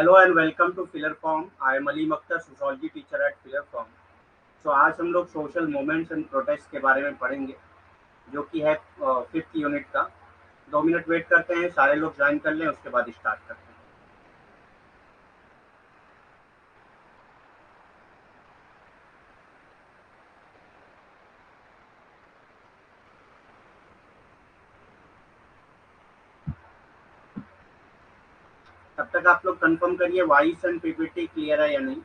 Hello and welcome to filler form. I am Aleem Akhtar, sociology teacher at filler form. So आज हम लोग social movements and protest के बारे में पढ़ेंगे, जो कि है फिफ्थ यूनिट का। 2 मिनट वेट करते हैं, सारे लोग ज्वाइन कर लें, उसके बाद स्टार्ट करते हैं। तब तक आप लोग कंफर्म करिए वॉइस एंड पीपीटी क्लियर है या नहीं।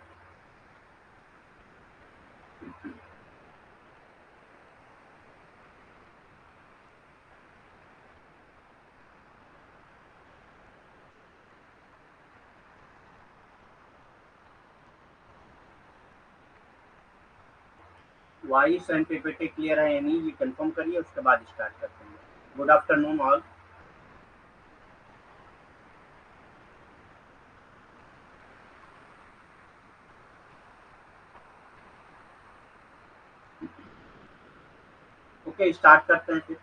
वॉइस एंड पीपीटी क्लियर है या नहीं, ये कंफर्म करिए, उसके बाद स्टार्ट करते हैं। Good afternoon all. Okay, start करते हैं फिर।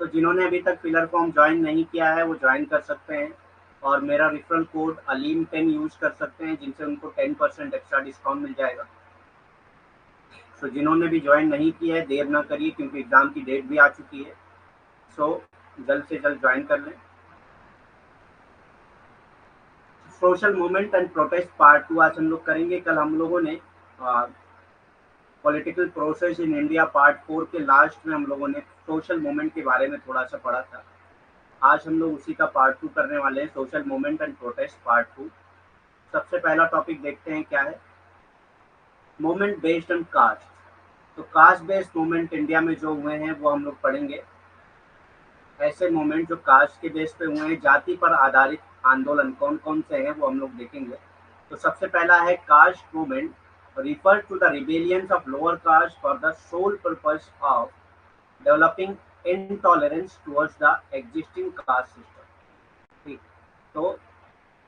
तो जिन्होंने अभी तक फिलर फॉर्म ज्वाइन नहीं किया है वो ज्वाइन कर सकते हैं, और मेरा रेफरल कोड अलीम 10 यूज कर सकते हैं, जिनसे उनको 10% एक्स्ट्रा डिस्काउंट मिल जाएगा। सो जिन्होंने भी ज्वाइन नहीं किया है देर ना करिए, क्योंकि एग्जाम की डेट भी आ चुकी है। सो जल्द से जल्द ज्वाइन कर लें। Social movement and protest part 2 आज हम लोग करेंगे। कल हम लोगों ने political process in India part 4 के लास्ट में हम लोगों ने सोशल मूवमेंट के बारे में थोड़ा सा पढ़ा था। आज हम लोग उसी का पार्ट 2 करने वाले हैं, social movement and protest part 2। सबसे पहला टॉपिक देखते हैं क्या है। Movement based on caste. तो कास्ट बेस्ड मूवमेंट इंडिया में जो हुए हैं वो हम लोग पढ़ेंगे। ऐसे मूवमेंट जो कास्ट के बेस पे हुए हैं, जाति पर आधारित आंदोलन कौन कौन से हैं वो हम लोग देखेंगे। तो सबसे पहला है caste movement refer to the rebellions of lower caste for the sole purpose of developing intolerance towards the existing caste system. ठीक। तो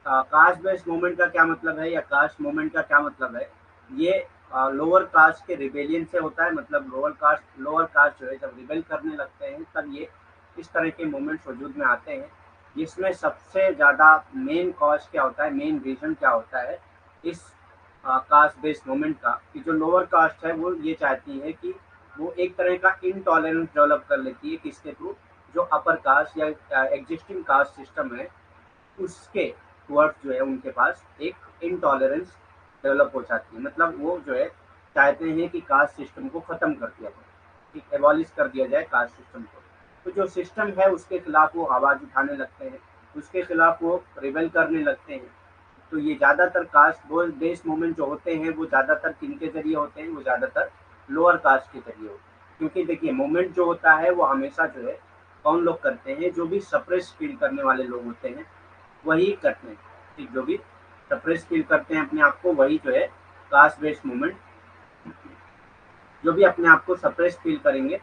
कास्ट बेस्ड मूवमेंट का क्या मतलब है, या कास्ट मूवमेंट का क्या मतलब है। ये लोअर कास्ट के रिबेलियन से होता है। मतलब लोअर कास्ट जो है जब रिबेल करने लगते हैं तब ये इस तरह के मूवमेंट्स वजूद में आते हैं। जिसमें सबसे ज़्यादा मेन कॉज क्या होता है, मेन रीज़न क्या होता है इस कास्ट बेस्ड मूवमेंट का, कि जो लोअर कास्ट है वो ये चाहती है कि वो एक तरह का इनटॉलरेंस डेवलप कर लेती है। किसके थ्रू? जो अपर कास्ट या एग्जिस्टिंग कास्ट सिस्टम है उसके टुवर्ड्स जो है उनके पास एक इनटॉलरेंस डेवलप हो जाती है। मतलब वो जो है चाहते हैं कि कास्ट सिस्टम को ख़त्म कर दिया जाए, ठीक, एबॉलिश कर दिया जाए कास्ट सिस्टम को। तो जो सिस्टम है उसके खिलाफ वो आवाज़ उठाने लगते हैं, उसके खिलाफ वो रिबेल करने लगते हैं। तो ये ज़्यादातर कास्ट बेस्ड मूवमेंट जो होते हैं वो ज़्यादातर किनके ज़रिए होते हैं, वो ज़्यादातर लोअर कास्ट के ज़रिए होते हैं। क्योंकि देखिए मूवमेंट जो होता है वो हमेशा जो है कौन लोग करते हैं, जो भी सप्रेस फील करने वाले लोग होते हैं वही करते हैं। ठीक, जो भी सप्रेस फील करते हैं अपने आप को वही जो है कास्ट बेस्ड मूवमेंट, जो भी अपने आप को सप्रेस फील करेंगे।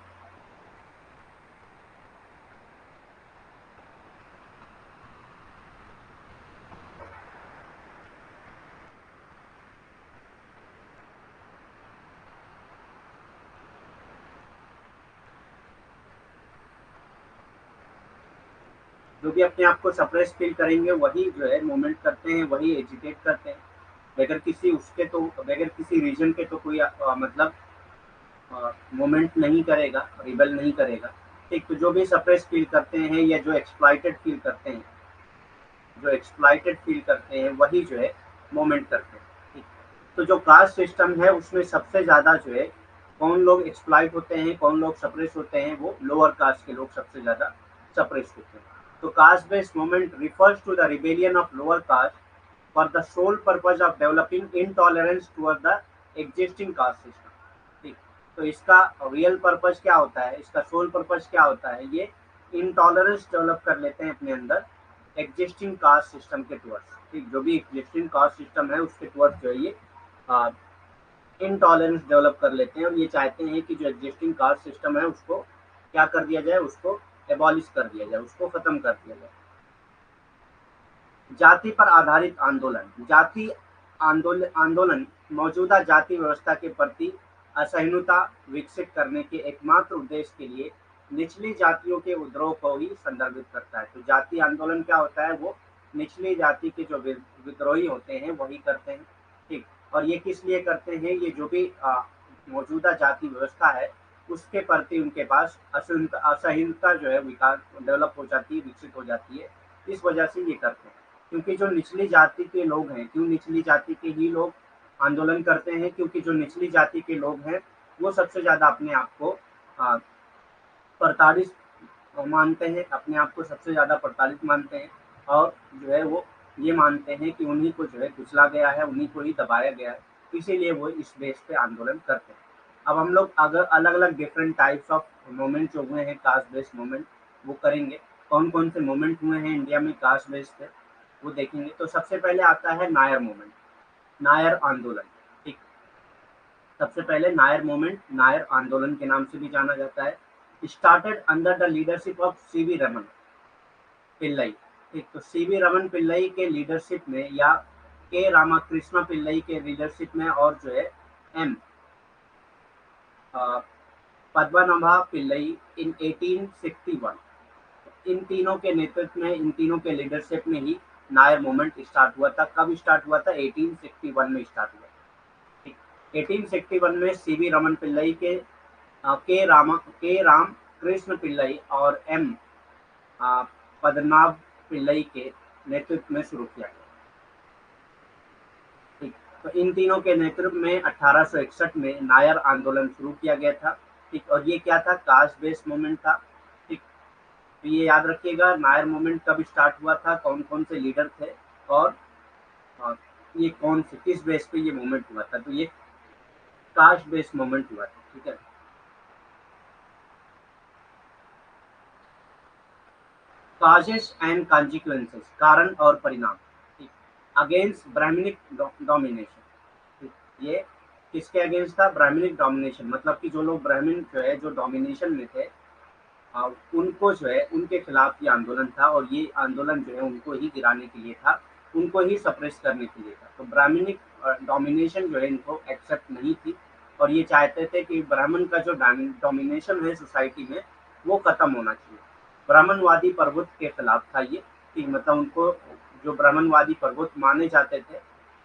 जो भी अपने आप को सप्रेस फील करेंगे वही जो है मूवमेंट करते हैं, वही एजिटेट करते हैं। बगैर किसी रीजन के तो कोई मतलब मूवमेंट नहीं करेगा, रिबेल नहीं करेगा। ठीक, तो जो भी सप्रेस फील करते हैं या जो एक्सप्लॉइटेड फील करते हैं वही जो है मूवमेंट करते हैं। ठीक। तो जो कास्ट सिस्टम है उसमें सबसे ज़्यादा जो है कौन लोग एक्सप्लॉइट होते हैं, कौन लोग सप्रेस होते हैं, वो लोअर कास्ट के लोग सबसे ज़्यादा सप्रेस होते हैं। तो caste based movement refers to the rebellion of lower caste for the sole purpose of developing intolerance toward the existing caste system. ठीक। तो इसका रियल पर्पज क्या होता है, इसका सोल पर्पज क्या होता है, ये इनटॉलरेंस डेवलप कर लेते हैं अपने अंदर एग्जिस्टिंग कास्ट सिस्टम के टुवर्ड्स। ठीक, जो भी एग्जिस्टिंग कास्ट सिस्टम है उसके टुवर्ड्स जो है ये इनटॉलरेंस डेवलप कर लेते हैं, और ये चाहते हैं कि जो एग्जिस्टिंग कास्ट सिस्टम है उसको क्या कर दिया जाए, उसको एबॉलिश कर दिया जाए, उसको खत्म कर दिया जाए। जाति पर आधारित आंदोलन। जाति आंदोलन मौजूदा जाति व्यवस्था के प्रति असहिष्णुता विकसित करने के एकमात्र उद्देश्य के लिए निचली जातियों के विद्रोह को ही संदर्भित करता है। तो जातीय आंदोलन क्या होता है, वो निचली जाति के जो विद्रोही होते हैं वही करते हैं, ठीक। और ये किस लिए करते हैं, ये जो भी मौजूदा जाति व्यवस्था है उसके प्रति उनके पास असहिष्णुता जो है विकास डेवलप हो जाती है, विकसित हो जाती है, इस वजह से ये करते हैं। क्योंकि जो निचली जाति के लोग हैं, क्यों निचली जाति के ही लोग आंदोलन करते हैं, क्योंकि जो निचली जाति के लोग हैं वो सबसे ज्यादा अपने आप को प्रताड़ित मानते हैं, अपने आप को सबसे ज्यादा प्रताड़ित मानते हैं, और जो है वो ये मानते हैं कि उन्हीं को जो है कुचला गया है, उन्हीं को ही दबाया गया है, इसीलिए वो इस बेस पे आंदोलन करते हैं। अब हम लोग अगर अलग अलग डिफरेंट टाइप्स ऑफ मूवमेंट जो हुए हैं कास्ट बेस्ड मूवमेंट वो करेंगे, कौन कौन से मूवमेंट हुए हैं इंडिया में कास्ट बेस्ड पे वो देखेंगे। तो सबसे पहले आता है नायर मूवमेंट, नायर आंदोलन, ठीक। सबसे पहले नायर मूवमेंट, नायर आंदोलन के नाम से भी जाना जाता है, started under the leadership of CV Raman Pillai, ठीक। तो सीवी रमन पिल्लई के लीडरशिप में या के रामाकृष्ण पिल्लई के लीडरशिप में और जो है एम पद्मनाभा पिल्लई इन 1861, इन तीनों के नेतृत्व में, इन तीनों के लीडरशिप में ही नायर मूवमेंट स्टार्ट हुआ था। कब स्टार्ट हुआ था, 1861 में स्टार्ट हुआ, ठीक। 1861 में सीवी रमन पिल्लई के राम कृष्ण पिल्लई और एम पद्मनाभ पिल्लई के नेतृत्व में शुरू किया गया, ठीक। तो इन तीनों के नेतृत्व में 1861 में नायर आंदोलन शुरू किया गया था, ठीक। और ये क्या था, कास्ट बेस्ड मूवमेंट था, ठीक। तो ये याद रखिएगा नायर मूवमेंट कब स्टार्ट हुआ था, कौन कौन से लीडर थे, और ये कौन से किस बेस पे ये मूवमेंट हुआ था। तो ये कास्ट बेस्ड मूवमेंट हुआ था, ठीक है। कॉजेस एंड कॉन्सिक्वेंसेस, कारण और परिणाम, ठीक। अगेंस्ट ब्राह्मणिक डोमिनेशन, ये किसके अगेंस्ट था, ब्राह्मणिक डोमिनेशन, मतलब कि जो लोग ब्राह्मण जो है जो डोमिनेशन में थे उनको जो है उनके खिलाफ ये आंदोलन था, और ये आंदोलन जो है उनको ही गिराने के लिए था, उनको ही सप्रेस करने के लिए था। तो ब्राह्मणिक डोमिनेशन जो है इनको एक्सेप्ट नहीं थी, और ये चाहते थे कि ब्राह्मण का जो डोमिनेशन है सोसाइटी में वो खत्म होना चाहिए। ब्राह्मणवादी प्रभुत्व के खिलाफ था ये, कि मतलब उनको जो ब्राह्मणवादी प्रभुत्व माने जाते थे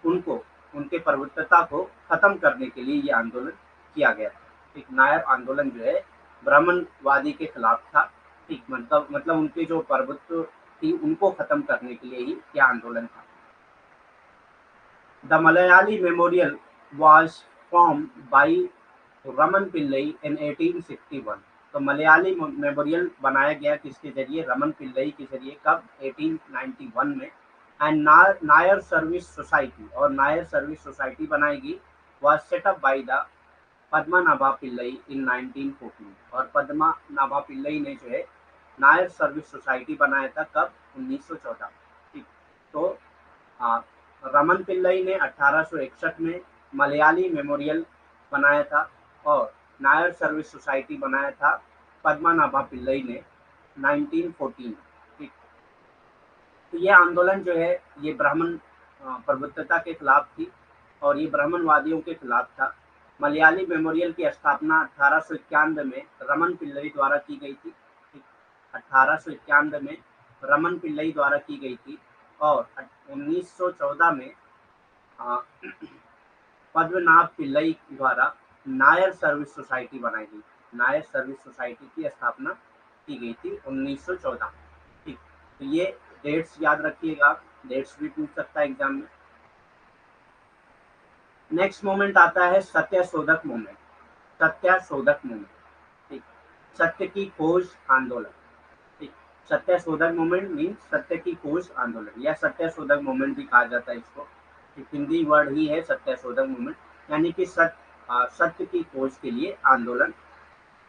उनको, उनके प्रभुत्वता को खत्म करने के लिए ये आंदोलन किया गया था, ठीक। नायर आंदोलन जो है ब्राह्मणवादी के खिलाफ था, ठीक। मतलब उनके जो प्रभुत्व थी उनको खत्म करने के लिए ही यह आंदोलन था। The Malayali memorial was form by Raman Pillai in 1861। तो मलयाली मेमोरियल बनाया गया किसके जरिए, रमन पिल्लई के जरिए, कब, 1891 में। एंड नायर सर्विस सोसाइटी, और नायर सर्विस सोसाइटी बनाएगी was set up by the Padmanabha Pillai in 1914। और पद्मनाभा पिल्लई ने जो है नायर सर्विस सोसाइटी बनाया था, कब, 1914, ठीक। तो रमन पिल्लई ने 1861 में मलयाली मेमोरियल बनाया था, और नायर सर्विस सोसाइटी बनाया था पद्मनाभा पिल्लई ने 1914, ठीक। तो ये आंदोलन जो है ये ब्राह्मण प्रभुत्वता के खिलाफ थी, और ये ब्राह्मणवादियों के खिलाफ था। मलयाली मेमोरियल की स्थापना 1891 में रमन पिल्लई द्वारा की गई थी, ठीक। 1891 में रमन पिल्लई द्वारा की गई थी, और 1914 में पद्मनाभ पिल्लई द्वारा नायर सर्विस सोसाइटी बनाई गई। नायर सर्विस सोसाइटी की स्थापना की गई थी 1914, ठीक। तो ये डेट्स याद रखिएगा, डेट्स भी पूछ सकता है एग्जाम में। नेक्स्ट मोमेंट आता है सत्यशोधक मोमेंट, सत्यशोधक मोमेंट, ठीक। सत्य की खोज आंदोलन, ठीक। सत्यशोधक मोमेंट मीन्स सत्य की खोज आंदोलन, या सत्यशोधक मोमेंट भी कहा जाता है इसको, हिंदी वर्ड ही है सत्यशोधक मूवमेंट, यानी कि सत्य की खोज के लिए आंदोलन।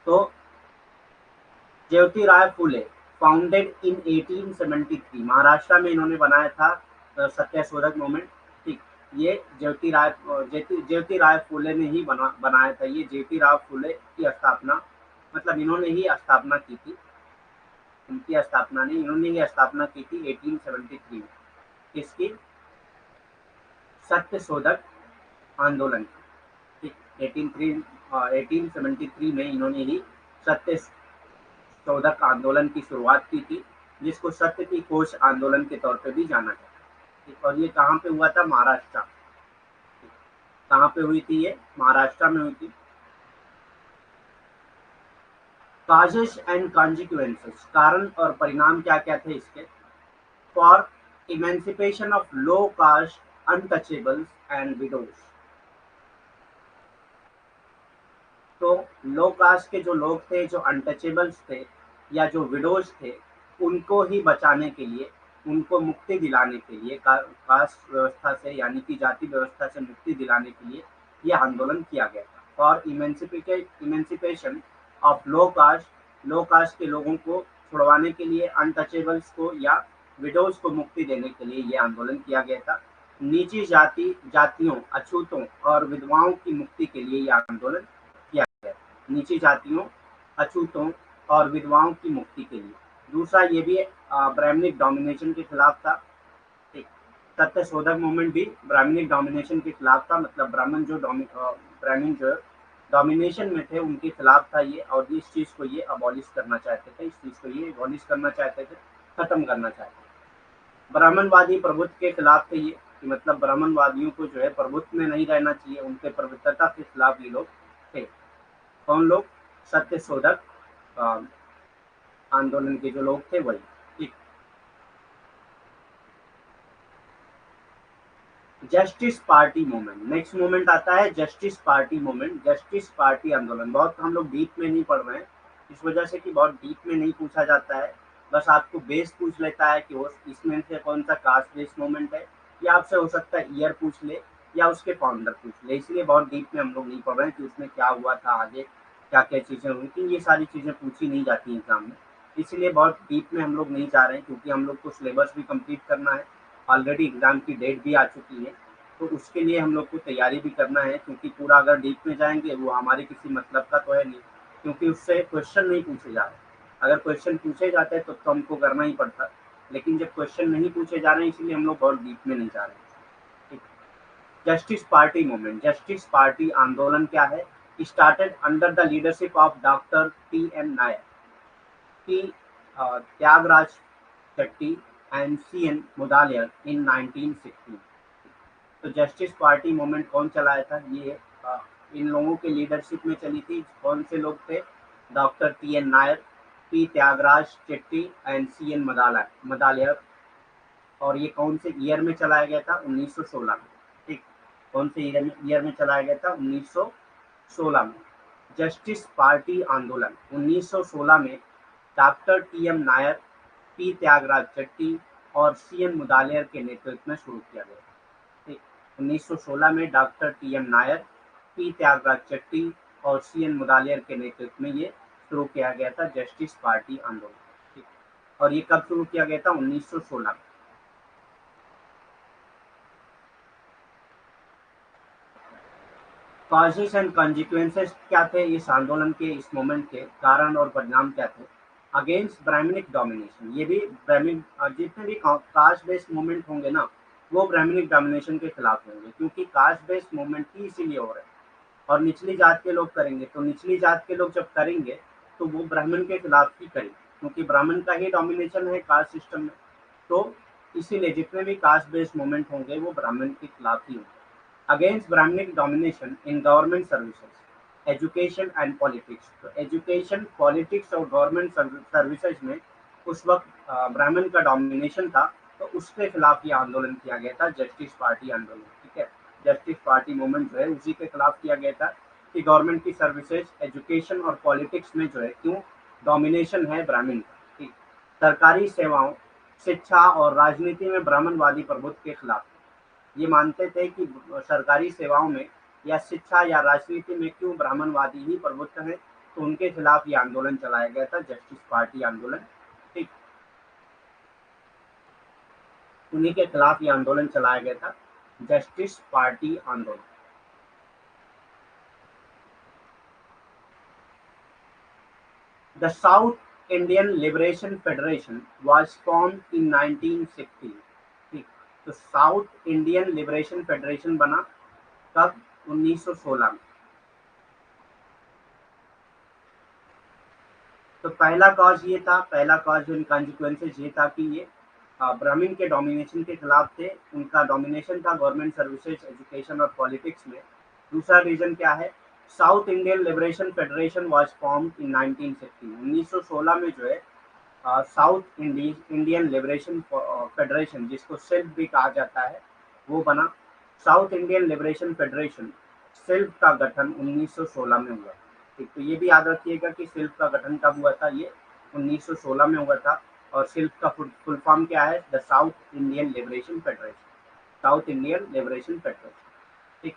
तो ज्योतिराव फुले फाउंडेड इन 1873, महाराष्ट्र में इन्होंने बनाया था सत्यशोधक मूवमेंट, ठीक। ये ज्योतिराव फुले ने ही बनाया था, ये ज्योतिराव फुले की स्थापना, मतलब इन्होंने ही स्थापना की थी, उनकी स्थापना नहीं, इन्होंने ही स्थापना की थी 1873 में, किसकी, सत्यशोधक आंदोलन, ठीक। 1873 में इन्होंने ही सत्य शोधक आंदोलन की शुरुआत की थी, जिसको सत्य की खोज आंदोलन के तौर पे भी जाना जाता है। और ये कहाँ पे हुआ था? महाराष्ट्र। कहाँ पे हुई थी ये? महाराष्ट्र में हुई थी। काजेस एंड कॉन्सिक्वेंसेस, कारण और परिणाम क्या क्या थे इसके? For emancipation of low caste untouchables and widows. तो लो कास्ट के जो लोग थे, जो अनटचेबल्स थे या जो विडोज थे, उनको ही बचाने के लिए, उनको मुक्ति दिलाने के लिए, कास्ट व्यवस्था से यानी कि जाति व्यवस्था से मुक्ति दिलाने के लिए यह आंदोलन किया गया था। For emancipation of low caste के लोगों को छुड़वाने के लिए, अनटचेबल्स को या विडोज को मुक्ति देने के लिए यह आंदोलन किया गया था। निजी जातियों, अछूतों और विधवाओं की मुक्ति के लिए यह आंदोलन किया गया। नीची जातियों, अछूतों और विधवाओं की मुक्ति के लिए। दूसरा ये भी ब्राह्मणिक डोमिनेशन के खिलाफ था। ठीक, सत्य शोधक मूवमेंट भी ब्राह्मणिक डोमिनेशन के खिलाफ था, मतलब ब्राह्मण जो डोमिनेशन में थे उनके खिलाफ था ये, और इस चीज को ये अबॉलिश करना चाहते थे, इस चीज को ये अबॉलिश करना चाहते थे, खत्म करना चाहते थे। ब्राह्मणवादी प्रभुत्व के खिलाफ थे ये, कि मतलब ब्राह्मणवादियों को जो है प्रभुत्व में नहीं रहना चाहिए, उनके प्रभुत्वता के खिलाफ ये लोग थे। कौन लोग? सत्य शोधक आंदोलन के जो लोग थे वही। ठीक, justice party movement, next movement आता है justice party movement. Justice party आंदोलन बहुत हम लोग डीप में नहीं पढ़ रहे हैं, इस वजह से कि बहुत डीप में नहीं पूछा जाता है, बस आपको बेस पूछ लेता है कि वो इसमें से कौन सा कास्ट बेस्ड मूवमेंट है, या आपसे हो सकता है ईयर पूछ ले या उसके फाउंडर पूछ ले, इसलिए बहुत डीप में हम लोग नहीं पढ़ रहे हैं कि उसमें क्या हुआ था, आगे क्या क्या चीज़ें हुई थी, ये सारी चीज़ें पूछी नहीं जाती एग्जाम में, इसलिए बहुत डीप में हम लोग नहीं जा रहे हैं, क्योंकि हम लोग को सिलेबस भी कंप्लीट करना है, ऑलरेडी एग्जाम की डेट भी आ चुकी है, तो उसके लिए हम लोग को तैयारी भी करना है, क्योंकि पूरा अगर डीप में जाएंगे वो हमारे किसी मतलब का तो है नहीं, क्योंकि उससे क्वेश्चन नहीं पूछे जा रहे। अगर क्वेश्चन पूछे जाते हैं तो हमको करना ही पड़ता, लेकिन जब क्वेश्चन नहीं पूछे जा रहे हैं इसलिए हम लोग बहुत डीप में नहीं जा रहे हैं। Justice party movement, justice party आंदोलन क्या है? Started under the leadership of doctor TN. Nair, T Tyagaraja Chetty and CN. Mudaliar in 1916। तो जस्टिस पार्टी मूवमेंट कौन चलाया था? ये इन लोगों के लीडरशिप में चली थी। कौन से लोग थे? Doctor TN. Nair, T Tyagaraja Chetty and CN. Mudaliar. और ये कौन से ईयर में चलाया गया था? 1916 में। ठीक, कौन से ईयर में चलाया गया था? 1916 में। जस्टिस पार्टी आंदोलन 1916 में doctor TM. Nair, T Tyagaraja Chetty और सी.एन. मुदालियर के नेतृत्व में शुरू किया गया। ठीक, 1916 में doctor TM. Nair, T Tyagaraja Chetty और सी.एन. मुदालियर के नेतृत्व में ये शुरू किया गया था जस्टिस पार्टी आंदोलन। ठीक, और ये कब शुरू किया गया था? 1916 में। कॉजेस एंड कॉन्सिक्वेंसेस क्या थे इस आंदोलन के, इस मूवमेंट के कारण और परिणाम क्या थे? अगेंस्ट ब्राह्मणिक डोमिनेशन, ये भी ब्राह्मण जितने भी कास्ट बेस्ड मूवमेंट होंगे ना, वो ब्राह्मणिक डोमिनेशन के खिलाफ होंगे, क्योंकि कास्ट बेस्ड मूवमेंट ही इसीलिए हो रहे हैं। और निचली जात के लोग करेंगे, तो निचली जात के लोग जब करेंगे तो वो ब्राह्मण के खिलाफ ही करेंगे, क्योंकि ब्राह्मण का ही डोमिनेशन है कास्ट सिस्टम में। तो इसीलिए जितने भी कास्ट बेस्ड मूवमेंट होंगे वो ब्राह्मण के खिलाफ ही होंगे। Against Brahmanic domination in government services, education and politics. तो एजुकेशन, पॉलिटिक्स और गवर्नमेंट सर्विसेज में उस वक्त ब्राह्मण का डोमिनेशन था, तो उसके खिलाफ ये आंदोलन किया गया था, जस्टिस पार्टी आंदोलन। ठीक है, जस्टिस पार्टी मूवमेंट जो है उसी के खिलाफ किया गया था, कि गवर्नमेंट की सर्विसेज, एजुकेशन और पॉलिटिक्स में जो है क्यों डोमिनेशन है ब्राह्मण का। ठीक, सरकारी सेवाओं, शिक्षा और राजनीति में ब्राह्मणवादी प्रभुत्व के खिलाफ ये मानते थे कि सरकारी सेवाओं में या शिक्षा या राजनीति में क्यों ब्राह्मणवादी ही प्रभुत्व है, तो उनके खिलाफ ये आंदोलन चलाया गया था, जस्टिस पार्टी आंदोलन। ठीक, उन्हीं के खिलाफ ये आंदोलन चलाया गया था, जस्टिस पार्टी आंदोलन। The south Indian liberation federation was formed in 1916। ठीक, तो साउथ इंडियन लिबरेशन फेडरेशन बना कब? 1916 में। तो पहला कॉज ये था, पहला कॉज इन कॉन्सिक्वेंसेज ये था कि ये ब्राह्मण के डोमिनेशन के खिलाफ थे, उनका डोमिनेशन था गवर्नमेंट सर्विसेज, एजुकेशन और पॉलिटिक्स में। दूसरा रीजन क्या है, south Indian liberation federation was formed in 1916। 1916 में जो है साउथ इंडियन लिबरेशन फेडरेशन, जिसको सिल्फ भी कहा जाता है, वो बना। साउथ इंडियन लिबरेशन फेडरेशन सिल्फ का गठन 1916 में हुआ। ठीक, तो ये भी याद रखिएगा कि सिल्फ का गठन कब हुआ था, ये 1916 में हुआ था। और सिल्फ का फुल फॉर्म क्या है, the south Indian liberation federation, south Indian liberation federation. ठीक,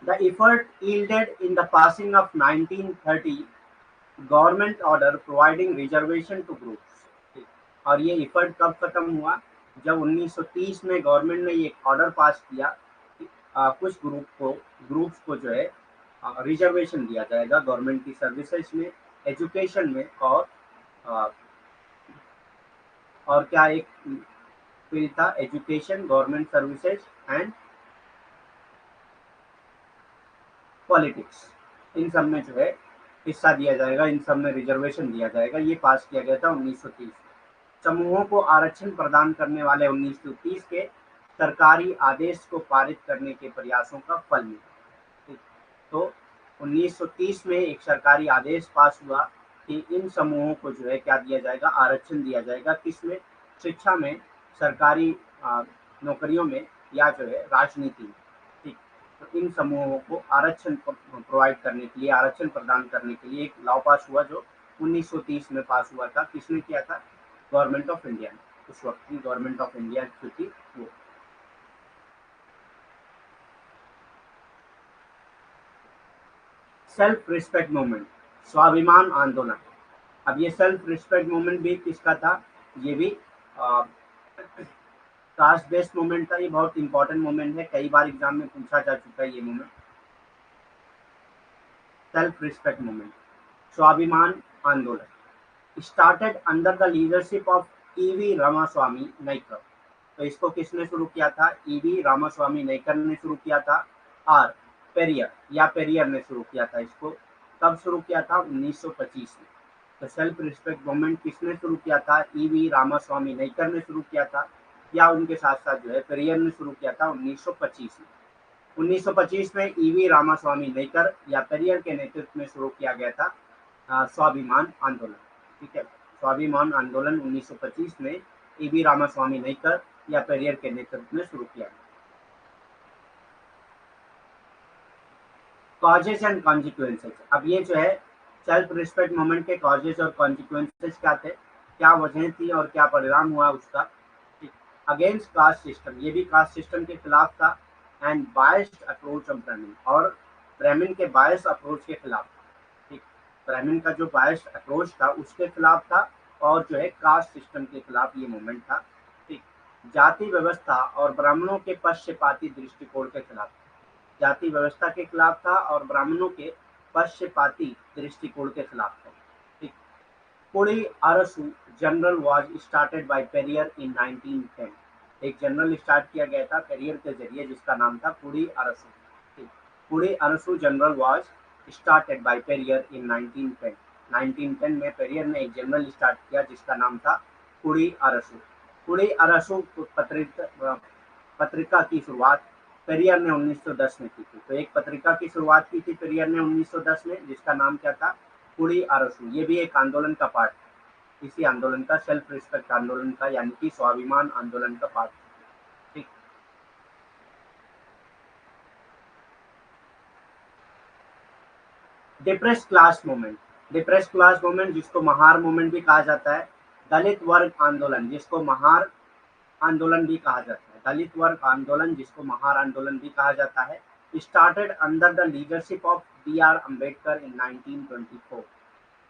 the effort yielded in the passing of 1930 government order providing reservation two groups. और ये इफर्ट कब खत्म हुआ, जब 1930 में गवर्नमेंट ने ये ऑर्डर पास किया कि कुछ ग्रुप्स को जो है रिजर्वेशन दिया जाएगा गवर्नमेंट की सर्विसेज में, एजुकेशन में, आ, और क्या एक फील्ड था, education, government services and politics, इन सब में जो है हिस्सा दिया जाएगा, इन सब में रिजर्वेशन दिया जाएगा। ये पास किया गया था 1930 में। समूहों को आरक्षण प्रदान करने वाले 1930 के सरकारी आदेश को पारित करने के प्रयासों का फल मिला। तो 1930 में एक सरकारी आदेश पास हुआ कि इन समूहों को जो है क्या दिया जाएगा, आरक्षण दिया जाएगा, किसमें, शिक्षा में, सरकारी नौकरियों में, या जो है राजनीति में। ठीक, तो इन समूहों को आरक्षण प्रोवाइड करने के लिए, आरक्षण प्रदान करने के लिए एक लॉ पास हुआ, जो 1930 में पास हुआ था। किसने किया था, गवर्नमेंट ऑफ इंडिया ने, उस वक्त की गवर्नमेंट ऑफ इंडिया जो थी वो। सेल्फ रिस्पेक्ट मूवमेंट, स्वाभिमान आंदोलन। अब ये सेल्फ रिस्पेक्ट मूवमेंट भी किसका था, ये भी कास्ट बेस्ड मूवमेंट था। ये बहुत इंपॉर्टेंट मूवमेंट है, कई बार एग्जाम में पूछा जा चुका है ये मूवमेंट। सेल्फ रिस्पेक्ट मूवमेंट, स्वाभिमान आंदोलन, started under the leadership of EV Ramaswamy Naicker. तो इसको किसने शुरू किया था, ईवी रामास्वामी नाइकर ने शुरू किया था। और पेरियर, या पेरियर ने शुरू किया था इसको। कब शुरू किया था, 1925 में। तो सेल्फ रिस्पेक्ट मूवमेंट किसने शुरू किया था, ईवी रामास्वामी नाइकर ने शुरू किया था, या उनके साथ साथ जो है पेरियर ने शुरू किया था 1925 में। 1925 में ईवी रामास्वामी नाइकर या पेरियर के नेतृत्व में शुरू किया गया था स्वाभिमान आंदोलन। ठीक है, स्वाभिमान आंदोलन 1925 में ईवी रामास्वामी नाइकर या पेरियर के नेतृत्व में शुरू किया गया। कॉजेज एंड कॉन्सिक्वेंसेज, अब ये जो है सेल्फ रिस्पेक्ट मूवमेंट के कॉजेज और कॉन्सिक्वेंसेज क्या थे, क्या वजह थी और क्या परिणाम हुआ उसका। अगेंस्ट कास्ट सिस्टम, ये भी कास्ट सिस्टम के खिलाफ था। एंड बायस्ड अप्रोच ऑफ ब्राह्मण, और ब्राह्मण के बायस अप्रोच के खिलाफ। ठीक, ब्राह्मण का जो बायस्ड अप्रोच था उसके खिलाफ था, और जो है कास्ट सिस्टम के खिलाफ ये मूवमेंट था। ठीक, जाति व्यवस्था और ब्राह्मणों के पक्षपाती दृष्टिकोण के खिलाफ, जाति व्यवस्था के खिलाफ था और ब्राह्मणों के पक्षपाती दृष्टिकोण के खिलाफ था। ठीक, Kudi Arasu journal was started by Periyar in 1910। एक जनरल स्टार्ट किया गया था पेरियर के जरिए, जिसका नाम था पुड़ी अरसू। ठीक, Kudi Arasu journal was started by Periyar in 1910। 1910 में पेरियर ने एक जनरल स्टार्ट किया जिसका नाम था पुड़ी अरसू। पुड़ी अरसू पत्रिका की शुरुआत पेरियर ने 1910 में की थी। तो एक पत्रिका की शुरुआत की थी पेरियर ने 1910 में, जिसका नाम क्या था, पुड़ी अरसू। ये भी एक आंदोलन का पार्ट, इसी आंदोलन का, सेल्फ रिस्पेक्ट आंदोलन का, यानी कि स्वाभिमान आंदोलन का पार्ट। ठीक, depress class movement, depress class movement जिसको महार मूवमेंट भी कहा जाता है। दलित वर्ग आंदोलन, जिसको महार आंदोलन भी कहा जाता है। दलित वर्ग आंदोलन, जिसको महार आंदोलन भी कहा जाता है, started under the leadership of B R Ambedkar in 1924।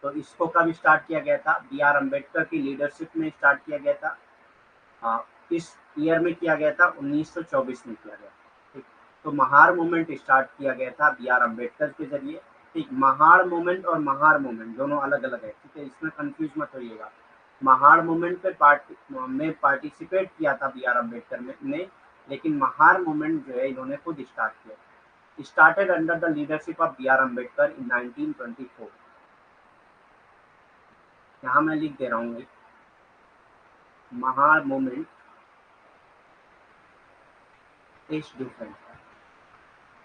तो इसको कब स्टार्ट किया गया था, बी आर अम्बेडकर की लीडरशिप में स्टार्ट किया गया था। इस ईयर में किया गया था, 1924 में किया गया। ठीक, तो महार मूवमेंट स्टार्ट किया गया था बी आर अम्बेडकर के जरिए। ठीक, महार मूवमेंट और महार मूवमेंट दोनों अलग अलग है। ठीक है, इसमें कंफ्यूज मत होइएगा। महार मूवमेंट में पार्टिसिपेट किया था बी आर अम्बेडकर ने, लेकिन महार मूवमेंट जो है इन्होंने खुद स्टार्ट किया। started under the leadership of B.R. Ambedkar in 1924. यहाँ मैं लिख दे रहा हूँ, महार मूवमेंट इज डिफरेंट,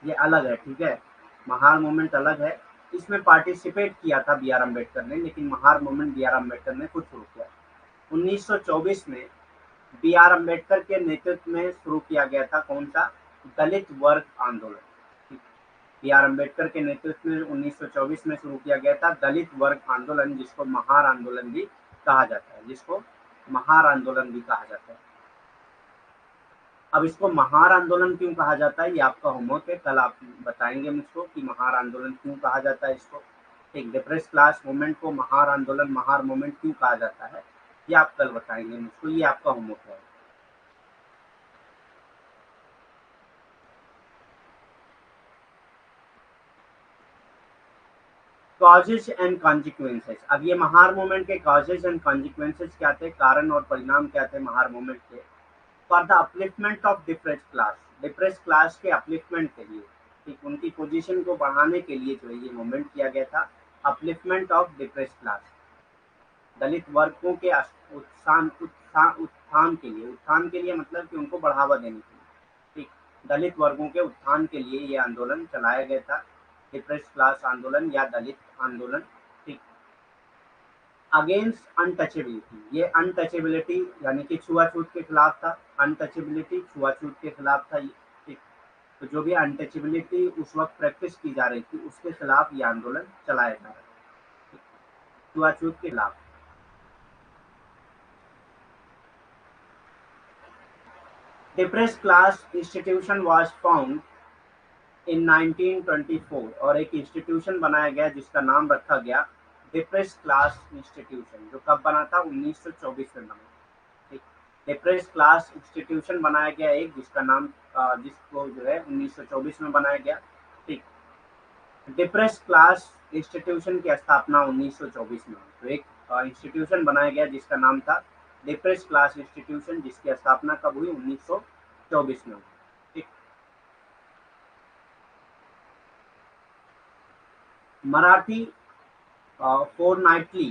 ये अलग है, ठीक है। महार मूवमेंट अलग है, इसमें पार्टिसिपेट किया था बी आर अम्बेडकर ने, लेकिन Mahar movement B R Ambedkar ने खुद शुरू किया। 1924 में बी आर अम्बेडकर के नेतृत्व में शुरू किया गया था कौन सा? दलित वर्ग आंदोलन। बी आर अम्बेडकर के नेतृत्व में 1924 में शुरू किया गया था दलित वर्ग आंदोलन, जिसको महार आंदोलन भी कहा जाता है, जिसको महार आंदोलन भी कहा जाता है। अब इसको महार आंदोलन क्यों कहा जाता है, ये आपका होमवर्क है, कल आप बताएंगे मुझको कि महार आंदोलन क्यों कहा जाता है इसको। एक डिप्रेस क्लास मूवमेंट को महार आंदोलन, महार मूवमेंट क्यों कहा जाता है, ये आप कल बताएंगे मुझको, ये आपका होमवर्क है। Causes and consequences. अब ये महार मूवमेंट के कॉजेज एंड कॉन्सिक्वेंसेस क्या थे, कारण और परिणाम क्या थे महार मूवमेंट के? For the upliftment of depress class के अपलिफ्टमेंट के लिए, ठीक, उनकी पोजीशन को बढ़ाने के लिए जो है ये मूवमेंट किया गया था। अपलिफ्टमेंट ऑफ डिप्रेस क्लास, दलित वर्गों के उत्थान के लिए मतलब कि उनको बढ़ावा देने के लिए, ठीक, दलित वर्गों के उत्थान के लिए ये आंदोलन चलाया गया था, डिप्रेस क्लास आंदोलन या दलित आंदोलन, ठीक। अगेंस्ट अनटचेबिलिटी, ये अनटचेबिलिटी यानी कि छुआछूत के खिलाफ था, अनटचेबिलिटी छुआछूत के खिलाफ था ये, ठीक। तो जो भी अनटचेबिलिटी उस वक्त प्रैक्टिस की जा रही थी उसके खिलाफ ये आंदोलन चलाया जा रहा है, छुआछूत के खिलाफ। Depress class institution was found in 1924, और एक इंस्टीट्यूशन बनाया गया जिसका नाम रखा गया डिप्रेस क्लास इंस्टीट्यूशन, जो कब बना था? 1924 में बना, ठीक। डिप्रेस क्लास इंस्टीट्यूशन बनाया गया एक, जिसका नाम जिसको जो है 1924 में बनाया गया, ठीक। डिप्रेस क्लास इंस्टीट्यूशन की स्थापना 1924 में, तो एक इंस्टीट्यूशन बनाया गया जिसका नाम था डिप्रेस क्लास इंस्टीट्यूशन, जिसकी स्थापना कब हुई? 1924 में हुई, ठीक। मराठी fortnightly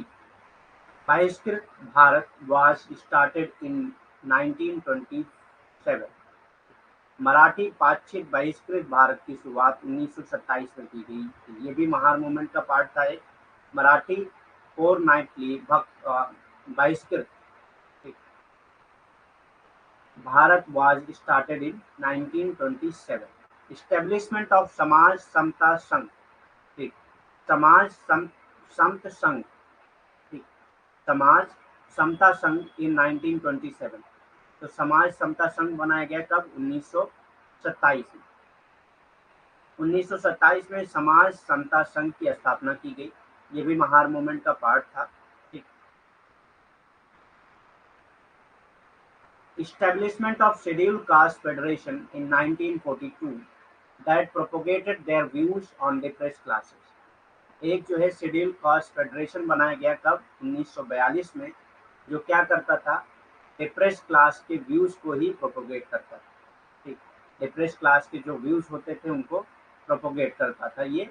बहिष्कृत Bharat was started in 1927। Marathi पाक्षिक बहिष्कृत भारत की शुरुआत 1927 में की गई। ये भी महार मूवमेंट का पार्ट था एक। मराठी fortnightly बहिष्कृत Bharat was started in 1927। Establishment of समाज समता संघ, ठीक, समाज समता संघ, ठीक, समाज समता संघ इन 1927। तो समाज समता संघ बनाया गया कब? 1927 में। 1927 में समाज समता संघ की स्थापना की गई, ये भी महार मूवमेंट का पार्ट था, ठीक। Establishment of Scheduled Caste Federation in 1942 that propagated their views on depressed classes। एक जो है शेड्यूल कास्ट फेडरेशन बनाया गया कब? 1942 में, जो क्या करता था? डिप्रेस क्लास के व्यूज को ही प्रोपोगेट करता था, ठीक। डिप्रेस क्लास के जो व्यूज होते थे उनको प्रोपोगेट करता था ये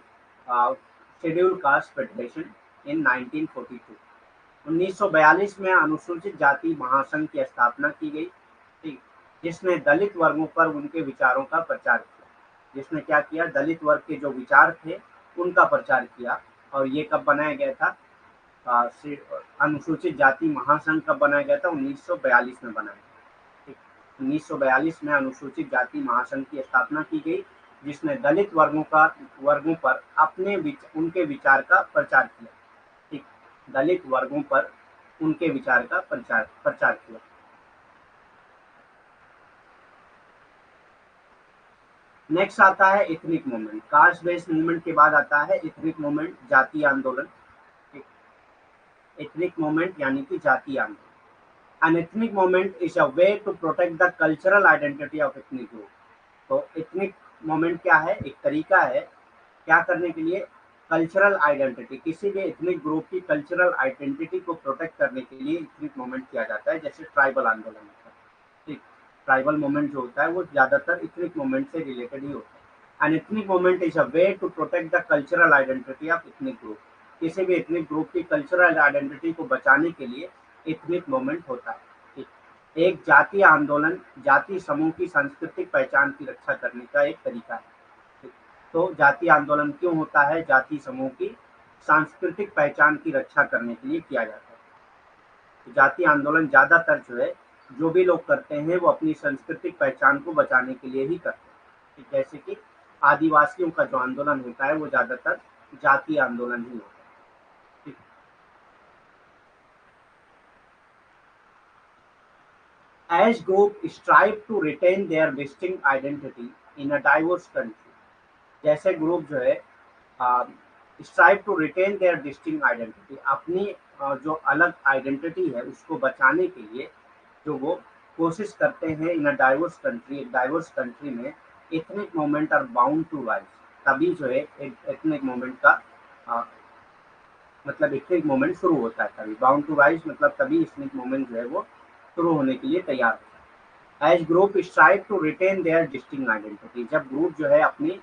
शेड्यूल कास्ट फेडरेशन इन 1942। 1942 में अनुसूचित जाति महासंघ की स्थापना की गई, ठीक, जिसने दलित वर्गों पर उनके विचारों का प्रचार किया। जिसने क्या किया? दलित वर्ग के जो विचार थे उनका प्रचार किया। और ये कब बनाया गया था? अनुसूचित जाति महासंघ कब बनाया गया था? 1942 में बनाया गया, ठीक। 1942 में अनुसूचित जाति महासंघ की स्थापना की गई, जिसने दलित वर्गों पर उनके विचार का प्रचार किया, ठीक। दलित वर्गों पर उनके विचार का प्रचार किया। नेक्स्ट आता है ethnic movement. Cast based movement के बाद आता है इथनिक मूवमेंट, जातीय आंदोलन। इथनिक मूवमेंट यानी कि जातीय आंदोलन। An ethnic movement is a way to protect the cultural identity of ethnic group. तो इथनिक मूवमेंट क्या है? एक तरीका है क्या करने के लिए? कल्चरल आइडेंटिटी, किसी भी इथनिक ग्रुप की कल्चरल आइडेंटिटी को प्रोटेक्ट करने के लिए इथनिक मूवमेंट किया जाता है। जैसे ट्राइबल आंदोलन होता है, ठीक। ट्राइबल मूवमेंट जो होता है वो ज्यादातर इथनिक मूवमेंट से रिलेटेड ही होता an ethnic movement is a way to protect the cultural identity of ethnic group. किसी भी एथनिक ग्रुप की कल्चरल आइडेंटिटी को बचाने के लिए एथनिक मूवमेंट होता है। ठीक। एक जातीय आंदोलन जाति समूह की सांस्कृतिक पहचान की रक्षा करने का एक तरीका है। ठीक। तो जातीय आंदोलन क्यों होता है? जाति समूह की सांस्कृतिक पहचान की रक्षा करने के लिए किया जाता है। तो जातीय आंदोलन ज्यादातर जो है, जो भी लोग करते हैं वो अपनी सांस्कृतिक पहचान को बचाने के लिए ही करते हैं। ठीक, जैसे कि आदिवासियों का जो आंदोलन होता है वो ज्यादातर जातीय आंदोलन ही होता है। ठीक। As group strive to retain their distinct identity in a diverse country, जैसे ग्रुप जो है strive to retain their distinct identity, अपनी जो अलग आइडेंटिटी है उसको बचाने के लिए जो वो कोशिश करते हैं इन अ डाइवर्स कंट्री, एक डाइवर्स कंट्री में ethnic movement are bound to rise. तभी जो है एक एथनिक मूवमेंट का अ, मतलब एथनिक मूवमेंट शुरू होता है। तभी बाउंड टू राइज मतलब तभी एथनिक मूवमेंट जो है वो शुरू होने के लिए तैयार होता है। As group strive to retain their distinct identity, जब ग्रुप जो है अपनी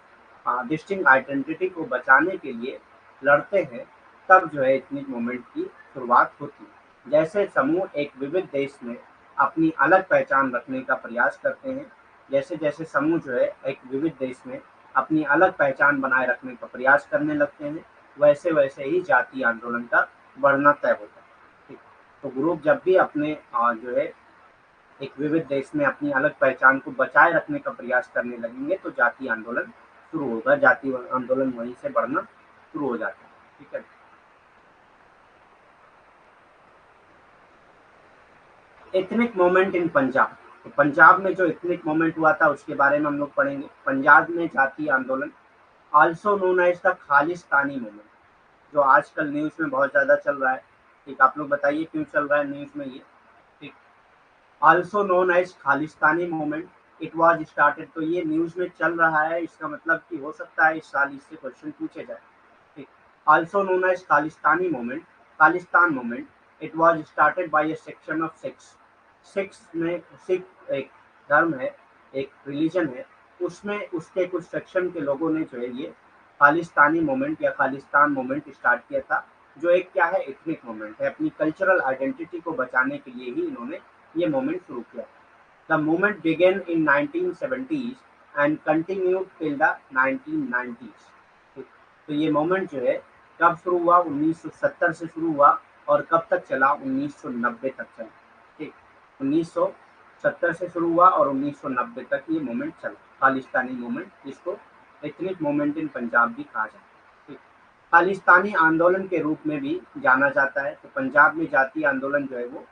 डिस्टिंक्ट आइडेंटिटी को बचाने के लिए लड़ते हैं तब जो है एथनिक मूवमेंट की शुरुआत होती है। जैसे समूह एक विविध देश में अपनी अलग पहचान रखने का प्रयास करते हैं, जैसे जैसे समूह जो है एक विविध देश में अपनी अलग पहचान बनाए रखने का प्रयास करने लगते हैं, वैसे वैसे ही जातीय आंदोलन का बढ़ना तय होता है। ठीक। तो ग्रुप जब भी अपने जो है एक विविध देश में अपनी अलग पहचान को बचाए रखने का प्रयास करने लगेंगे तो जातीय आंदोलन शुरू होगा, जातीय आंदोलन वहीं से बढ़ना शुरू हो जाता है। ठीक है। एथनिक मूवमेंट इन पंजाब, तो पंजाब में जो एथनिक मूवमेंट हुआ था उसके बारे में हम लोग पढ़ेंगे। पंजाब में जातीय आंदोलन also known as the Khalistani movement, जो आजकल न्यूज में बहुत ज्यादा चल रहा है। ठीक, आप लोग बताइए क्यों चल रहा है न्यूज में ये। ठीक। Also known as Khalistani movement, it was started, तो ये न्यूज में चल रहा है, इसका मतलब कि हो सकता है इस साल इससे क्वेश्चन पूछे जाए। ठीक। Also known as Khalistani movement, Khalistan movement, it was started by a section of Sikhs. Sikhs में सिख एक धर्म है, एक रिलीजन है, उसमें उसके कुछ सेक्शन के लोगों ने जो है ये खालिस्तानी मूवमेंट या खालिस्तान मूवमेंट स्टार्ट किया था, जो एक क्या है एथनिक मूवमेंट है। अपनी कल्चरल आइडेंटिटी को बचाने के लिए ही इन्होंने ये मूवमेंट शुरू किया। The movement began in 1970s and continued till the 1990s। तो ये मूवमेंट जो है कब शुरू हुआ? 1970 से शुरू हुआ और कब तक चला? 1990 तक चला। ठीक। 1970 से शुरू हुआ और 1990 तक ये मूवमेंट चला, खालिस्तानी मूवमेंट, जिसको एथनिक मूवमेंट इन पंजाब भी कहा जाता है। ठीक। खालिस्तानी आंदोलन के रूप में भी जाना जाता है। तो पंजाब में जातीय आंदोलन जो है वो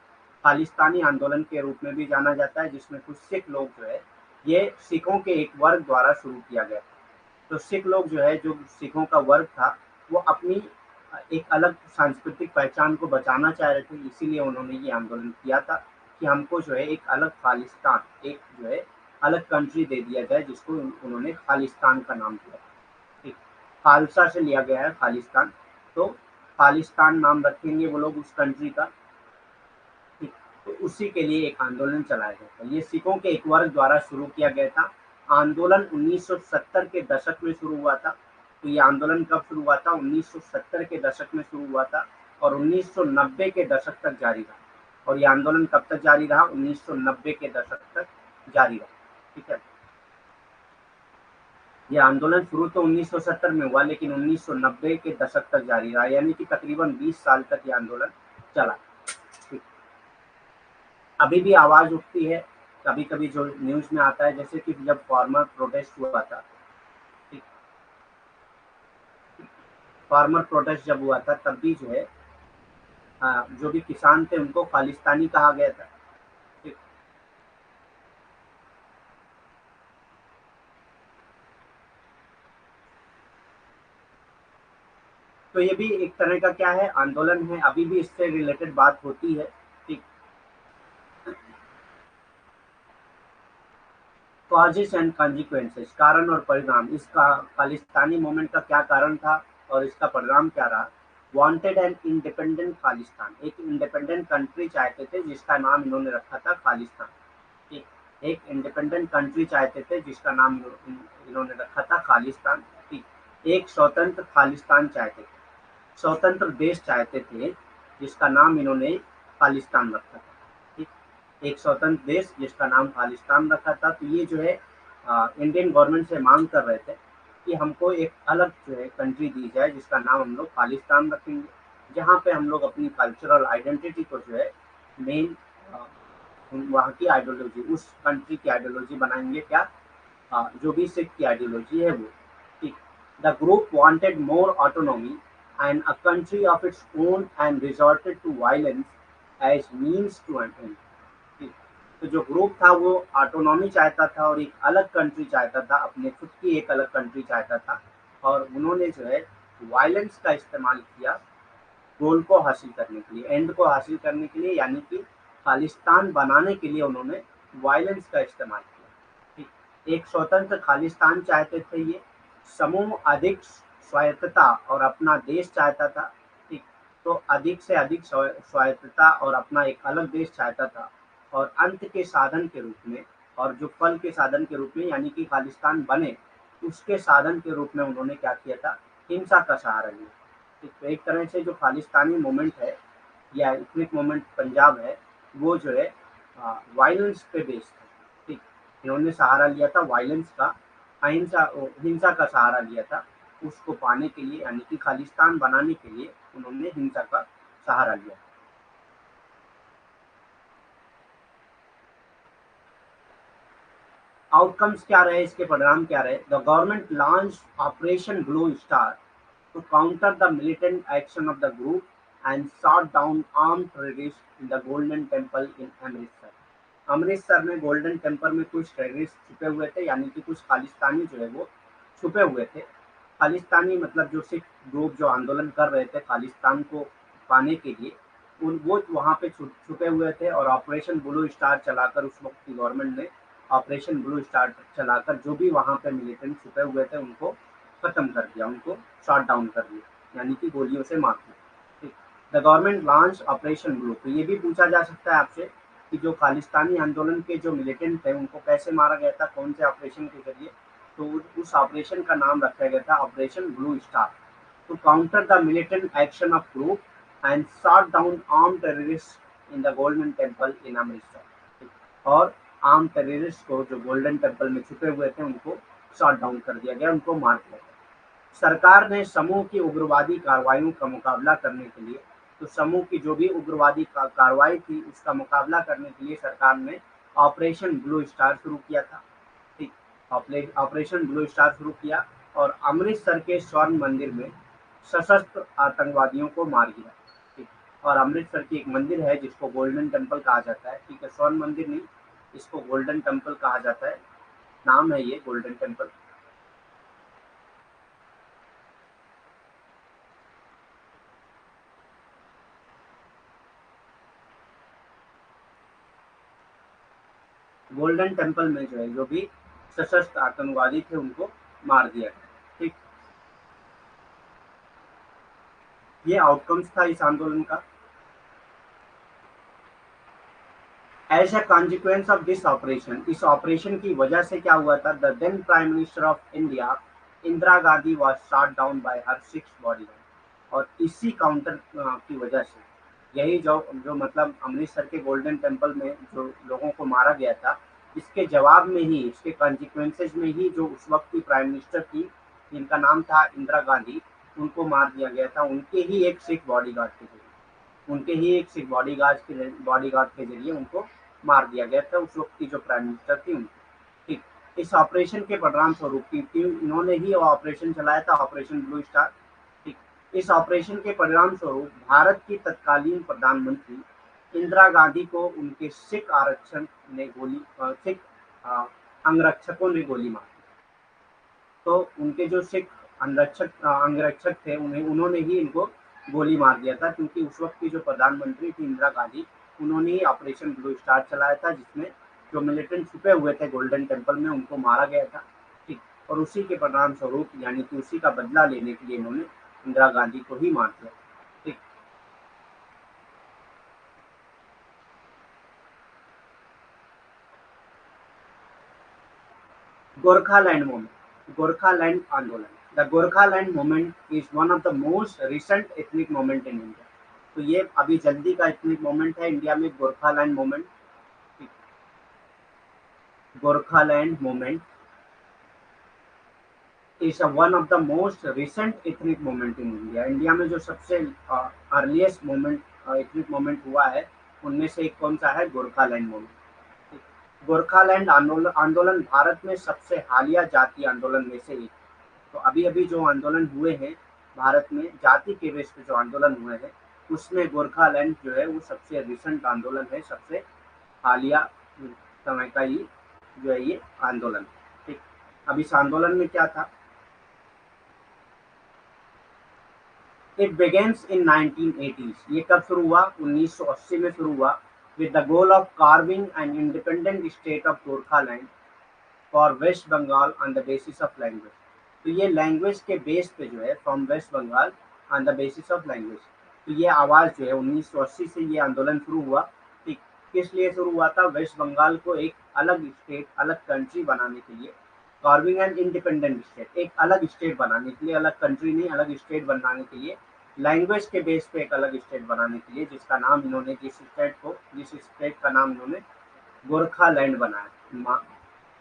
खालिस्तानी आंदोलन के रूप में भी जाना जाता है, जिसमें कुछ सिख लोग जो है ये सिखों के एक वर्ग द्वारा शुरू किया गया। तो सिख लोग जो है, जो सिखों का वर्ग था, वो अपनी एक अलग सांस्कृतिक पहचान को बचाना चाह रहे थे, इसीलिए उन्होंने ये आंदोलन किया था कि हमको जो है एक अलग खालिस्तान, एक जो है अलग कंट्री दे दिया जाए, जिसको उन्होंने खालिस्तान का नाम दिया। ठीक। खालसा से लिया गया है खालिस्तान, तो खालिस्तान नाम रखेंगे वो लोग उस कंट्री का। ठीक। तो उसी के लिए एक आंदोलन चलाया गया था, ये सिखों के एक वर्ग द्वारा शुरू किया गया था। आंदोलन 1970 के दशक में शुरू हुआ था। तो ये आंदोलन कब शुरू हुआ था? 1970 के दशक में शुरू हुआ था और 1990 के दशक तक जारी रहा। और ये आंदोलन कब तक जारी रहा? 1990 के दशक तक जारी रहा। ठीक है। ये आंदोलन शुरू तो 1970 में हुआ, लेकिन 1990 के दशक तक जारी रहा, यानी कि तकरीबन 20 साल तक ये आंदोलन चला। ठीक। अभी भी आवाज उठती है कभी कभी, जो न्यूज में आता है, जैसे कि जब फार्मर प्रोटेस्ट हुआ था। ठीक। फार्मर प्रोटेस्ट जब हुआ था तब भी जो है जो भी किसान थे उनको खालिस्तानी कहा गया था। ठीक। तो ये भी एक तरह का क्या है, आंदोलन है, अभी भी इससे रिलेटेड बात होती है। ठीक। कॉजेस एंड कॉन्सिक्वेंसेस, कारण और परिणाम, इसका खालिस्तानी मूवमेंट का क्या कारण था और इसका परिणाम क्या रहा। वांटेड एन इंडिपेंडेंट खालिस्तान, एक इंडिपेंडेंट कंट्री चाहते थे जिसका नाम इन्होंने रखा था खालिस्तान। एक इंडिपेंडेंट कंट्री चाहते थे जिसका नाम इन्होंने रखा था खालिस्तान। ठीक, एक स्वतंत्र खालिस्तान चाहते थे, स्वतंत्र देश चाहते थे, जिसका नाम इन्होंने खालिस्तान रखा था। ठीक, एक स्वतंत्र देश जिसका नाम खालिस्तान रखा था। तो ये जो है इंडियन गवर्नमेंट से मांग कर रहे थे कि हमको एक अलग जो है कंट्री दी जाए जिसका नाम हम लोग खालिस्तान रखेंगे, जहाँ पे हम लोग अपनी कल्चरल आइडेंटिटी को जो है मेन वहाँ की आइडियोलॉजी, उस कंट्री की आइडियोलॉजी बनाएंगे। क्या? जो भी सिख की आइडियोलॉजी है वो। ठीक, the group wanted more autonomy and a country of its own and resorted to violence as means to an end. ठीक, तो जो ग्रुप था वो ऑटोनॉमी चाहता था और एक अलग कंट्री चाहता था, अपने खुद की एक अलग कंट्री चाहता था, और उन्होंने जो है वायलेंस का इस्तेमाल किया गोल को हासिल करने के लिए, एंड को हासिल करने के लिए, यानी कि खालिस्तान बनाने के लिए उन्होंने वायलेंस का इस्तेमाल किया। ठीक, एक स्वतंत्र खालिस्तान चाहते थे ये, समूह अधिक स्वायत्तता और अपना देश चाहता था। ठीक, तो अधिक से अधिक स्वायत्तता और अपना एक अलग देश चाहता था, और अंत के साधन के रूप में, और जो फल के साधन के रूप में यानी कि खालिस्तान बने, उसके साधन के रूप में उन्होंने क्या किया था? हिंसा का सहारा लिया। तो एक तरह से जो खालिस्तानी मूवमेंट है या इस्लामिक मूवमेंट पंजाब है, वो जो है वायलेंस पे बेस्ड है। ठीक, इन्होंने सहारा लिया था वायलेंस का, अहिंसा हिंसा का सहारा लिया था उसको पाने के लिए, यानी कि खालिस्तान बनाने के लिए उन्होंने हिंसा का सहारा लिया। आउटकम्स क्या रहे, इसके परिणाम क्या रहे? The government launch operation Blue star to counter the militant action of the group and shot down armed terrorists in the Golden Temple in Amritsar. Amritsar में गोल्डन टेम्पल में कुछ टेररिस्ट छुपे हुए थे, यानी कि कुछ खालिस्तानी जो है वो छुपे हुए थे। खालिस्तानी मतलब जो सिख ग्रुप जो आंदोलन कर रहे थे खालिस्तान को पाने के लिए, उन वो वहाँ पे छुपे हुए थे, और ऑपरेशन ब्लू स्टार चलाकर उस वक्त की गवर्नमेंट ने ऑपरेशन ब्लू स्टार चलाकर जो भी वहाँ पे मिलिटेंट छुपे हुए थे उनको खत्म कर दिया, उनको शॉट डाउन कर दिया, यानी कि गोलियों से मार दिया। ठीक, the government launch operation blue. तो ये भी पूछा जा सकता है आपसे कि जो खालिस्तानी आंदोलन के जो मिलिटेंट थे उनको कैसे मारा गया था, कौन से ऑपरेशन के जरिए? तो उस ऑपरेशन का नाम रखा गया था Operation Blue Star, to counter the militant action of group and shot down arm terrorist in the Golden Temple in Amritsar. और आर्म टेररिस्ट को जो गोल्डन टेम्पल में छुपे हुए थे उनको शॉट डाउन कर दिया गया, उनको मार दिया गया। सरकार ने समूह की उग्रवादी कार्रवाइयों का मुकाबला करने के लिए, तो समूह की जो भी उग्रवादी कार्रवाई थी उसका मुकाबला करने के लिए सरकार ने ऑपरेशन ब्लू स्टार शुरू किया था। ठीक, ऑपरेशन ब्लू स्टार शुरू किया और अमृतसर के स्वर्ण मंदिर में सशस्त्र आतंकवादियों को मार गिरा। ठीक, और अमृतसर की एक मंदिर है जिसको गोल्डन टेम्पल कहा जाता है। ठीक है, स्वर्ण मंदिर नहीं, इसको गोल्डन टेम्पल कहा जाता है, नाम है ये गोल्डन टेम्पल। गोल्डन टेम्पल में जो है जो भी सशस्त्र आतंकवादी थे उनको मार दिया गया। ठीक, ये आउटकम्स था इस आंदोलन का। As a consequence of this operation, इस ऑपरेशन की वजह से क्या हुआ था? The then prime minister of India Indira Gandhi was shot down by her six bodyguard. और इसी काउंटर की वजह से, यही जो जो मतलब अमृतसर के गोल्डन टेम्पल में जो लोगों को मारा गया था, इसके जवाब में ही, इसके कॉन्सिक्वेंसेज में ही जो उस वक्त की प्राइम मिनिस्टर थी जिनका नाम था इंदिरा गांधी, उनको मार दिया गया था उनके ही एक सिख बॉडीगार्ड के जरिए। उनके ही एक सिख बॉडीगार्ड के जरिए उनको मार दिया गया था, उस वक्त की जो प्राइम मिनिस्टर थी उनको। ठीक, इस ऑपरेशन के परिणाम स्वरूप, क्योंकि इन्होंने ही ऑपरेशन चलाया था, ऑपरेशन ब्लू स्टार। ठीक, इस ऑपरेशन के परिणाम स्वरूप भारत की तत्कालीन प्रधानमंत्री इंदिरा गांधी को उनके सिख आरक्षण ने सिख अ, अंगरक्षकों ने गोली मार दी। तो उनके जो सिख अंगरक्षक थे उन्हें उन्होंने ही इनको गोली मार दिया था, क्योंकि उस वक्त की जो प्रधानमंत्री थी इंदिरा गांधी, उन्होंने ही ऑपरेशन ब्लू स्टार चलाया था जिसमें जो मिलिटेंट छुपे हुए थे गोल्डन टेम्पल में उनको मारा गया था। ठीक, और उसी के परिणाम स्वरूप, यानी कि उसी का बदला लेने के लिए इन्होंने इंदिरा गांधी को ही मार दिया। ठीक, गोरखालैंड मूवमेंट। गोरखालैंड आंदोलन। The Gorkhaland movement is one of the most recent ethnic movement in India. तो ये अभी जल्दी का एथनिक मूवमेंट है इंडिया में, Gorkhaland movement. Gorkhaland movement is one of the most recent ethnic movement in India. India में जो सबसे अर्लीस्ट मूवमेंट एथनिक मूवमेंट हुआ है उनमें से एक कौन सा है? गोरखालैंड मूवमेंट। गोरखालैंड आंदोलन आंदोलन भारत में सबसे हालिया जातीय आंदोलन में से एक। तो अभी अभी जो आंदोलन हुए हैं भारत में जाति के बेस पे जो आंदोलन हुए हैं उसमें गोरखालैंड जो है वो सबसे रिसेंट आंदोलन है, सबसे हालिया समय का ही जो है ये आंदोलन। ठीक, अब इस आंदोलन में क्या था? It begins in 1980s। ये कब शुरू हुआ? 1980 में शुरू हुआ, with the goal of carving an independent state of Gorkhaland for West Bengal on the basis of language. तो ये लैंग्वेज के बेस पे जो है, from West Bengal on the basis of language. तो ये आवाज़ जो है 1980 से ये आंदोलन शुरू हुआ। ठीक, किस लिए शुरू हुआ था? वेस्ट बंगाल को एक अलग स्टेट, अलग कंट्री बनाने के लिए, कार्विंग एन इंडिपेंडेंट स्टेट, एक अलग स्टेट बनाने के लिए, अलग कंट्री नहीं, अलग स्टेट बनाने के लिए, लैंग्वेज के बेस पे एक अलग स्टेट बनाने के लिए, जिसका नाम इन्होंने, जिस स्टेट का नाम इन्होंने गोरखालैंड बनाया,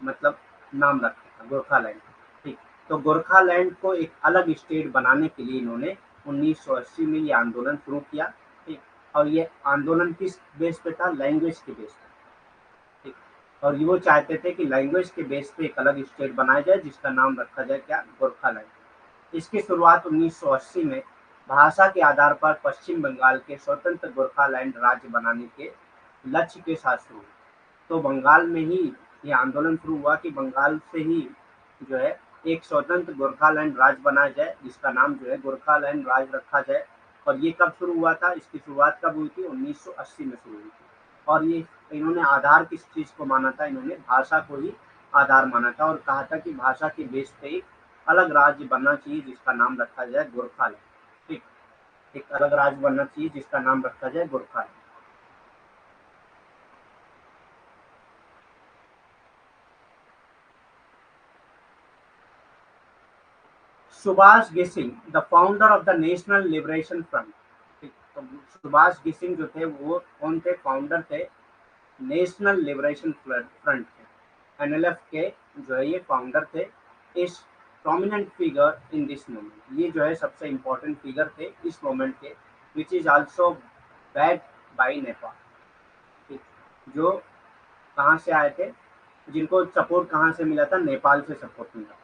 मतलब नाम रखा था गोरखालैंड। ठीक, तो गोरखालैंड को एक अलग स्टेट बनाने के लिए इन्होंने 1980 में ये आंदोलन शुरू किया। ठीक, और ये आंदोलन किस बेस पे था? लैंग्वेज के बेस पे। ठीक, और ये वो चाहते थे कि लैंग्वेज के बेस पे एक अलग स्टेट बनाया जाए जिसका नाम रखा जाए क्या? गोरखालैंड। इसकी शुरुआत 1980 में भाषा के आधार पर पश्चिम बंगाल के स्वतंत्र गोरखालैंड राज्य बनाने के लक्ष्य के साथ शुरू हुई। तो बंगाल में ही ये आंदोलन शुरू हुआ कि बंगाल से ही जो है एक स्वतंत्र गोरखालैंड राज्य बनाया जाए जिसका नाम जो है गोरखालैंड राज्य रखा जाए। और ये कब शुरू हुआ था? इसकी शुरुआत कब हुई थी? 1980 में शुरू हुई थी। और ये इन्होंने आधार किस चीज़ को माना था? इन्होंने भाषा को ही आधार माना था और कहा था कि भाषा के बेस पे एक अलग राज्य बनना चाहिए जिसका नाम रखा जाए गोरखालैंड। ठीक, एक अलग राज्य बनना चाहिए जिसका नाम रखा जाए Gorkhaland. Subhash Ghising, the founder of the national liberation front. ठीक, तो सुभाष घिसिंग जो थे वो कौन थे? फाउंडर थे नेशनल लिबरेशन फ्रंट के, एनएलएफ के जो है ये फाउंडर थे। इस prominent figure in this movement, ये जो है सबसे इम्पोर्टेंट फिगर थे इस मूवमेंट के, which is also backed by Nepal. ठीक, जो कहाँ से आए थे? जिनको सपोर्ट कहाँ से मिला था? नेपाल से सपोर्ट मिला।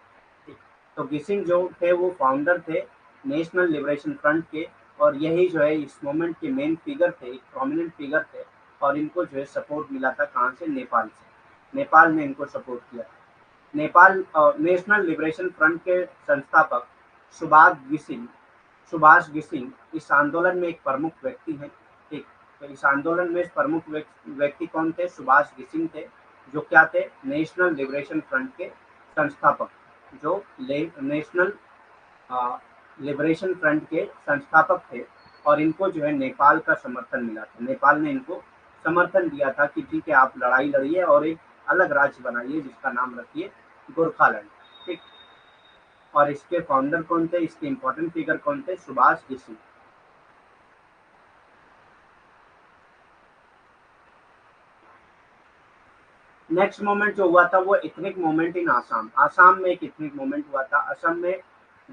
ठीक, तो घिसिंग जो थे वो फाउंडर थे नेशनल लिबरेशन फ्रंट के, और यही जो है इस मूवमेंट के मेन फिगर थे, एक प्रोमिनेंट फिगर थे। और इनको जो है सपोर्ट मिला था कहाँ से? नेपाल से। नेपाल ने इनको सपोर्ट किया। नेपाल नेशनल लिबरेशन फ्रंट के संस्थापक सुभाष घिसिंग इस आंदोलन में एक प्रमुख व्यक्ति हैं। ठीक, तो इस आंदोलन में प्रमुख व्यक्ति कौन थे? सुभाष घिसिंग थे, जो क्या थे? नेशनल लिबरेशन फ्रंट के संस्थापक, जो नेशनल लिबरेशन फ्रंट के संस्थापक थे। और इनको जो है नेपाल का समर्थन मिला था, नेपाल ने इनको समर्थन दिया था कि ठीक है आप लड़ाई लड़िए और एक अलग राज्य बनाइए जिसका नाम रखिए गोरखालैंड। ठीक, और इसके फाउंडर कौन थे? इसके इंपॉर्टेंट फिगर कौन थे? सुभाष घिसिंग। नेक्स्ट मोमेंट जो हुआ था वो ethnic moment in Assam. Assam में एक इथनिक मोमेंट हुआ था, असम में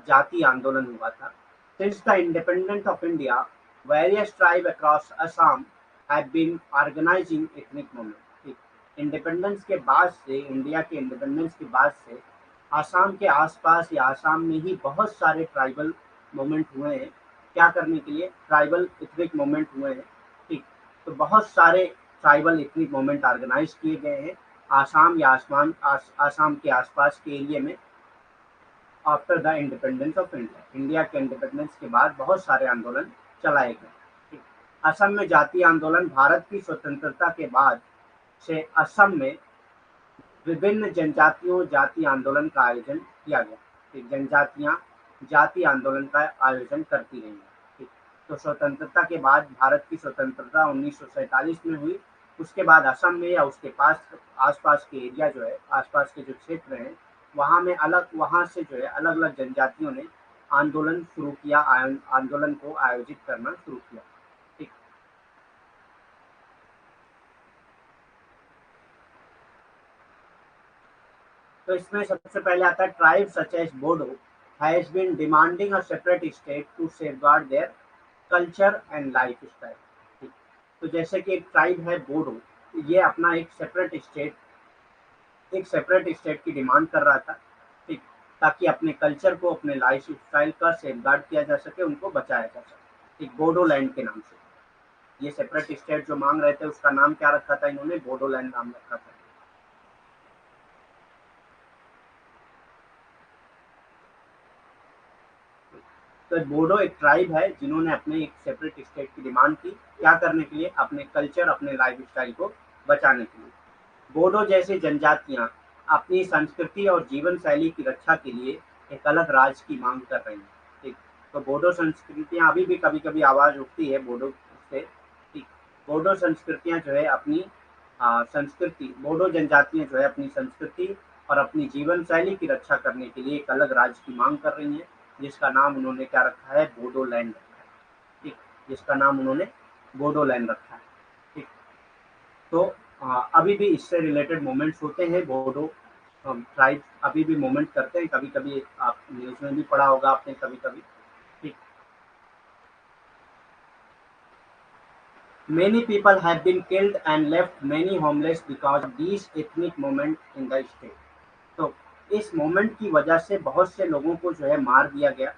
जाति आंदोलन हुआ था। Since the independence of India, various tribe across Assam have been organising ethnic moment. Independence के बाद से, इंडिया के इंडिपेंडेंस के बाद से आसाम के आसपास या आसाम में ही बहुत सारे ट्राइबल मूवमेंट हुए हैं। क्या करने के लिए? ट्राइबल इथनिक मूवमेंट हुए हैं। ठीक, तो बहुत सारे ट्राइबल इथनिक मूवमेंट ऑर्गेनाइज किए गए हैं आसाम या आसाम के आसपास के एरिया में। After the independence of India, India के इंडिपेंडेंस के बाद बहुत सारे आंदोलन चलाए गए। ठीक, असम में जातीय आंदोलन, भारत की स्वतंत्रता के बाद से असम में विभिन्न जनजातियों जातीय आंदोलन का आयोजन किया गया। ठीक, जनजातियां जातीय आंदोलन का आयोजन करती रही। ठीक, तो स्वतंत्रता के बाद, भारत की स्वतंत्रता 1947 में हुई, उसके बाद असम में या उसके पास आसपास के एरिया जो है, आसपास के जो क्षेत्र हैं वहाँ में वहाँ से जो है अलग अलग जनजातियों ने आंदोलन शुरू किया, आंदोलन को आयोजित करना शुरू किया। ठीक। तो इसमें सबसे पहले आता है tribe such as Bodo has been demanding a separate state to safeguard their culture and lifestyle. ठीक। तो जैसे कि एक ट्राइब है बोडो, ये अपना एक सेपरेट स्टेट की डिमांड कर रहा था। ठीक। ताकि अपने कल्चर को, अपने लाइफ स्टाइल का सेफगार्ड किया जा सके, उनको बचाया जा सके, एक बोडो लैंड के नाम से। ये सेपरेट स्टेट जो मांग रहे थे उसका नाम क्या रखा था इन्होंने? बोडो लैंड नाम रखा था। तो बोडो एक ट्राइब है जिन्होंने अपने एक सेपरेट स्टेट की डिमांड की, क्या करने के लिए? अपने कल्चर, अपने लाइफ स्टाइल को बचाने के लिए। बोडो जैसी जनजातियां अपनी संस्कृति और जीवन शैली की रक्षा के लिए एक अलग राज्य की मांग कर रही हैं। ठीक। तो बोडो संस्कृतियां अभी भी कभी कभी आवाज उठती है बोडो से। ठीक। बोडो संस्कृतियां जो है अपनी संस्कृति, बोडो जनजातियां जो है अपनी संस्कृति और अपनी जीवन शैली की रक्षा करने के लिए एक अलग राज्य की मांग कर रही हैं, जिसका नाम उन्होंने क्या रखा है? बोडो लैंड रखा है। ठीक। जिसका नाम उन्होंने बोडो लैंड रखा है। ठीक। तो अभी भी इससे रिलेटेड मूवमेंट्स होते हैं। बोडो ट्राइब अभी भी मूवमेंट करते हैं, कभी कभी आप न्यूज में भी पढ़ा होगा आपने कभी कभी। ठीक। Many people have been killed and left many homeless because of these ethnic movement in the state. तो इस मोमेंट की वजह से बहुत से लोगों को जो है मार दिया गया।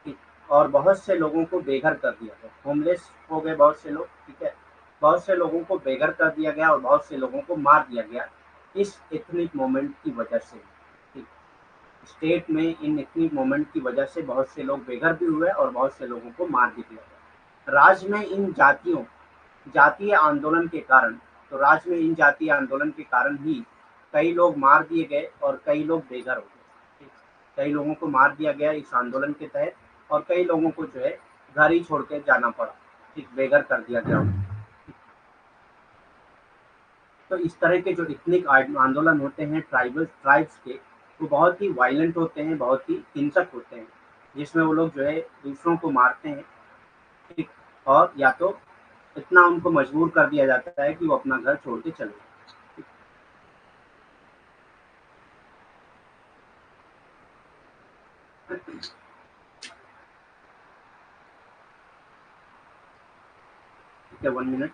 ठीक। और बहुत से लोगों को बेघर कर दिया गया, होमलेस हो गए बहुत से लोग। ठीक है। बहुत से लोगों को बेघर कर दिया गया और बहुत से लोगों को मार दिया गया इस एथनिक मोमेंट की वजह से। ठीक। स्टेट में इन एथनिक मोमेंट की वजह से बहुत से लोग बेघर भी हुए और बहुत से लोगों को मार भी दिया गया। राज्य में इन जातीय आंदोलन के कारण, तो राज्य में इन जातीय आंदोलन के कारण ही कई लोग मार दिए गए और कई लोग बेघर हो गए। ठीक। कई लोगों को मार दिया गया इस आंदोलन के तहत और कई लोगों को जो है घर ही छोड़ के जाना पड़ा। ठीक। बेघर कर दिया गया उन्हें। तो इस तरह के जो इथनिक आंदोलन होते हैं ट्राइब्स के, वो बहुत ही वायलेंट होते हैं, बहुत ही हिंसक होते हैं, जिसमें वो लोग जो है दूसरों को मारते हैं। ठीक। और या तो इतना उनको मजबूर कर दिया जाता है कि वो अपना घर छोड़ के चले जाएं। ठीक है, 1 मिनट।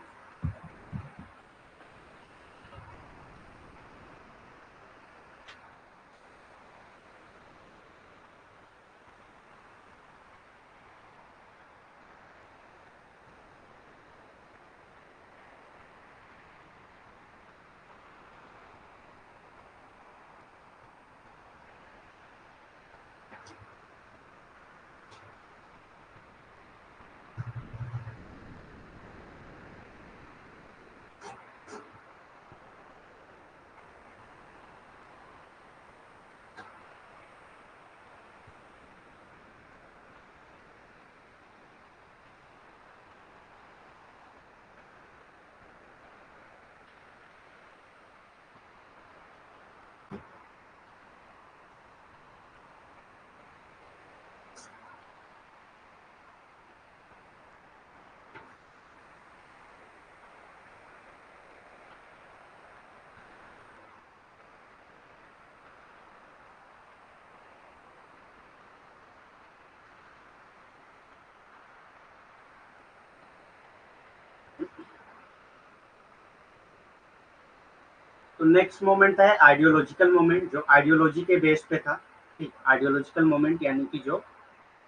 तो नेक्स्ट मोमेंट है आइडियोलॉजिकल मोमेंट, जो आइडियोलॉजी के बेस पे था। ठीक। आइडियोलॉजिकल मोमेंट यानी कि जो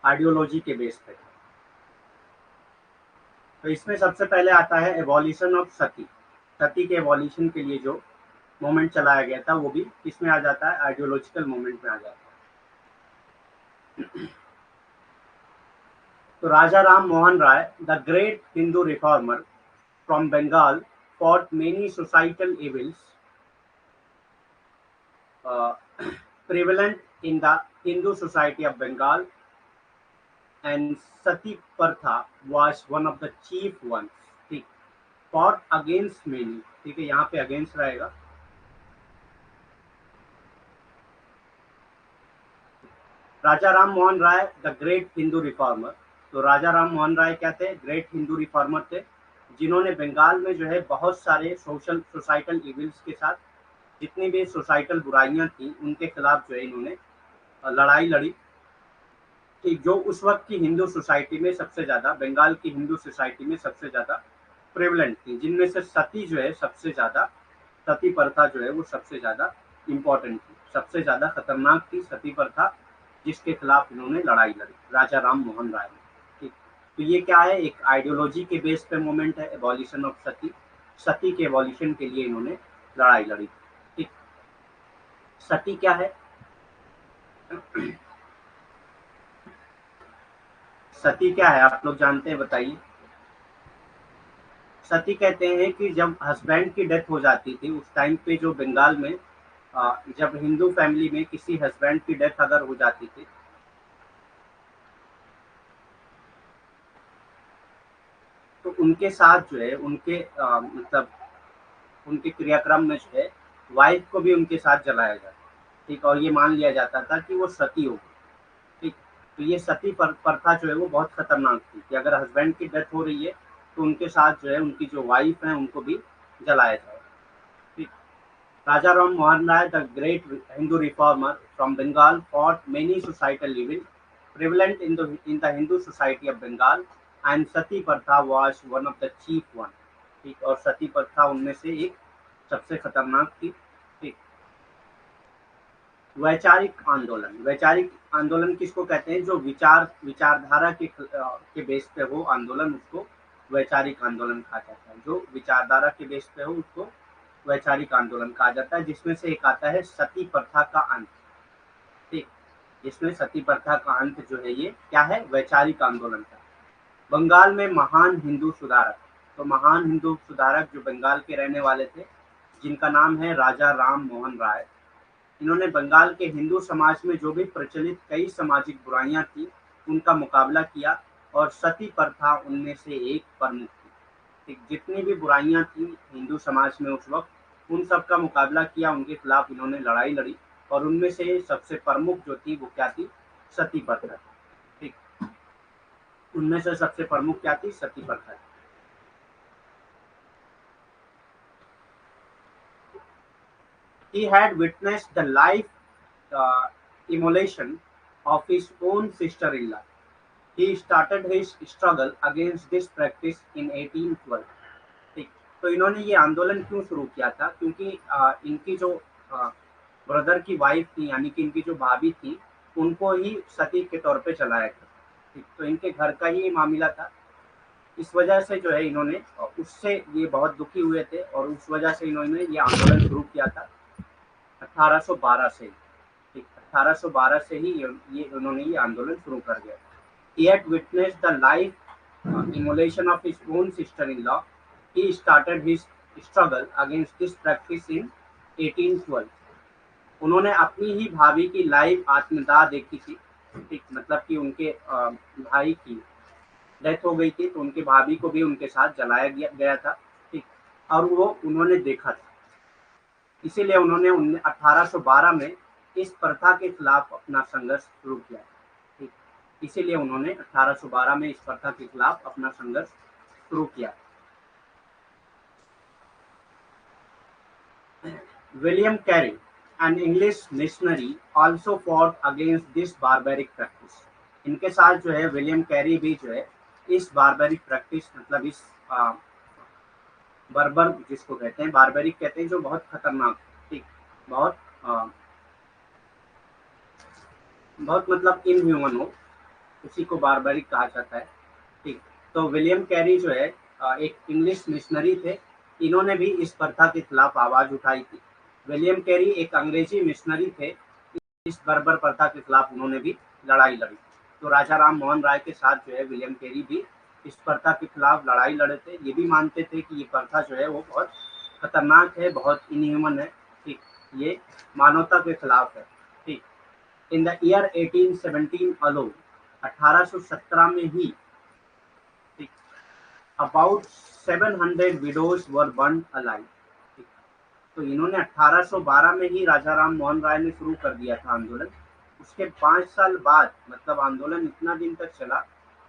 आइडियोलॉजी के बेस पे था। तो इसमें सबसे पहले आता है एवोल्यूशन ऑफ सती। सती के एवोल्यूशन के लिए जो मोमेंट चलाया गया था वो भी इसमें आ जाता है, आइडियोलॉजिकल मोमेंट में आ जाता है। तो Raja Ram Mohan Roy, the great Hindu reformer from Bengal, fought many societal evils uh, prevalent in the Hindu society of Bengal, and Sati Partha was one of the chief ones. ठीक। fought against many। ठीक है, यहाँ पे अगेंस्ट रहेगा। राजा Ram Mohan Roy the great Hindu reformer. तो राजा राम मोहन राय क्या थे? Great Hindu reformer थे, जिन्होंने बंगाल में जो है बहुत सारे सोसाइटल इविल्स के साथ, जितनी भी सोसाइटल बुराइयां थी उनके खिलाफ जो है इन्होंने लड़ाई लड़ी, कि जो उस वक्त की हिंदू सोसाइटी में सबसे ज्यादा, बंगाल की हिंदू सोसाइटी में सबसे ज्यादा प्रेवलेंट थी, जिनमें से सती जो है सबसे ज्यादा, सती प्रथा जो है वो सबसे ज्यादा इम्पोर्टेंट थी, सबसे ज्यादा खतरनाक थी सती प्रथा, जिसके खिलाफ इन्होंने लड़ाई लड़ी राजा राम मोहन राय ने। ठीक, तो ये क्या है? एक आइडियोलॉजी के बेस पे मूवमेंट है, एबॉलिशन ऑफ सती, सती के एबॉलिशन के लिए इन्होंने लड़ाई लड़ी। ठीक, सती क्या है? सती क्या है आप लोग जानते हैं? बताइए। सती कहते हैं कि जब हस्बैंड की डेथ हो जाती थी उस टाइम पे, जो बंगाल में जब हिंदू फैमिली में किसी हस्बैंड की डेथ अगर हो जाती थी, तो उनके साथ जो है उनके मतलब उनके क्रियाक्रम में जो है वाइफ को भी उनके साथ जलाया जाता। ठीक, और ये मान लिया जाता था कि वो सती होगी। ठीक, तो ये सती प्रथा जो है वो बहुत खतरनाक थी, कि अगर हस्बैंड की डेथ हो रही है तो उनके साथ जो है उनकी जो वाइफ है उनको भी जलाया जाए। ठीक, Raja Ram Mohan Roy the great Hindu reformer from Bengal fought many societal evils prevalent in the Hindu society of Bengal, and सती प्रथा was one of the chief one। ठीक, और सती प्रथा उनमें से एक सबसे खतरनाक थी। ठीक, वैचारिक आंदोलन, वैचारिक आंदोलन किसको कहते हैं? जो विचारधारा के बेस पे हो आंदोलन, उसको वैचारिक आंदोलन कहा जाता है। जो विचारधारा के बेस पे हो उसको वैचारिक आंदोलन कहा जाता है, जिसमें से एक आता है सती प्रथा का अंत। ठीक, जिसमें सती प्रथा का अंत जो है ये क्या है? वैचारिक आंदोलन का। बंगाल में महान हिंदू सुधारक, तो महान हिंदू सुधारक जो बंगाल के रहने वाले थे, जिनका नाम है राजा राम मोहन राय। इन्होंने बंगाल के हिंदू समाज में जो भी प्रचलित कई सामाजिक बुराइयां थी उनका मुकाबला किया, और सती प्रथा उनमें से एक प्रमुख थी। ठीक, जितनी भी बुराइयां थी हिंदू समाज में उस वक्त, उन सब का मुकाबला किया, उनके खिलाफ इन्होंने लड़ाई लड़ी, और उनमें से सबसे प्रमुख जो थी वो क्या थी? सती प्रथा। ठीक, उनमें से सबसे प्रमुख क्या थी? सती प्रथा। He had witnessed the life immolation of his own sister-in-law. He started his struggle against this practice in 1812। ठीक, तो इन्होंने ये आंदोलन क्यों शुरू किया था? क्योंकि इनकी जो ब्रदर की वाइफ थी, यानी कि इनकी जो भाभी थी, उनको ही सती के तौर पे चलाया था। ठीक, तो इनके घर का ही मामला था। इस वजह से जो है इन्होंने, उससे ये बहुत दुखी हुए थे, और उस वजह से इन्होंने ये आंदोलन शुरू किया था 1812 से। ठीक, 1812 से ही ये उन्होंने ये आंदोलन शुरू कर दिया। He had witnessed the life immolation of his own sister-in-law. He started his struggle against this practice in 1812। उन्होंने अपनी ही भाभी की लाइव आत्मदाह देखी थी। ठीक, मतलब कि उनके भाई की डेथ हो गई थी, तो उनके भाभी को भी उनके साथ जलाया गया था। ठीक, और वो उन्होंने देखा था, इसीलिए उन्होंने 1812 में इस प्रथा के खिलाफ अपना संघर्ष शुरू किया। ठीक, इसीलिए उन्होंने 1812 में इस प्रथा के खिलाफ अपना संघर्ष शुरू किया। William Carey, an English missionary, also fought against this barbaric practice। इनके साथ जो है विलियम कैरी भी जो है इस बारबेरिक प्रैक्टिस, मतलब इस बर्बर जिसको कहते हैं, बारबेरिक कहते हैं जो बहुत खतरनाक, ठीक, बहुत बहुत मतलब इनह्यूमन हो, उसी को बारबेरिक कहा जाता है। ठीक, तो विलियम कैरी जो है एक इंग्लिश मिशनरी थे, इन्होंने भी इस प्रथा के खिलाफ आवाज उठाई थी। विलियम कैरी एक अंग्रेजी मिशनरी थे, इस बर्बर प्रथा के खिलाफ उन्होंने भी लड़ाई लड़ी। तो राजा राम मोहन राय के साथ जो है विलियम कैरी भी इस प्रथा के खिलाफ लड़ाई लड़े थे। ये भी मानते थे कि ये प्रथा जो है वो बहुत खतरनाक है, बहुत इनह्यूमन है। ठीक, ये मानवता के खिलाफ है। ठीक, इन द ईयर 1817 अलोन, 1817 में ही, ठीक, about 700 widows were burn alive. तो इन्होंने 1812 में ही राजा राम मोहन राय ने शुरू कर दिया था आंदोलन। उसके 5 साल बाद, मतलब आंदोलन इतना दिन तक चला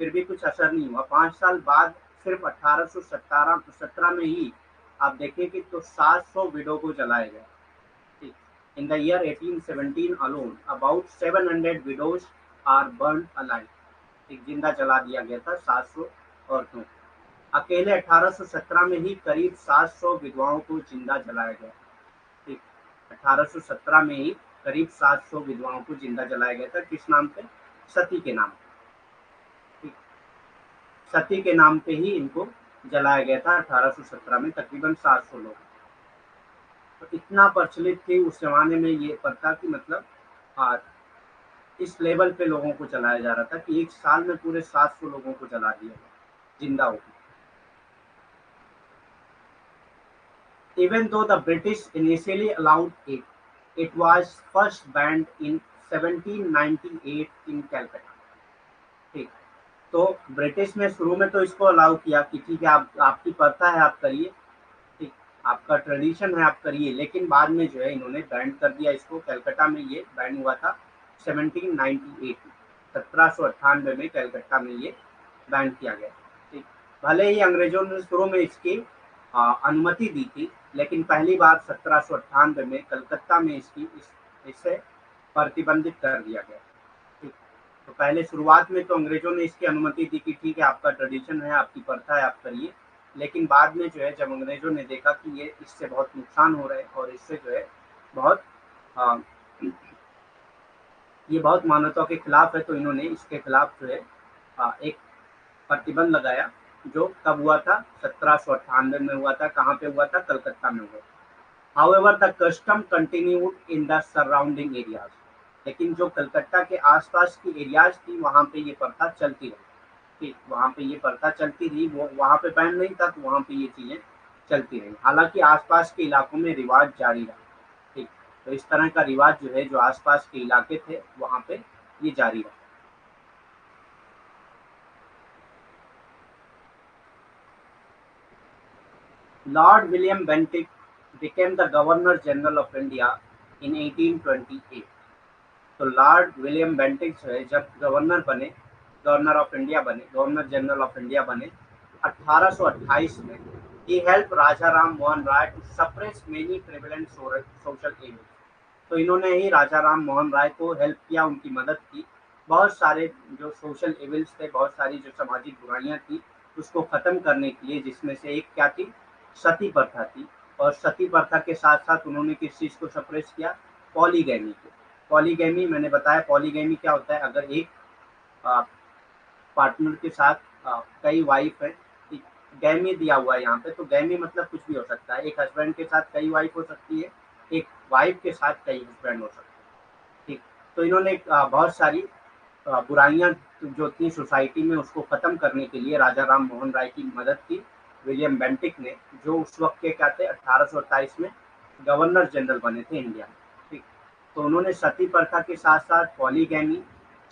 फिर भी कुछ असर नहीं हुआ। 5 साल बाद सिर्फ 1817 में ही आप देखेंगे तो 700 विडो को जलाया गया। In the year 1817 alone, about 700 widows are burned alive. एक जिंदा जला दिया गया था 700 औरतों को। अकेले 1817 में ही करीब 700 विधवाओं को जिंदा जलाया गया। ठीक, 1817 में ही करीब 700 विधवाओं को जिंदा जलाया गया था। किस नाम पे? सती के नाम पे। ठीक, सती के नाम पे ही इनको जलाया गया था 1817 में, तकरीबन 700 लोग। तो इतना प्रचलित थी उस जमाने में ये प्रथा कि मतलब हाँ, इस लेवल पे लोगों को जलाया जा रहा था कि एक साल में पूरे 700 लोगों को जला दिया गया जिंदा होकर। Even though the British initially allowed it, it was first banned in 1798 in Calcutta. ठीक, तो ब्रिटिश ने शुरू में तो इसको अलाउ किया कि ठीक है, आप आपकी प्रथा है आप करिए, ठीक, आपका ट्रेडिशन है आप करिए, लेकिन बाद में जो है इन्होंने बैन कर दिया इसको। कलकत्ता में ये बैन हुआ था 1798 में, 1798 में कलकत्ता में ये बैन किया गया। ठीक, भले ही अंग्रेजों ने शुरू में इसकी अनुमति दी थी, लेकिन पहली बार 1798 में कलकत्ता में इसे प्रतिबंधित कर दिया गया। ठीक, तो पहले शुरुआत में तो अंग्रेजों ने इसकी अनुमति दी कि ठीक है आपका ट्रेडिशन है, आपकी प्रथा है, आप करिए, लेकिन बाद में जो है जब अंग्रेजों ने देखा कि ये इससे बहुत नुकसान हो रहा है और इससे जो है बहुत ये बहुत मानवता के खिलाफ है, तो इन्होंने इसके खिलाफ जो है एक प्रतिबंध लगाया, जो कब हुआ था? 1798 में हुआ था। कहाँ पे हुआ था? कलकत्ता में हुआ। However the custom continued in the surrounding areas, लेकिन जो कलकत्ता के आसपास की एरियाज थी वहाँ पे ये प्रथा चलती रही। ठीक, वहाँ पे ये प्रथा चलती रही, वो वहाँ पे बैन नहीं था तो वहाँ पे ये चीजें चलती रही। हालांकि आसपास के इलाकों में रिवाज जारी रहा। ठीक, तो इस तरह का रिवाज जो है जो आसपास के इलाके थे वहाँ पे ये जारी रहा। Lord William Bentinck became the Governor General of India in 1828. तो लॉर्ड विलियम बेंटिक जो है जब गवर्नर बने, गवर्नर ऑफ इंडिया बने, गवर्नर जनरल ऑफ इंडिया बने 1828 में, he helped Raja Ram Mohan Rai to suppress many prevalent social evils. तो इन्होंने ही राजा राम मोहन राय को हेल्प किया, उनकी मदद की। बहुत सारे जो सोशल एविल्स थे, बहुत सारी जो सामाजिक बुराइयां थी, उसको खत्म करने के लिए, जिसमें से एक क्या थी? सती प्रथा थी। और सती प्रथा के साथ साथ उन्होंने किस चीज को सप्रेस किया? पॉलीगैमी को। पॉलीगैमी मैंने बताया, पॉलीगैमी क्या होता है? अगर एक पार्टनर के साथ कई वाइफ है, गैमी दिया हुआ है यहाँ पे, तो गैमी मतलब कुछ भी हो सकता है। एक हस्बैंड के साथ कई वाइफ हो सकती है, एक वाइफ के साथ कई हस्बैंड हो सकते हैं। ठीक, तो इन्होंने बहुत सारी बुराइयां जो थी सोसाइटी में उसको खत्म करने के लिए राजा राम मोहन राय की मदद की विलियम बेंटिक ने, जो उस वक्त के क्या थे? 1828 में गवर्नर जनरल बने थे इंडिया में। ठीक, तो उन्होंने सती प्रथा के साथ साथ polygamy,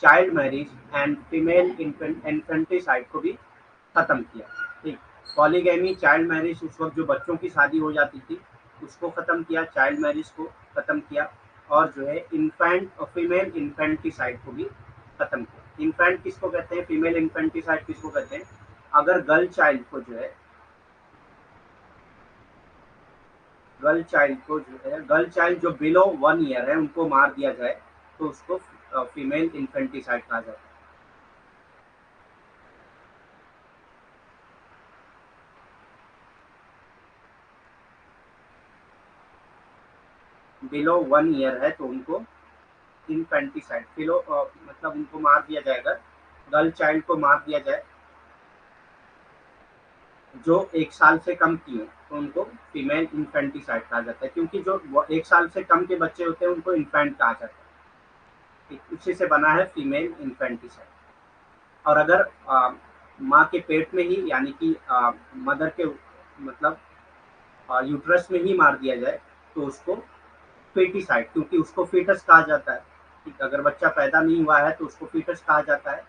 child marriage and female infanticide को भी खत्म किया। ठीक, पॉलीगैमी, चाइल्ड मैरिज, उस वक्त जो बच्चों की शादी हो जाती थी उसको खत्म किया, चाइल्ड मैरिज को खत्म किया, और जो है इन्फेंट और फीमेल इन्फेंटिसाइड को भी खत्म किया। इन्फेंट किसको कहते हैं? फीमेल इन्फेंटिसाइड किसको कहते हैं? अगर गर्ल चाइल्ड को जो है गर्ल चाइल्ड जो बिलो 1 ईयर है उनको मार दिया जाए तो उसको फीमेल इन्फेंटिसाइड कहा जाता है। बिलो 1 ईयर है तो उनको इन्फेंटिसाइड, मतलब उनको मार दिया जाएगा। गर्ल चाइल्ड को मार दिया जाए जो 1 साल से कम की है तो उनको फीमेल इन्फेंटिसाइड कहा जाता है, क्योंकि जो 1 साल से कम के बच्चे होते हैं उनको इन्फेंट कहा जाता है। उसी से बना है फीमेल इन्फेंटिसाइड। और अगर माँ के पेट में ही, यानी कि मदर के मतलब यूट्रस में ही मार दिया जाए तो उसको फेटिसाइड, क्योंकि उसको फीटस कहा जाता है। ठीक, अगर बच्चा पैदा नहीं हुआ है तो उसको फीटस कहा जाता है,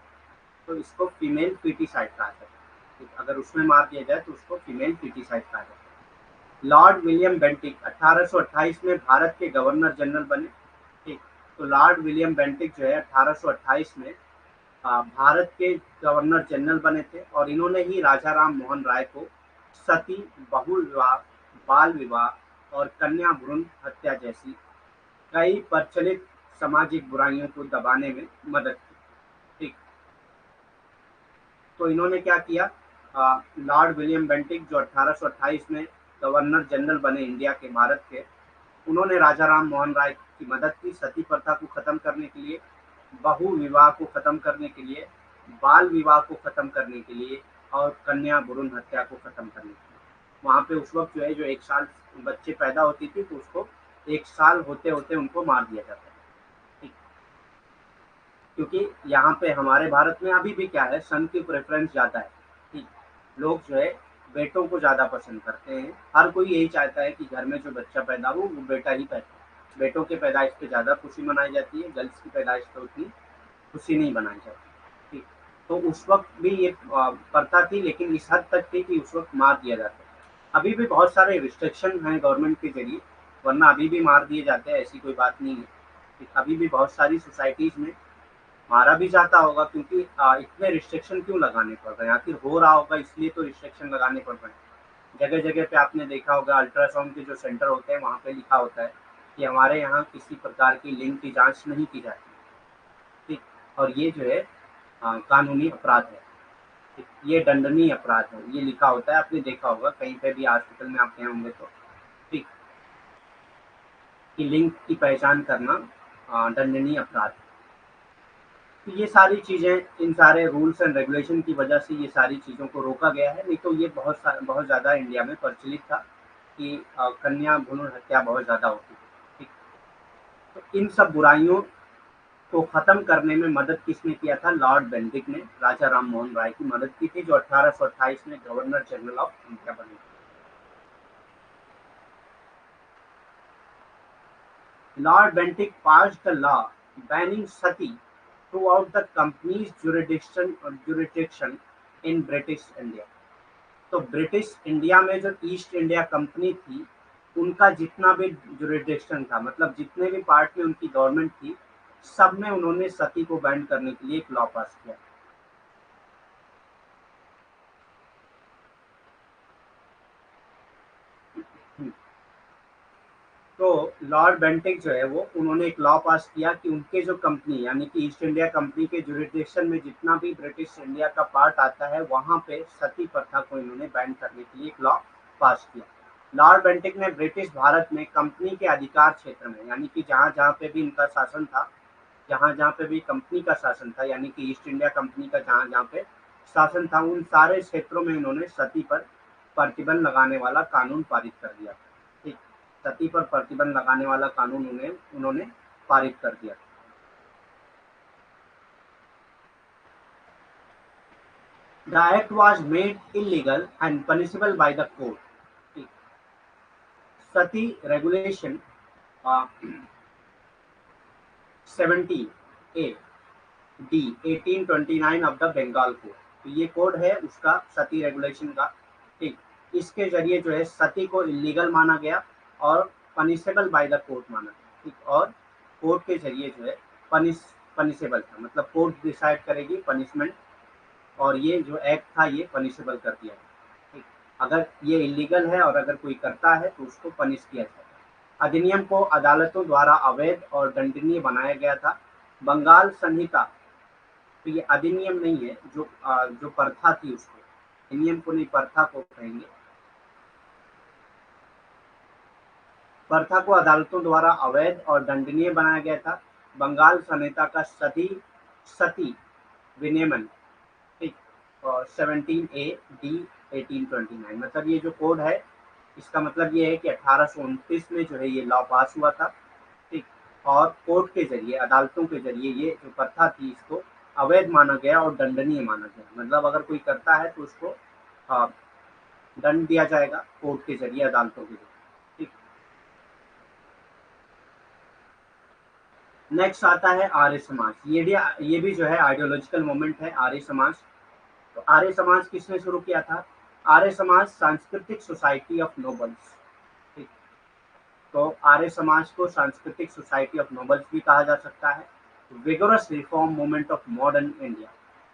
तो इसको फीमेल फीटिसाइड कहा जाता है। ठीक, अगर उसमें मार दिया जाए तो उसको फीमेल फीटिसाइड कहा जाता है। लॉर्ड विलियम बेंटिक 1828 में भारत के गवर्नर जनरल बने। ठीक, तो लॉर्ड विलियम बेंटिक जो है 1828 में भारत के गवर्नर जनरल बने थे और इन्होंने ही राजा राम मोहन राय को सती, बहुल विवाह, बाल विवाह और कन्या भ्रूण हत्या जैसी कई प्रचलित सामाजिक बुराइयों को दबाने में मदद की। ठीक, तो इन्होंने क्या किया, लॉर्ड विलियम बेंटिक जो 1828 में गवर्नर जनरल बने इंडिया के, भारत के, उन्होंने राजा राम मोहन राय की मदद की सती प्रथा को खत्म करने के लिए, बहु विवाह को खत्म करने के लिए, बाल विवाह को खत्म करने के लिए और कन्या भ्रूण हत्या को खत्म करने के लिए। वहाँ पे उस वक्त जो है, जो 1 साल बच्चे पैदा होती थी तो उसको 1 साल होते होते उनको मार दिया जाता है। ठीक, क्योंकि यहाँ पे हमारे भारत में अभी भी क्या है, सन की प्रेफरेंस ज़्यादा है। ठीक, लोग जो है बेटों को ज़्यादा पसंद करते हैं। हर कोई यही चाहता है कि घर में जो बच्चा पैदा हो वो बेटा ही पैदा हो। बेटों के पैदाइश पे ज़्यादा खुशी मनाई जाती है, गर्ल्स की पैदाइश पे उतनी खुशी नहीं मनाई जाती। ठीक, तो उस वक्त भी ये प्रथा थी, लेकिन इस हद तक थी कि उस वक्त मार दिया जाता है। अभी भी बहुत सारे रिस्ट्रिक्शन हैं गवर्नमेंट के जरिए, वरना अभी भी मार दिए जाते हैं, ऐसी कोई बात नहीं है। ठीक, अभी भी बहुत सारी सोसाइटीज़ में मारा भी जाता होगा, क्योंकि इतने रिस्ट्रिक्शन क्यों लगाने पड़ रहे हैं? आखिर हो रहा होगा इसलिए तो रिस्ट्रिक्शन लगाने पड़ रहे हैं। जगह जगह पे आपने देखा होगा, अल्ट्रासाउंड के जो सेंटर होते हैं वहाँ पे लिखा होता है कि हमारे यहाँ किसी प्रकार की लिंग की जांच नहीं की जाती। ठीक, और ये जो है कानूनी अपराध है। ठीक, ये दंडनीय अपराध है, ये लिखा होता है, आपने देखा होगा कहीं पे भी हॉस्पिटल में आप गए होंगे तो। ठीक, कि लिंग की पहचान करना दंडनीय अपराध है। तो ये सारी चीज़ें, इन सारे रूल्स एंड रेगुलेशन की वजह से ये सारी चीज़ों को रोका गया है। नहीं तो ये बहुत ज़्यादा इंडिया में प्रचलित था कि कन्या भ्रूण हत्या बहुत ज़्यादा होती थी। ठीक, तो इन सब बुराइयों को ख़त्म करने में मदद किसने किया था? लॉर्ड बेंटिक ने राजा राम मोहन राय की मदद की थी, जो 1828 में गवर्नर जनरल ऑफ इंडिया बने थे। Lord Bentinck passed the law banning sati throughout the company's jurisdiction in British India. तो ब्रिटिश इंडिया में जो ईस्ट इंडिया कंपनी थी, उनका जितना भी जुरिडिक्शन था, मतलब जितने भी पार्ट में उनकी गवर्नमेंट थी, सब में उन्होंने सती को बैन करने के लिए एक लॉ पास किया। तो लॉर्ड बेंटिक जो है, वो उन्होंने एक लॉ पास किया कि उनके जो कंपनी, यानी कि ईस्ट इंडिया कंपनी के जुरिडिक्शन में जितना भी ब्रिटिश इंडिया का पार्ट आता है, वहां पे सती प्रथा को इन्होंने बैन करने के लिए एक लॉ पास किया। लॉर्ड बेंटिक ने ब्रिटिश भारत में कंपनी के अधिकार क्षेत्र में, यानी कि जहां जहां पे भी इनका शासन था, जहां जहां पे भी कंपनी का शासन था, यानी कि ईस्ट इंडिया कंपनी का जहां जहां पे शासन था, उन सारे क्षेत्रों में इन्होंने सती पर प्रतिबंध लगाने वाला कानून पारित कर दिया। ठीक, सती पर प्रतिबंध लगाने वाला कानून उन्होंने पारित कर दिया। The act was made illegal and punishable by the court. ठीक, sati regulation 17 A D 1829 of the Bengal code, तो ये कोड है उसका, सती रेगुलेशन का। ठीक, इसके जरिए जो है सती को इलीगल माना गया और पनिशेबल बाय द कोर्ट माना गया। ठीक, और कोर्ट के जरिए जो है पनिशेबल था, मतलब कोर्ट डिसाइड करेगी पनिशमेंट, और ये जो एक्ट था ये पनिशेबल कर दिया गया। ठीक, अगर ये इलीगल है और अगर कोई करता है तो उसको पनिश किया जाता है। अधिनियम को अदालतों द्वारा अवैध और दंडनीय बनाया गया था। बंगाल संहिता, तो ये अधिनियम नहीं है, जो प्रथा थी उसको, अधिनियम को नहीं, प्रथा को कहेंगे। प्रथा को अदालतों द्वारा अवैध और दंडनीय बनाया गया था। बंगाल संहिता का सती विनियमन, ठीक, और 17 A D 1829, मतलब ये जो कोड है, इसका मतलब ये है कि 1829 में जो है ये लॉ पास हुआ था। ठीक, और कोर्ट के जरिए, अदालतों के जरिए ये जो प्रथा थी इसको अवैध माना गया और दंडनीय माना गया। मतलब अगर कोई करता है तो उसको दंड दिया जाएगा कोर्ट के जरिए, अदालतों के जरिए। ठीक, नेक्स्ट आता है आर्य समाज। ये भी जो है आइडियोलॉजिकल मूवमेंट है, आर्य समाज। तो आर्य समाज किसने शुरू किया था? आर्य समाज सांस्कृतिक सोसाइटी ऑफ नोबल्स। ठीक, तो आर्य समाज को सांस्कृतिक सोसाइटी ऑफ नोबल्स भी कहा जा सकता है। Vigorous reform movement of modern India,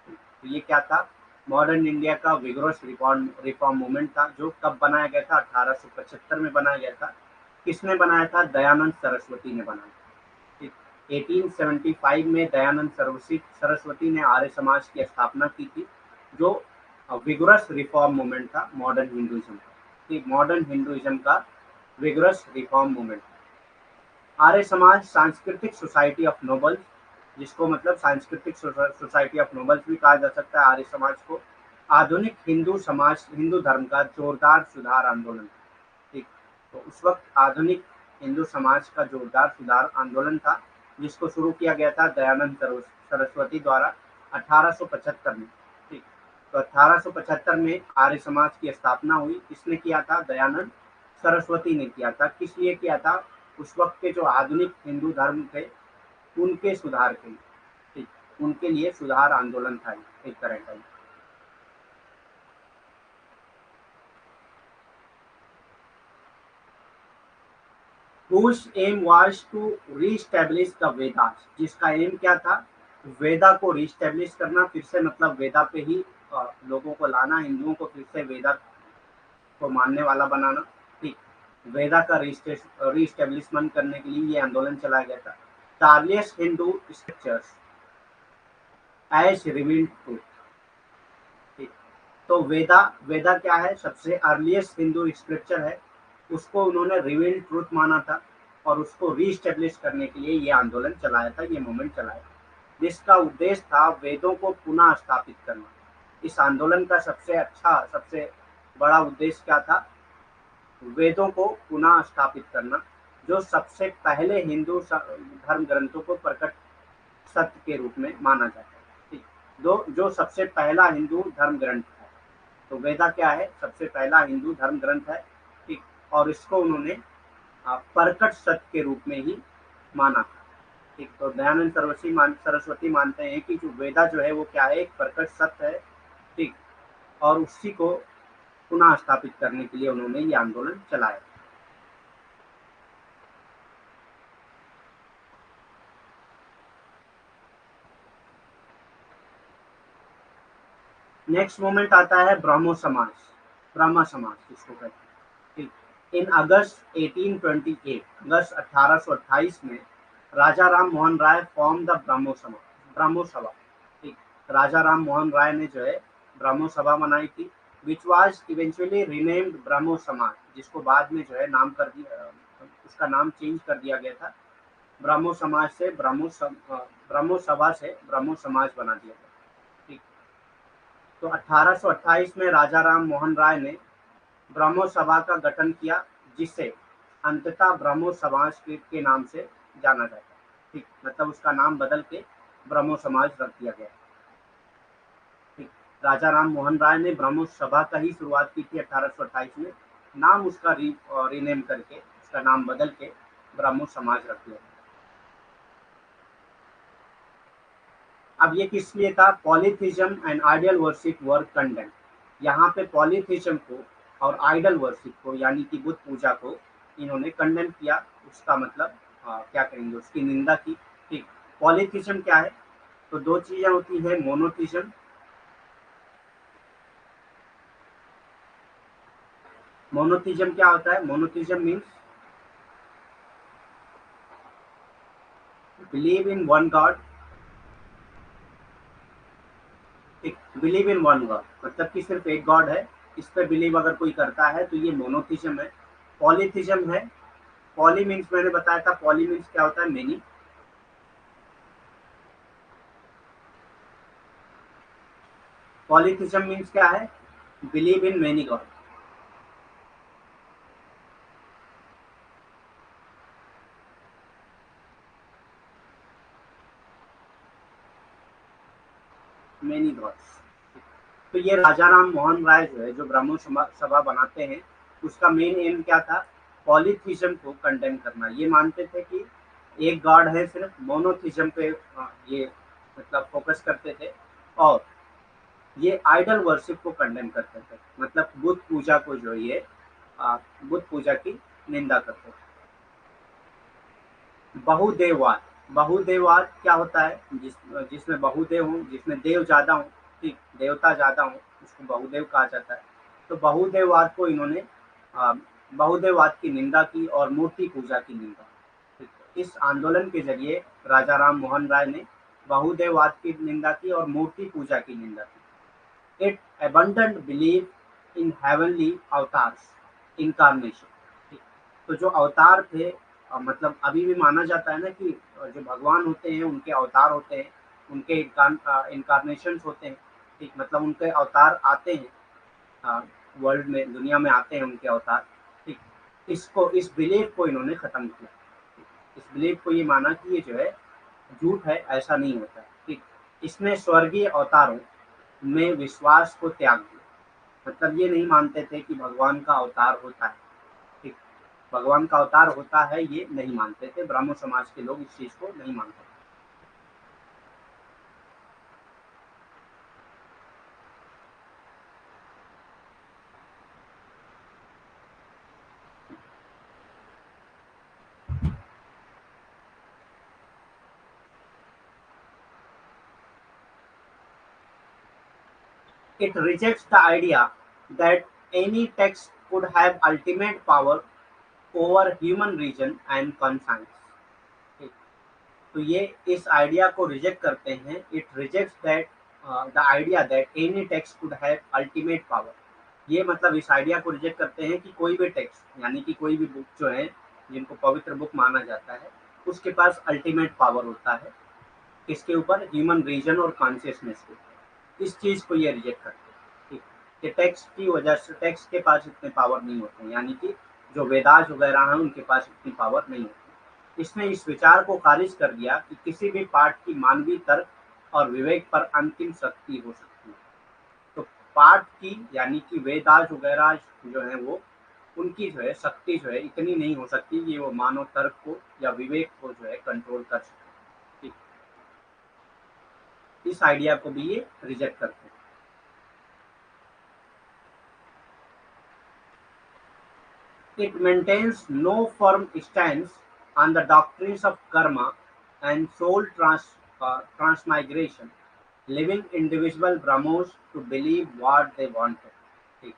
तो ये क्या था? मॉडर्न इंडिया का विगोरस रिफॉर्म रिफॉर्म मूवमेंट था, जो कब बनाया गया था? 1875 में बनाया गया था। किसने बनाया था? दयानंद सरस्वती ने बनाया। 1875 में दयानंद सरस्वती ने आर्य समाज की स्थापना की थी, जो विगोरस रिफॉर्म मूवमेंट था मॉडर्न हिंदुइज्म का। मॉडर्न हिंदुइज्म का vigorous reform movement. Arya Samaj सांस्कृतिक सोसाइटी ऑफ नोबल्स, जिसको मतलब सांस्कृतिक सोसाइटी ऑफ नोबल्स भी कहा जा सकता है आर्य समाज को, आधुनिक हिंदू धर्म का जोरदार सुधार आंदोलन। ठीक, तो उस वक्त आधुनिक हिंदू समाज का जोरदार सुधार आंदोलन था, जिसको शुरू किया गया था दयानंद सरस्वती द्वारा 1875 में। ठीक, तो 1875 में आर्य समाज की स्थापना हुई। किसने किया था? दयानंद सरस्वती ने किया था। किस लिए किया था? उस वक्त के जो आधुनिक हिंदू धर्म थे उनके सुधार के लिए। ठीक, उनके लिए सुधार आंदोलन था एक तरह का। whose aim was to re-establish the Vedas, जिसका एम क्या था? वेदा को रीस्टेब्लिश करना, फिर से मतलब वेदा पे ही लोगों को लाना, हिंदुओं को फिर से वेदा को मानने वाला बनाना। ठीक, वेदा का रीस्टेब्लिशमेंट करने के लिए ये आंदोलन चलाया गया था। The earliest Hindu scriptures as revealed truth. ठीक, तो वेदा वेदा क्या है? सबसे अर्लीस्ट हिंदू स्क्रिप्चर है, उसको उन्होंने रिवील्ड ट्रूथ माना था और उसको रीस्टेब्लिश करने के लिए ये आंदोलन चलाया था, ये मूवमेंट चलाया, जिसका उद्देश्य था वेदों को पुनः स्थापित करना। इस आंदोलन का सबसे बड़ा उद्देश्य क्या था? वेदों को पुनः स्थापित करना, जो सबसे पहले हिंदू धर्म ग्रंथों को प्रकट सत्य के रूप में माना जाता है। ठीक, जो सबसे पहला हिंदू धर्म ग्रंथ है, तो वेदा क्या है? सबसे पहला हिंदू धर्म ग्रंथ है। ठीक, और इसको उन्होंने प्रकट सत्य के रूप में ही माना। ठीक, तो दयानंद सरस्वती मानते हैं कि जो वेदा जो है वो क्या है? एक प्रकट सत्य है। ठीक, और उसी को पुनः स्थापित करने के लिए उन्होंने ये आंदोलन चलाया। नेक्स्ट मोमेंट आता है ब्रह्मो समाज। ब्रह्म समाज किसको कहते हैं? ठीक, इन अगस्त 1828, अगस्त 1828 में राजा राम मोहन राय फॉर्म द ब्रह्मो सभा। ठीक, राजा राम मोहन राय ने जो है ब्रह्मो सभा बनाई थी, विच वाज इवेंचुअली रीनेम्ड ब्रह्मो समाज, जिसको बाद में जो है उसका नाम चेंज कर दिया गया था। ब्रह्मो समाज से ब्रह्मो सभा से ब्रह्मो समाज बना दिया गया। ठीक, तो 1828 में राजा राम मोहन राय ने ब्रह्मो सभा का गठन किया, जिसे अंततः ब्रह्मो समाज के नाम से जाना जाता है। ठीक, मतलब उसका नाम बदल के ब्रह्मो समाज रख दिया गया। ठीक, राजा राम मोहन राय ने ब्रह्मो सभा का ही शुरुआत की थी 1828 में, नाम उसका रीनेम करके, उसका नाम बदल के ब्रह्मो समाज रख दिया। अब ये किस लिए था? Polytheism and ideal worship were condemn. यहाँ पे पॉलीथिज्म को और आइडल वर्शिप को, यानी कि बुद्ध पूजा को इन्होंने कंडेम किया। उसका मतलब क्या करेंगे? उसकी निंदा की। ठीक, पॉलीथिज्म क्या है? तो दो चीजें होती है, मोनोथिज्म। मोनोथिज्म क्या होता है? Monotheism means believe in one God. Believe in one God मतलब कि सिर्फ एक गॉड है, इस पे बिलीव अगर कोई करता है तो ये मोनोथिज्म है। पॉलीथिज्म है, पॉली मीन्स मैंने बताया था, पॉली मीन्स क्या होता है? मेनी। पॉलीथिज्म मीन्स क्या है? Believe in many God. Many God's. तो ये राजा राम मोहन राय जो है, जो ब्रह्मो सभा बनाते हैं, उसका मेन एम क्या था? पॉलीथिज्म को कंडेम करना। ये मानते थे कि एक गॉड है, सिर्फ मोनोथिज्म पे ये मतलब फोकस करते थे, और ये आइडल वर्शिप को कंडेम करते थे, मतलब बुद्ध पूजा को जो ये बुद्ध पूजा की निंदा करते थे। बहुदेववाद। बहुदेववाद क्या होता है? जिसमें बहुदेव हों, जिसमें देव ज़्यादा हों, ठीक, देवता ज़्यादा हों, उसको बहुदेव कहा जाता है। तो बहुदेववाद को इन्होंने अ, बहुदेववाद की निंदा की और मूर्ति पूजा की निंदा। ठीक, इस आंदोलन के ज़रिए राजा राम मोहन राय ने बहुदेववाद की निंदा की और मूर्ति पूजा की निंदा की। It abandoned believe in heavenly avatars, incarnation. ठीक, तो जो अवतार थे, मतलब अभी भी माना जाता है ना कि जो भगवान होते हैं उनके अवतार होते हैं, उनके इनकारनेशंस होते हैं। ठीक, मतलब उनके अवतार आते हैं, वर्ल्ड में, दुनिया में आते हैं उनके अवतार। ठीक, इसको, इस बिलीफ को इन्होंने खत्म किया। ठीक, इस बिलीफ को ये माना कि ये जो है झूठ है, ऐसा नहीं होता है। ठीक, इसने स्वर्गीय अवतारों में विश्वास को त्याग दिया। मतलब ये नहीं मानते थे कि भगवान का अवतार होता है। ठीक, भगवान का अवतार होता है ये नहीं मानते थे, ब्राह्मण समाज के लोग इस चीज को नहीं मानते थे। It rejects the idea that any text could have ultimate power over human reason and conscience। ठीक, तो ये इस आइडिया को रिजेक्ट करते हैं। It rejects that the idea that any text could have ultimate power. ये मतलब इस आइडिया को रिजेक्ट करते हैं कि कोई भी टेक्स्ट, यानी कि कोई भी बुक जो है, जिनको पवित्र बुक माना जाता है, उसके पास अल्टीमेट पावर होता है। किसके ऊपर? ह्यूमन रीजन और कॉन्शियसनेस के ऊपर। इस चीज को ये रिजेक्ट करते हैं। ठीक, कि टेक्स्ट की वजह से, टेक्स्ट के पास इतने पावर नहीं होते हैं, यानी कि जो वेदास वगैरह हैं उनके पास इतनी पावर नहीं होती। इसने इस विचार को खारिज कर दिया कि किसी भी पाठ की मानवीय तर्क और विवेक पर अंतिम शक्ति हो सकती है। तो पाठ की, यानी कि वेदास वगैरह जो है वो, उनकी जो है शक्ति जो है इतनी नहीं हो सकती कि वो मानव तर्क को या विवेक को जो है कंट्रोल कर सके। ठीक, इस आइडिया को भी ये रिजेक्ट करते हैं। It maintains no firm stance on the doctrines of karma and soul transmigration, leaving individual Brahmos to believe what they wanted। ठीक,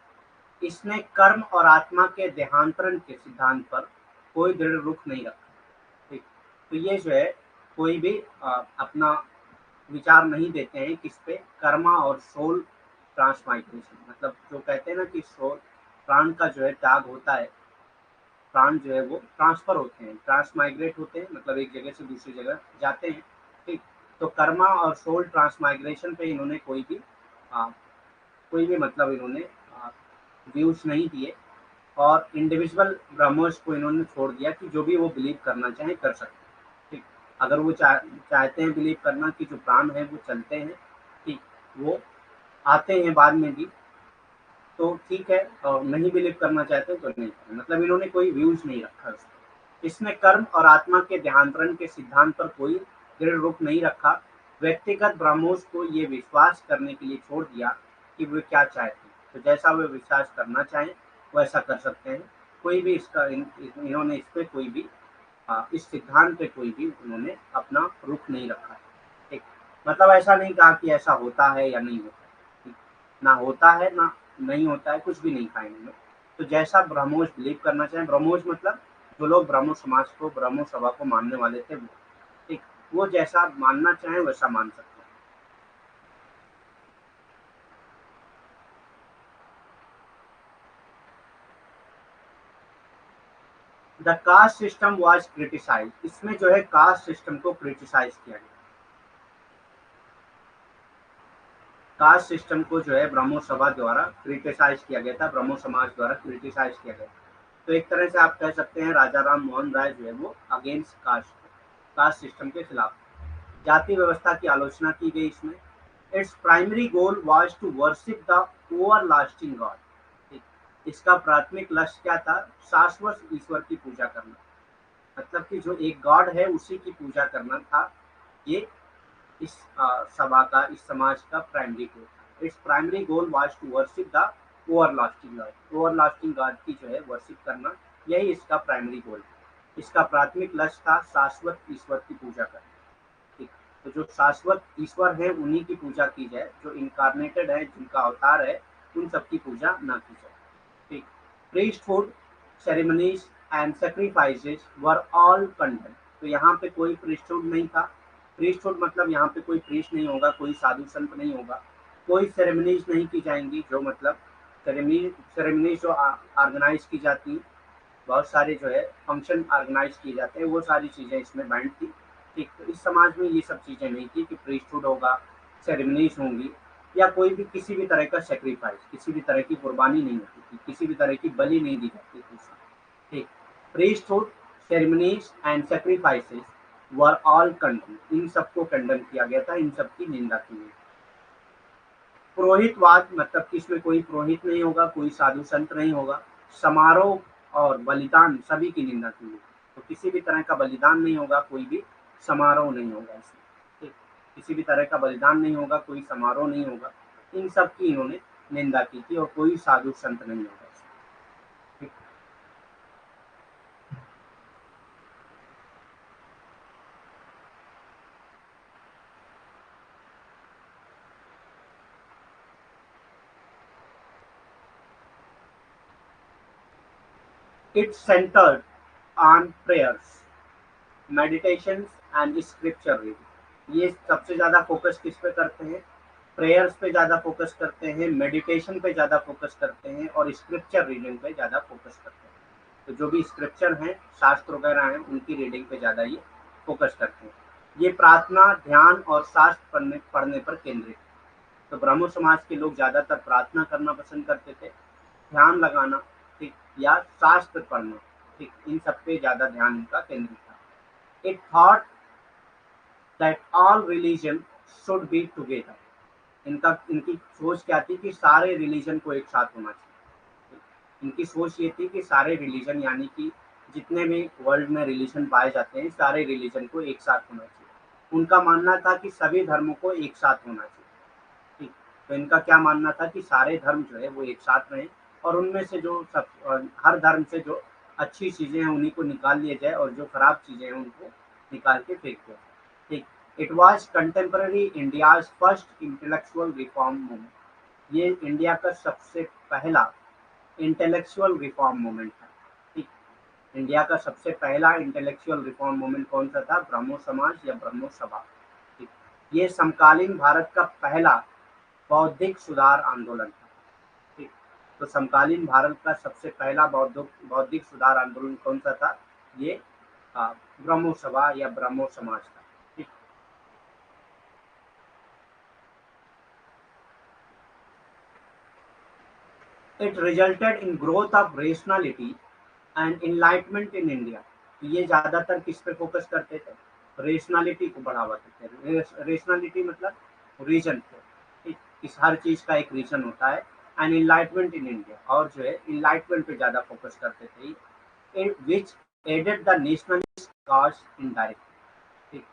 इसने कर्म और आत्मा के देहांतरण के सिद्धांत पर कोई दृढ़ रुख नहीं रखा। ठीक, तो ये जो है कोई भी अपना विचार नहीं देते हैं किस पे? कर्मा और सोल ट्रांसमाइग्रेशन। मतलब जो कहते हैं ना कि सोल, प्राण का जो है त्याग होता है, प्राण जो है वो ट्रांसफर होते हैं, ट्रांसमाइग्रेट होते हैं, मतलब एक जगह से दूसरी जगह जाते हैं। ठीक, तो कर्मा और सोल ट्रांसमाइग्रेशन पे इन्होंने आ, कोई भी मतलब इन्होंने व्यूज नहीं दिए। और इंडिविजुअल ब्रह्मोस को इन्होंने छोड़ दिया कि जो भी वो बिलीव करना चाहे कर सकते हैं। ठीक, अगर वो चाहते हैं बिलीव करना कि जो प्राण है वो चलते हैं, ठीक, वो आते हैं बाद में भी, तो ठीक है, और नहीं बिलीव करना चाहते तो नहीं करें। मतलब इन्होंने कोई व्यूज नहीं रखा उसमें। इसने कर्म और आत्मा के देहांतरण के सिद्धांत पर कोई दृढ़ रुख नहीं रखा। व्यक्तिगत ब्राह्मोस को ये विश्वास करने के लिए छोड़ दिया कि वे क्या चाहते हैं, तो जैसा वे विश्वास करना चाहें वैसा कर सकते हैं। कोई भी इसका इन्होंने इस पे कोई भी इस सिद्धांत पे कोई भी उन्होंने अपना रुख नहीं रखा है। ठीक, मतलब ऐसा नहीं कहा कि ऐसा होता है या नहीं होता है। ठीक, ना होता है ना नहीं होता है, कुछ भी नहीं कहा इन्होंने। तो जैसा ब्रह्मोस बिलीव करना चाहे, ब्रह्मोस मतलब जो लोग ब्रह्मो समाज को, ब्रह्मो सभा को मानने वाले थे वो, ठीक, वो जैसा मानना चाहे वैसा मान सकते हैं। The caste system was criticise. इसमें जो है कास्ट सिस्टम को क्रिटिसाइज किया गया। कास्ट सिस्टम को जो है ब्रह्मो सभा द्वारा क्रिटिसाइज किया गया था, ब्रह्मो समाज द्वारा क्रिटिसाइज किया गया। तो एक तरह से आप कह सकते हैं राजा राम मोहन राय जो है वो अगेंस्ट कास्ट, कास्ट सिस्टम के खिलाफ। जाति व्यवस्था की आलोचना की गई इसमें। Its primary goal was to worship the over lasting God. इसका प्राथमिक लक्ष्य क्या था? शाश्वत ईश्वर की पूजा करना। मतलब कि जो एक गॉड है उसी की पूजा करना था। ये इस सभा का, इस समाज का प्राइमरी गोल था। Its primary goal was to worship the over lasting God. Over lasting God की जो है वर्शिप करना, यही इसका प्राइमरी गोल है। इसका प्राथमिक लक्ष्य था शाश्वत ईश्वर की पूजा करना। ठीक, तो जो शाश्वत ईश्वर है उन्हीं की पूजा की जाए, जो इनकारनेटेड है, जिनका अवतार है, उन सबकी पूजा ना की जाए। ठीक, priesthood ceremonies and sacrifices were all condemned। तो यहाँ पे कोई priesthood नहीं था। priesthood मतलब यहाँ पे कोई priest नहीं होगा, कोई साधु संत नहीं होगा, कोई सेरेमनीज नहीं की जाएंगी, जो मतलब सेरेमनीज जो ऑर्गेनाइज की जाती, बहुत सारे जो है फंक्शन ऑर्गेनाइज किए जाते हैं, वो सारी चीज़ें इसमें बैंड थी। ठीक, तो इस समाज में ये सब चीज़ें नहीं थी कि प्रीस्टहुड होगा, सेरेमनीज होंगी, या कोई भी किसी भी तरह का सेक्रीफाइस, किसी भी तरह की कुर्बानी नहीं होती थी, किसी भी तरह की बलि नहीं दी जाती थी। ठीक, priesthood ceremonies and sacrifices were all condemn, इन सबको कंडेम किया गया था, इन सब की निंदा की गई। पुरोहितवाद मतलब कि इसमें कोई पुरोहित नहीं होगा, कोई साधु संत नहीं होगा। समारोह और बलिदान सभी की निंदा की गई, तो किसी भी तरह का बलिदान नहीं होगा, कोई भी समारोह नहीं होगा इसमें। ठीक, किसी भी तरह का बलिदान नहीं होगा, कोई समारोह नहीं होगा, इन सब की इन्होंने निंदा की थी, और कोई साधु संत नहीं होगा इसमें। ठीक, it's centred on prayers, meditation and scripture reading. ये सबसे ज़्यादा फोकस किस पे करते हैं? प्रेयर्स पे ज़्यादा फोकस करते हैं, मेडिटेशन पे ज़्यादा फोकस करते हैं, और स्क्रिप्चर रीडिंग पे ज़्यादा फोकस करते हैं। तो जो भी स्क्रिप्चर हैं, शास्त्र वगैरह हैं, उनकी रीडिंग पे ज़्यादा ये फोकस करते हैं। ये प्रार्थना, ध्यान और शास्त्र पढ़ने पढ़ने पर केंद्रित है। तो ब्राह्मण समाज के लोग ज़्यादातर प्रार्थना करना पसंद करते थे, ध्यान लगाना, ठीक, या शास्त्र पढ़ना, ठीक, इन सब पे ज़्यादा ध्यान इनका केंद्रित था। It thought that all religion should be together। इनकी सोच क्या थी कि सारे रिलीजन को एक साथ होना चाहिए। इनकी सोच ये थी कि सारे रिलीजन, यानी कि जितने भी वर्ल्ड में रिलीजन पाए जाते हैं, सारे रिलीजन को एक साथ होना चाहिए। उनका मानना था कि सभी धर्मों को एक साथ होना चाहिए। ठीक, तो इनका क्या मानना था कि सारे धर्म जो है वो एक साथ रहें, और उनमें से जो सब हर धर्म से जो अच्छी चीज़ें हैं उन्हीं को निकाल लिया जाए, और जो खराब चीज़ें हैं उनको निकाल के फेंक दिया। ठीक, it was contemporary India's first intellectual reform movement. ये इंडिया का सबसे पहला इंटेलेक्चुअल रिफॉर्म मूवमेंट था। ठीक, इंडिया का सबसे पहला इंटेलेक्चुअल रिफॉर्म मूवमेंट कौन सा था? ब्रह्मो समाज या ब्रह्मो सभा। ठीक, ये समकालीन भारत का पहला बौद्धिक सुधार आंदोलन था। ठीक, तो समकालीन भारत का सबसे पहला बौद्धिक सुधार आंदोलन कौन सा था? ये ब्रह्मो सभा या ब्रह्मो समाज था। ठीक, it resulted in growth of rationality and enlightenment in India. ये ज्यादातर किस पे फोकस करते थे? रेशनैलिटी को बढ़ावा देते थे। रेशनैलिटी मतलब रीजन को। ठीक, इस हर चीज का एक रीजन होता है। एंड इनलाइटमेंट इन इंडिया, और जो है इनलाइटमेंट पे ज्यादा फोकस करते थे, which added the nationalist cause indirectly. ठीक,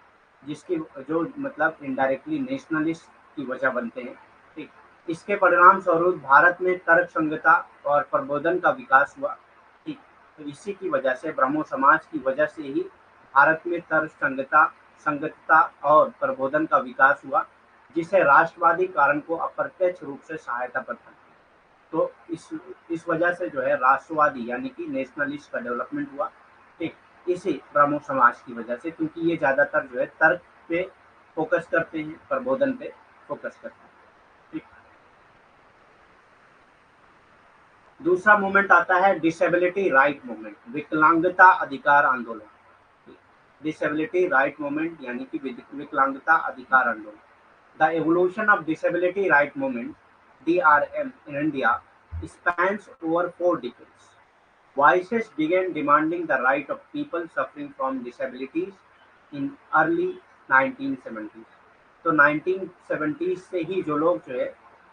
जिसकी जो मतलब इनडायरेक्टली नेशनलिस्ट की वजह बनते हैं। ठीक, इसके परिणाम स्वरूप भारत में तर्क संगता और प्रबोधन का विकास हुआ। ठीक, तो इसी की वजह से, ब्रह्मो समाज की वजह से ही भारत में तर्क संगतता और प्रबोधन का विकास हुआ, जिसे राष्ट्रवादी कारण को अप्रत्यक्ष रूप से सहायता प्रदान की। तो इस वजह से जो है राष्ट्रवादी यानी कि नेशनलिस्ट का डेवलपमेंट हुआ। ठीक, इसी ब्राह्मण समाज की वजह से, क्योंकि ये ज़्यादातर जो है तर्क पे फोकस करते हैं, प्रबोधन पे फोकस करते हैं। ठीक, दूसरा मूवमेंट आता है डिसेबिलिटी राइट मूवमेंट, विकलांगता अधिकार आंदोलन। डिसेबिलिटी राइट मूवमेंट यानी कि विकलांगता अधिकार आंदोलन। The evolution of disability right movement DRM in India spans over 4 decades. Voices began demanding the right of people suffering from disabilities in early 1970s। तो 1970s से ही जो लोग जो है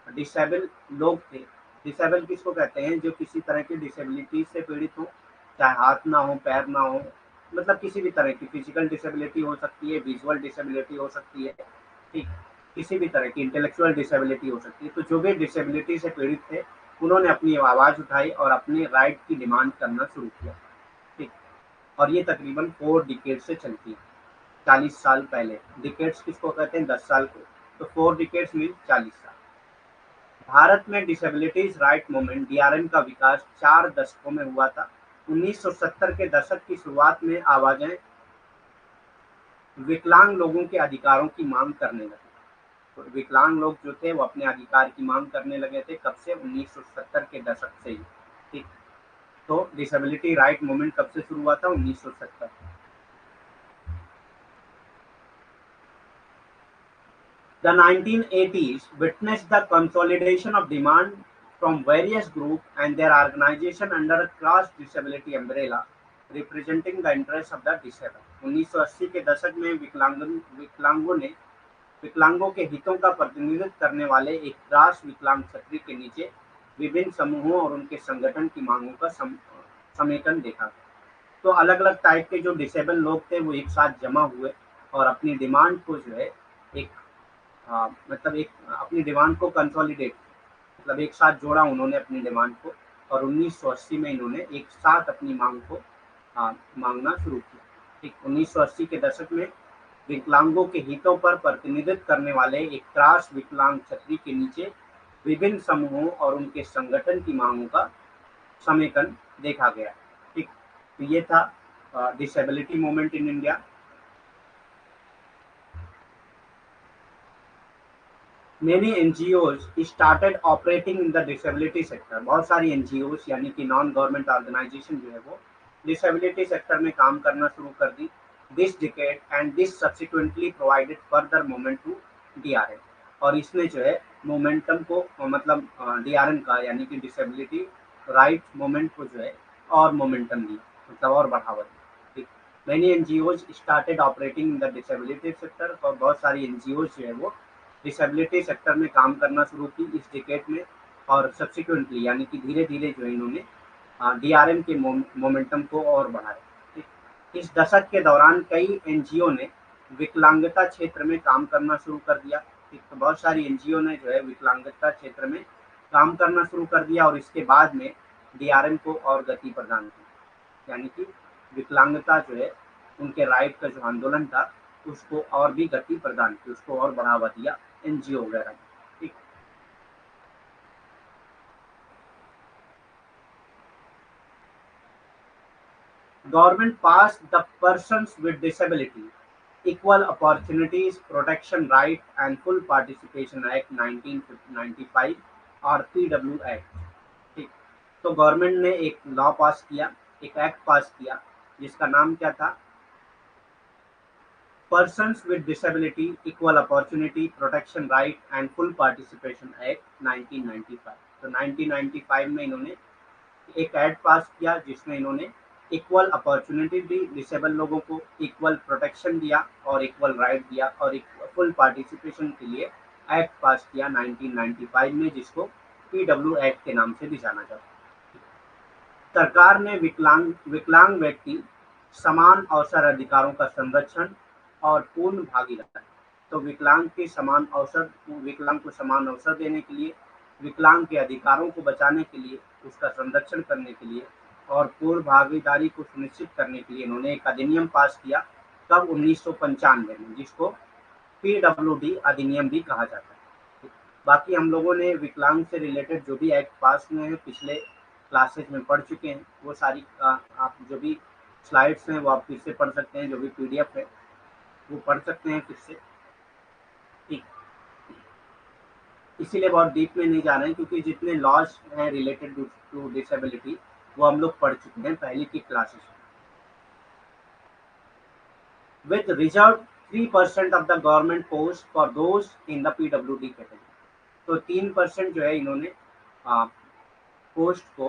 डिसेबल लोग थे, डिसेबल किसको कहते हैं? जो किसी तरह की डिसेबिलिटी से पीड़ित हो, चाहे हाथ ना हो, पैर ना हो, मतलब किसी भी तरह की फिजिकल डिसेबिलिटी हो सकती है, विजुअल डिसेबिलिटी हो सकती है। ठीक, किसी भी तरह की इंटेलेक्चुअल डिसेबिलिटी हो सकती है। तो जो भी डिसेबिलिटी से पीड़ित थे, उन्होंने अपनी आवाज़ उठाई और अपने राइट की डिमांड करना शुरू किया। ठीक, और ये तकरीबन 4 डिकेड से चलती है, 40 साल पहले। डिकेड्स किसको कहते हैं? 10 साल को। तो 4 डिकेड्स मीन 40 साल। भारत में डिसेबिलिटीज राइट मूवमेंट डीआरएम का विकास 4 दशकों में हुआ था। 1970 के दशक की शुरुआत में आवाजें विकलांग लोगों के अधिकारों की मांग करने लगे। तो विकलांग लोग जो थे वो अपने अधिकार की मांग करने लगे थे। कब से? 1970 के दशक से ही। ठीक। तो डिसेबिलिटी राइट मूवमेंट कब से शुरू हुआ था? 1970। The 1980s witnessed the consolidation of demand from various groups and their organization under a class disability umbrella representing the interests of the disabled। 1980 के दशक में विकलांगों के हितों का प्रतिनिधित्व करने वाले एक क्रास विकलांग छतरी के नीचे विभिन्न समूहों और उनके संगठन की मांगों का समेकन देखा। तो अलग अलग टाइप के जो डिसेबल लोग थे वो एक साथ जमा हुए और अपनी डिमांड को जो है एक मतलब एक अपनी डिमांड को कंसोलिडेट, मतलब एक साथ जोड़ा उन्होंने अपनी डिमांड को, और 1980 में इन्होंने एक साथ अपनी मांग को मांगना शुरू किया। ठीक। 1980 के दशक में विकलांगों के हितों पर प्रतिनिधित्व करने वाले एक त्रास विकलांग छतरी के नीचे विभिन्न समूहों और उनके संगठन की मांगों का समेकन देखा गया। ठीक। तो ये था disability movement in India. Many NGOs started operating in the disability sector। बहुत सारी NGOs यानी कि नॉन गवर्नमेंट ऑर्गेनाइजेशन जो है वो डिसेबिलिटी सेक्टर में काम करना शुरू कर दी। This decade and this subsequently provided further moment to DRM. और इसने जो है मोमेंटम को मतलब डीआरएम का यानी कि डिसेबिलिटी राइट मोमेंट को जो है और मोमेंटम दिया, मतलब और बढ़ावा दिया। Many NGOs started operating in the disability sector. और बहुत सारी NGOs जो है वो डिसेबिलिटी सेक्टर में काम करना शुरू की इस डिकेड में, और सब्सिक्वेंटली यानी कि धीरे धीरे जो इन्होंने डीआरएम के मोमेंटम को और बढ़ाया। इस दशक के दौरान कई एनजीओ ने विकलांगता क्षेत्र में काम करना शुरू कर दिया। तो बहुत सारी एनजीओ ने जो है विकलांगता क्षेत्र में काम करना शुरू कर दिया और इसके बाद में डीआरएम को और गति प्रदान की, यानी कि विकलांगता जो है उनके राइट का जो आंदोलन था उसको और भी गति प्रदान की, उसको और बढ़ावा दिया एनजीओ वगैरह। ठीक। Government pass the persons with disability equal opportunities protection right and full participation act 1995 और पीडब्ल्यू एक्ट। ठीक। तो गवर्नमेंट ने एक लॉ पास किया, एक एक्ट पास किया जिसका नाम क्या था? Persons with Disability Equal Opportunity Protection Right and Full Participation Act 1995। तो 1995 में इन्होंने एक एक्ट पास किया जिसमें इन्होंने इक्वल अपॉर्चुनिटी दी, डिसेबल लोगों को इक्वल प्रोटेक्शन दिया और इक्वल राइट दिया और फुल पार्टिसिपेशन के लिए एक्ट पास किया 1995 में, जिसको पीडब्ल्यू एक्ट के नाम से भी जाना जाता है। सरकार ने विकलांग व्यक्ति समान अवसर अधिकारों का संरक्षण और पूर्ण भागीदारी, तो विकलांग को समान अवसर देने के लिए, विकलांग के अधिकारों को बचाने के लिए, उसका संरक्षण करने के लिए और पूर्ण भागीदारी को सुनिश्चित करने के लिए इन्होंने एक अधिनियम पास किया। कब? 1995 में, जिसको पीडब्ल्यूडी अधिनियम भी कहा जाता है। बाकी हम लोगों ने विकलांग से रिलेटेड जो भी एक्ट पास हुए हैं पिछले क्लासेज में पढ़ चुके हैं, वो सारी आप जो भी स्लाइड्स हैं वो आप फिर से पढ़ सकते हैं, जो भी पीडीएफ है वो पढ़ सकते हैं फिर से। ठीक। इसीलिए बहुत डीप में नहीं जा रहे हैं क्योंकि जितने लॉज हैं रिलेटेड टू डिसेबिलिटी वो हम लोग पढ़ चुके हैं पहले की क्लासेस में। With reserve 3% of the government post for those in the PWD category. तो 3% जो है इन्होंने पोस्ट को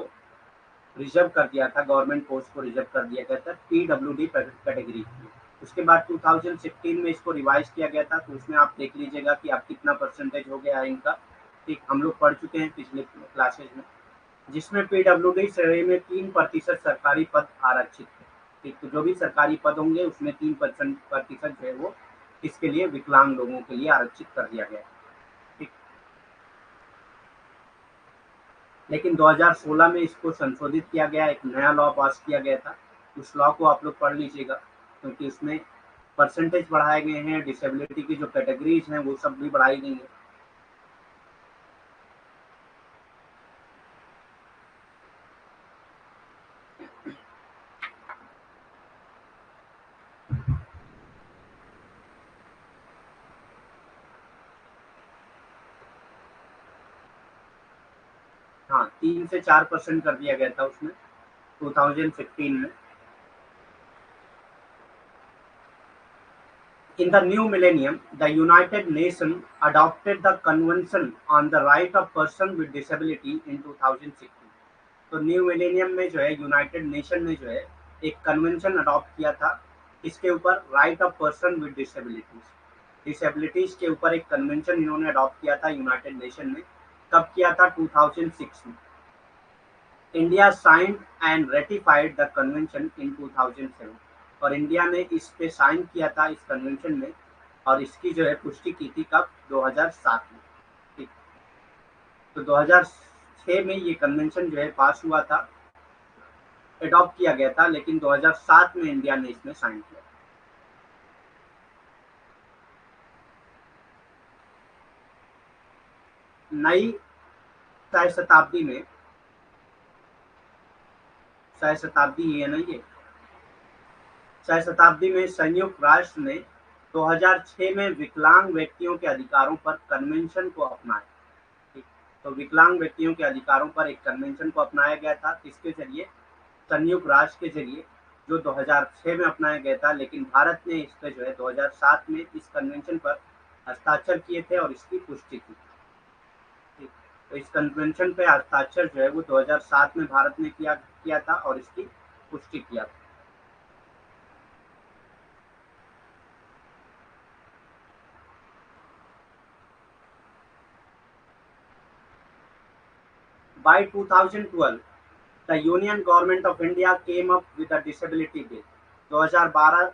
रिजर्व कर दिया था, गवर्नमेंट पोस्ट को रिजर्व कर दिया गया था पीडब्ल्यूडी कैटेगरी की। उसके बाद 2016 में इसको रिवाइज किया गया था, तो उसमें आप देख लीजिएगा कि आप कितना परसेंटेज हो गया है इनका। ठीक। हम लोग पढ़ चुके हैं पिछले क्लासेज में, जिसमें पीडब्ल्यूडी श्रेणी में 3% सरकारी पद आरक्षित थे। ठीक। तो जो भी सरकारी पद होंगे उसमें 3% जो है वो इसके लिए विकलांग लोगों के लिए आरक्षित कर दिया गया। ठीक। लेकिन 2016 में इसको संशोधित किया गया, एक नया लॉ पास किया गया था उस लॉ को आप लोग पढ़ लीजिएगा, क्योंकि उसमें परसेंटेज बढ़ाए गए हैं, डिसेबिलिटी की जो कैटेगरीज हैं वो सब भी बढ़ाई गई हैं। हाँ, 3 से 4% कर दिया गया था उसमें 2015 में। In the new millennium, the United Nations adopted the Convention on the Right of Person with Disability in 2016। तो न्यू मिलेनियम में जो है यूनाइटेड नेशन ने जो है एक कन्वेंशन अडॉप्ट किया था, इसके ऊपर right of person with disabilities के ऊपर एक कन्वेंशन इन्होंने अडॉप्ट किया था यूनाइटेड नेशन ने। कब किया था? 2006 में। India signed and ratified the convention in 2007, और इंडिया ने इस पे साइन किया था इस कन्वेंशन में, और इसकी जो है पुष्टि की थी कब? 2007 में। ठीक, तो 2006 में ये कन्वेंशन जो है पास हुआ था, अडॉप्ट किया गया था, लेकिन 2007 में इंडिया ने इसमें साइन किया। नई सहस्त्राब्दी में, सहस्त्राब्दी है ना ये, सहस्त्राब्दी में संयुक्त राष्ट्र ने 2006 में विकलांग व्यक्तियों के अधिकारों पर कन्वेंशन को अपनाया। ठीक, तो विकलांग व्यक्तियों के अधिकारों पर एक कन्वेंशन को अपनाया गया था, किसके जरिए? संयुक्त राष्ट्र के जरिए, जो 2006 में अपनाया गया था, लेकिन भारत ने इस पर जो है 2007 में इस कन्वेंशन पर हस्ताक्षर किए थे और इसकी पुष्टि की। ठीक, तो इस कन्वेंशन पे हस्ताक्षर जो है वो 2007 में भारत ने किया था और इसकी पुष्टि किया था। By 2012, the Union Government of India came up with a disability bill। 2012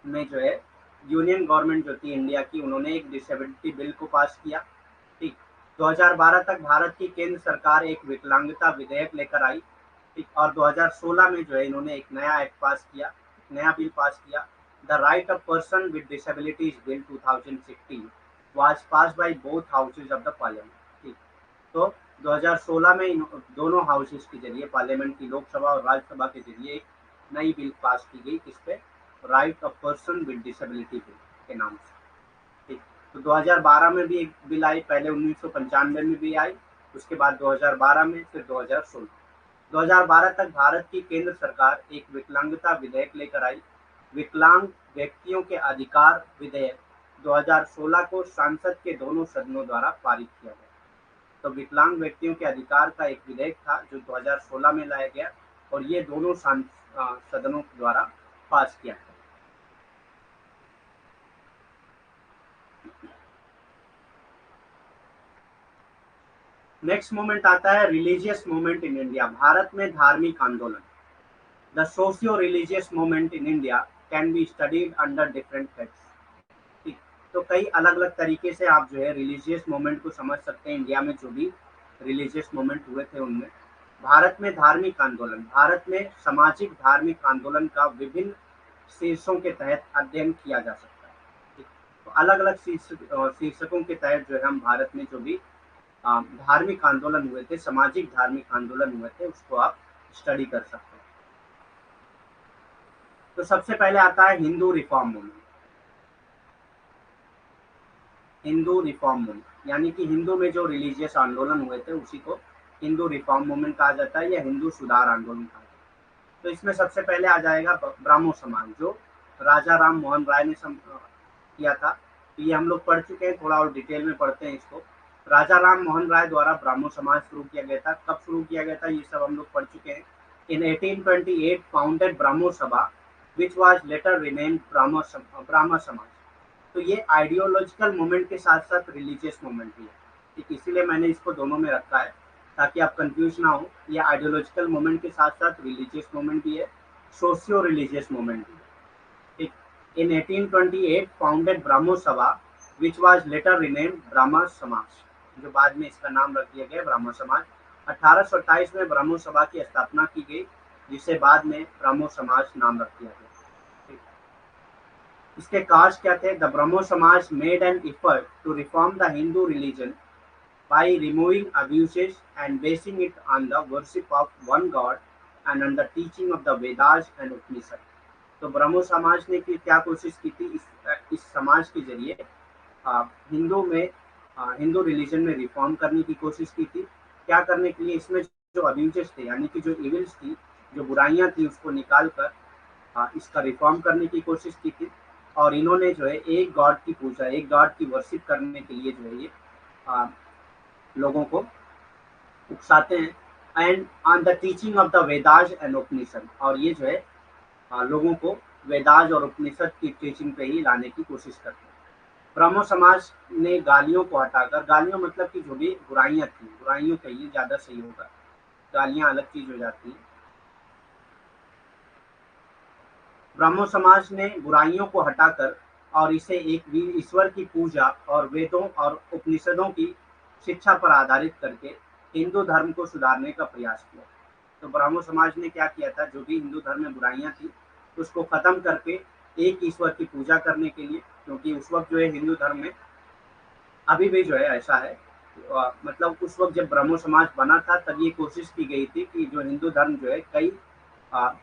में जो है यूनियन गवर्नमेंट जो थी इंडिया की, उन्होंने एक डिसेबिलिटी बिल को पास किया। ठीक, 2012 तक भारत की केंद्र सरकार एक विकलांगता विधेयक लेकर आई। ठीक, और 2016 में जो है इन्होंने एक नया एक्ट पास किया, नया बिल पास किया। The right of person with disabilities bill 2016 was pass by both houses of the parliament. ठीक, तो 2016 में इन दोनों हाउसेज के जरिए, पार्लियामेंट की लोकसभा और राज्यसभा के जरिए एक नई बिल पास की गई, किस पे? Right of person with disability bill के नाम से। ठीक, तो 2012 में भी एक बिल आई, पहले 1995 में भी आई, उसके बाद 2012 में, फिर 2016। 2012 तक भारत की केंद्र सरकार एक विकलांगता विधेयक लेकर आई। विकलांग व्यक्तियों के अधिकार विधेयक 2016 को संसद के दोनों सदनों द्वारा पारित किया गया। तो विकलांग व्यक्तियों के अधिकार का एक विधेयक था जो 2016 में लाया गया, और ये दोनों सदनों द्वारा पास किया गया। नेक्स्ट मोमेंट आता है religious moment in India. Bharat में धार्मिक आंदोलन। The socio religious moment in India can be studied under different heads. ठीक, तो कई अलग अलग तरीके से आप जो है रिलीजियस मोमेंट को समझ सकते हैं। इंडिया में जो भी रिलीजियस मोमेंट हुए थे उनमें, भारत में धार्मिक आंदोलन, भारत में सामाजिक धार्मिक आंदोलन का विभिन्न शीर्षों के तहत अध्ययन किया जा सकता है। ठीक, तो अलग अलग शीर्षकों के तहत जो है हम भारत में जो भी धार्मिक आंदोलन हुए थे, सामाजिक धार्मिक आंदोलन हुए थे, उसको आप स्टडी कर सकते हैं। तो सबसे पहले आता है Hindu reform movement. Hindu reform movement यानी कि हिंदू में जो रिलीजियस आंदोलन हुए थे उसी को हिंदू रिफॉर्म मूवमेंट कहा जाता है या हिंदू सुधार आंदोलन कहा जाता है। तो इसमें सबसे पहले आ जाएगा ब्राह्मो समाज, जो राजा राम मोहन राय ने किया था। तो ये हम लोग पढ़ चुके हैं, थोड़ा और डिटेल में पढ़ते हैं इसको। राजा राम मोहन राय द्वारा ब्राह्मो समाज शुरू किया गया था। कब शुरू किया गया था ये सब हम लोग पढ़ चुके हैं। इन 1828 फाउंडेड ब्राह्मो सभा which was later renamed Brahmo समाज। तो ये आइडियोलॉजिकल मूवमेंट के साथ साथ रिलीजियस मूवमेंट भी है। ठीक, इसीलिए मैंने इसको दोनों में रखा है ताकि आप कंफ्यूज ना हो। ये आइडियोलॉजिकल मूवमेंट के साथ साथ रिलीजियस मूवमेंट भी है, सोशियो रिलीजियस मूवमेंट भी है। ठीक, इन 1828 फाउंडेड ब्राह्मो सभा विच वाज लेटर रिनेम्ड ब्राह्मण समाज, जो बाद में इसका नाम रख दिया गया ब्राह्मण समाज। 1828 में ब्राह्मो सभा की स्थापना की गई जिसे बाद में ब्रह्मो समाज नाम रख दिया गया। इसके कास्ट क्या थे? The Brahmo Samaj made an effort to reform the Hindu religion by removing abuses and basing it on the worship of one God and on the teaching of the Vedas and Upanishad। तो ब्रह्मो समाज ने क्या कोशिश की थी? इस समाज के जरिए हिंदू में हिंदू रिलीजन में रिफॉर्म करने की कोशिश की थी। क्या करने के लिए? इसमें जो अब्यूजेस थे यानी कि जो इविल्स थी, जो बुराइयां थी, उसको निकाल कर इसका रिफॉर्म करने की कोशिश की थी। और इन्होंने जो है एक गॉड की पूजा, एक गॉड की वर्शिप करने के लिए जो है ये लोगों को उकसाते हैं। And on the teaching of the Vedas and Upanishad, और ये जो है लोगों को वेदास और उपनिषद की टीचिंग पे ही लाने की कोशिश करते हैं। ब्रह्मो समाज ने गालियों को हटाकर, गालियों मतलब कि जो भी बुराइयां थी, बुराइयों कहिए ज्यादा सही होगा, गालियां अलग चीज हो जाती है। ब्रह्मो समाज ने बुराइयों को हटाकर और इसे एक ईश्वर की पूजा और वेदों और उपनिषदों की शिक्षा पर आधारित करके हिंदू धर्म को सुधारने का प्रयास किया। तो ब्राह्मो समाज ने क्या किया था? जो भी हिंदू धर्म में बुराइयां थी उसको खत्म करके एक ईश्वर की पूजा करने के लिए, क्योंकि उस वक्त जो है हिंदू धर्म में अभी भी जो है ऐसा है, मतलब उस वक्त जब ब्रह्मो समाज बना था तब ये कोशिश की गई थी कि जो हिंदू धर्म जो है कई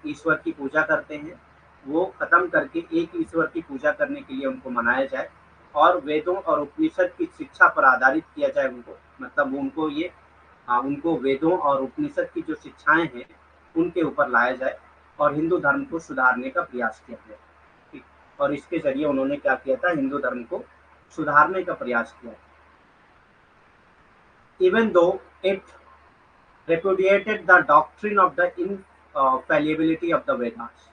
ईश्वर की पूजा करते हैं, वो खत्म करके एक ईश्वर की पूजा करने के लिए उनको मनाया जाए और वेदों और उपनिषद की शिक्षा पर आधारित किया जाए उनको, मतलब उनको ये उनको वेदों और उपनिषद की जो शिक्षाएं हैं उनके ऊपर लाया जाए और हिंदू धर्म को सुधारने का प्रयास किया गया। ठीक, और इसके जरिए उन्होंने क्या किया था? हिंदू धर्म को सुधारने का प्रयास किया। Even though it repudiated the doctrine of the infallibility of the Vedas।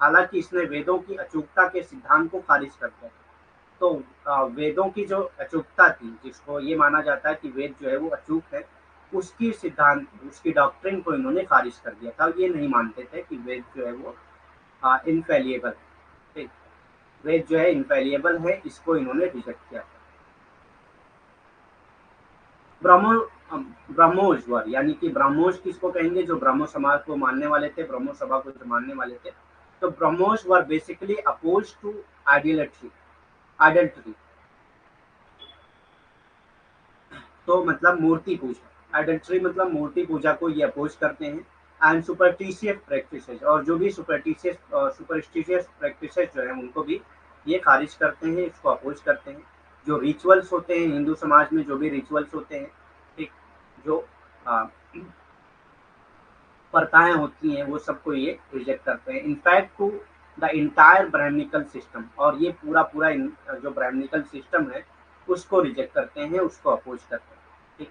हालांकि इसने वेदों की अचूकता के सिद्धांत को खारिज कर दिया। तो वेदों की जो अचूकता थी, जिसको ये माना जाता है कि वेद जो है वो अचूक है, उसकी सिद्धांत, उसकी डॉक्ट्रिन को इन्होंने खारिज कर दिया था। ये नहीं मानते थे कि वेद जो है वो इनफेलिएबल है। वेद जो है इनफेलिएबल है, इसको इन्होंने रिजेक्ट किया था। ब्रह्मो ब्रह्मोज वर, यानी कि ब्रह्मोज किसको कहेंगे? जो ब्रह्मो समाज को मानने वाले थे, ब्रह्मो सभा को जो मानने वाले थे। तो Brahmoj were basically oppose to आइडियलेट्री, आइडल्ट्री। तो मतलब मूर्ति पूजा, आइडल्ट्री मतलब मूर्ति पूजा को ये अपोज करते हैं। एंड सुपरस्टिशियस प्रैक्टिसेस, और जो भी सुपरस्टिशियस प्रैक्टिसेस जो है उनको भी ये खारिज करते हैं, इसको अपोज करते हैं। जो रिचुअल्स होते हैं हिंदू समाज में, जो भी रिचुअल्स होते हैं, ठीक, जो आ, प्रथाएं होती हैं, वो सबको ये रिजेक्ट करते हैं। In fact to the entire Brahmanical system, और ये पूरा पूरा जो ब्राह्मणिकल सिस्टम है उसको रिजेक्ट करते हैं, उसको अपोज करते हैं। ठीक,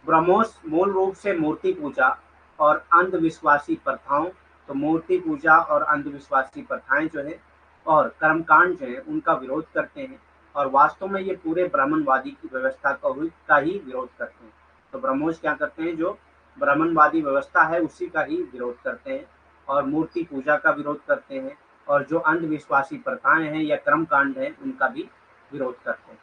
ब्रह्मोस मूल रूप से मूर्ति पूजा और अंधविश्वासी प्रथाओं, तो मूर्ति पूजा और अंधविश्वासी प्रथाएं जो है और कर्मकांड जो है उनका विरोध करते हैं, और वास्तव में ये पूरे ब्राह्मणवादी की व्यवस्था का ही विरोध करते हैं। तो ब्रह्मोस क्या करते हैं? जो ब्राह्मणवादी व्यवस्था है उसी का ही विरोध करते हैं और मूर्ति पूजा का विरोध करते हैं, और जो अंधविश्वासी प्रथाएं हैं या कर्मकांड है उनका भी विरोध करते हैं।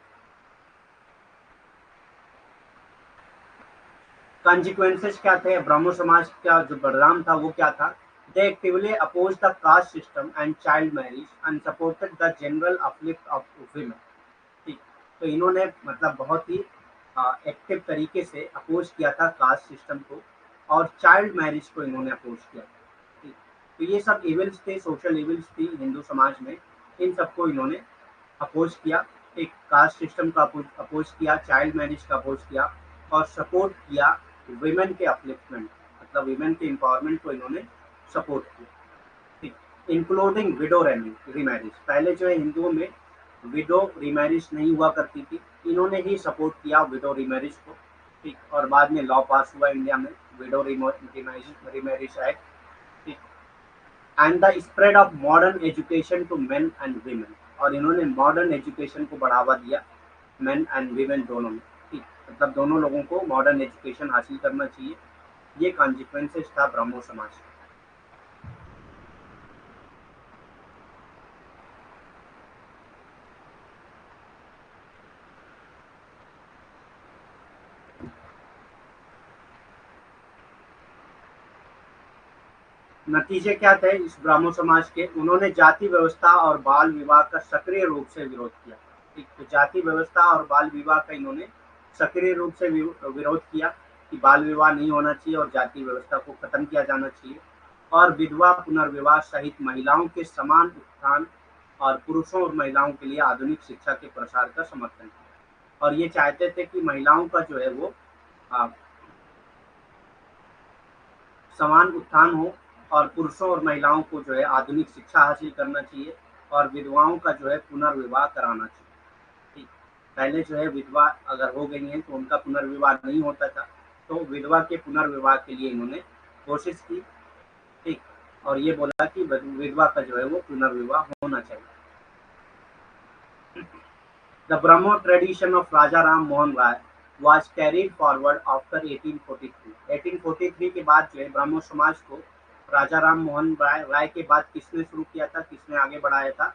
कॉन्सिक्वेंसेस क्या थे? ब्रह्मो समाज का जो परिणाम था वो क्या था? They actively oppose the caste system and child marriage and supported the general uplift of women. ठीक, तो इन्होंने मतलब बहुत ही एक्टिव तरीके से अपोज किया था कास्ट सिस्टम को, और चाइल्ड मैरिज को इन्होंने अपोज किया था। ठीक, तो ये सब इविल्स थे, सोशल इविल्स थी हिंदू समाज में, इन सबको इन्होंने अपोज किया। एक कास्ट सिस्टम का अपोज किया, चाइल्ड मैरिज का अपोज किया, और सपोर्ट किया विमेन के अपलिफ्टमेंट, मतलब विमेन के एम्पावरमेंट को इन्होंने सपोर्ट किया। ठीक, इंक्लूडिंग विडो रीमैरिज। पहले जो है हिंदुओं में विडो रीमैरिज नहीं हुआ करती थी, इन्होंने ही सपोर्ट किया विडो रीमैरिज को। ठीक, और बाद में लॉ पास हुआ इंडिया में, विडो रीमैरिज एक्ट। ठीक, and the spread of modern education to men and women, और इन्होंने मॉडर्न एजुकेशन को बढ़ावा दिया मेन एंड वीमेन दोनों में। ठीक, मतलब दोनों लोगों को मॉडर्न एजुकेशन हासिल करना चाहिए। ये कॉन्सिक्वेंसेस था ब्रह्मो समाज का। नतीजे क्या थे इस ब्राह्मण समाज के? उन्होंने जाति व्यवस्था और बाल विवाह का सक्रिय रूप से विरोध किया। ठीक, तो जाति व्यवस्था और बाल विवाह का इन्होंने सक्रिय रूप से विरोध किया कि बाल विवाह नहीं होना चाहिए और जाति व्यवस्था को खत्म किया जाना चाहिए। और विधवा पुनर्विवाह सहित महिलाओं के समान उत्थान और पुरुषों और महिलाओं के लिए आधुनिक शिक्षा के प्रसार का समर्थन किया। और ये चाहते थे कि महिलाओं का जो है वो आ, समान उत्थान हो और पुरुषों और महिलाओं को जो है आधुनिक शिक्षा हासिल करना चाहिए और विधवाओं का जो है पुनर्विवाह कराना चाहिए। ठीक, पहले जो है विधवा अगर हो गई हैं तो उनका पुनर्विवाह नहीं होता था, तो विधवा के पुनर्विवाह के लिए इन्होंने कोशिश की। ठीक, और ये बोला कि विधवा का जो है वो पुनर्विवाह होना चाहिए। The Brahmo tradition of Raja Ram Mohan Rai was carried forward after 1843. 1843 के बाद जो है ब्राह्मण समाज को राजा राम मोहन राय के बाद किसने शुरू किया था, किसने आगे बढ़ाया था?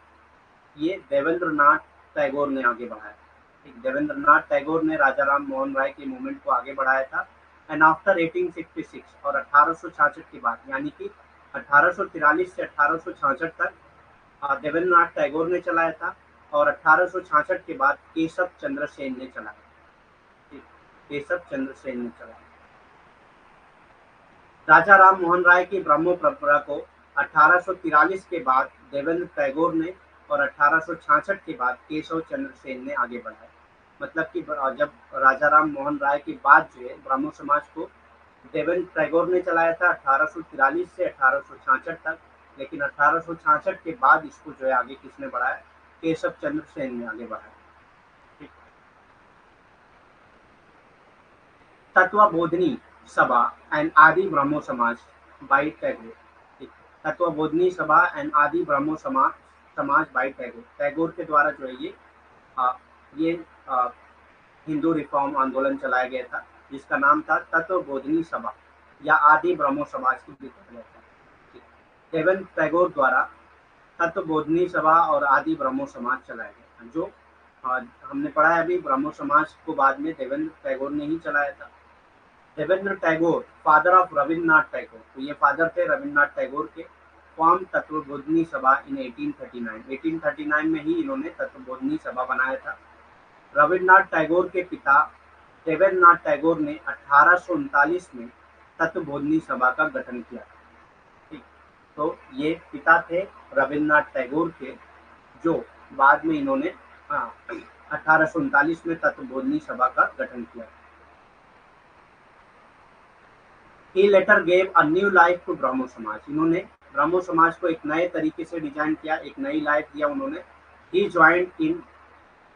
ये देवेंद्र नाथ टैगोर ने आगे बढ़ाया। ठीक, देवेंद्र नाथ टैगोर ने राजा राम मोहन राय के मूवमेंट को आगे बढ़ाया था। एंड आफ्टर 1866 और 1866 के बाद यानी कि 1843 से 1866 तक देवेंद्र नाथ टैगोर ने चलाया था और 1866 के बाद केशव चंद्र सेन ने चलाया। केशव चंद्र सेन ने चलाया। राजा राम मोहन राय की ब्रह्मो परंपरा को 1843 के बाद देवेंद्र टैगोर ने और 1866 के बाद केशव चंद्र सेन ने आगे बढ़ाया। मतलब कि जब राजा राम मोहन राय के बाद जो है ब्राह्मण समाज को देवेंद्र टैगोर ने चलाया था 1843 से 1866 तक, लेकिन 1866 के बाद इसको जो है आगे किसने बढ़ाया? केशव चंद्र सेन ने आगे बढ़ाया। तत्वबोधिनी सभा एंड आदि ब्रह्मो समाज बाई टैगोर। तत्वबोधिनी सभा एंड आदि ब्रह्मो समाज बाई टैगोर। टैगोर के द्वारा जो है ये हिंदू रिफॉर्म आंदोलन चलाया गया था जिसका नाम था तत्वबोधिनी सभा या आदि ब्रह्मो समाज की भी कहा जाता है। देवेंद्र टैगोर द्वारा तत्वबोधिनी सभा और आदि ब्रह्मो समाज चलाया गया, जो हमने पढ़ा है अभी। ब्रह्मो समाज को बाद में देवेंद्र टैगोर ने ही चलाया था। देवेंद्र टैगोर फादर ऑफ रविन्द्रनाथ टैगोर, तो ये फादर थे रविन्द्रनाथ टैगोर के। फॉर्म तत्वबोधिनी सभा इन 1839। 1839 में ही इन्होंने तत्वबोधिनी सभा बनाया था। रविन्द्रनाथ टैगोर के पिता देवेंद्रनाथ टैगोर ने 1839 में तत्वबोधिनी सभा का गठन किया। ठीक, तो ये पिता थे रविन्द्रनाथ टैगोर के, जो बाद में इन्होंने 1839 में तत्वबोधिनी सभा का गठन किया। He later gave a new life to ब्रह्मो समाज। इन्होंने ब्रह्मो समाज को एक नए तरीके से डिजाइन किया, एक नई लाइफ दिया उन्होंने। He joined in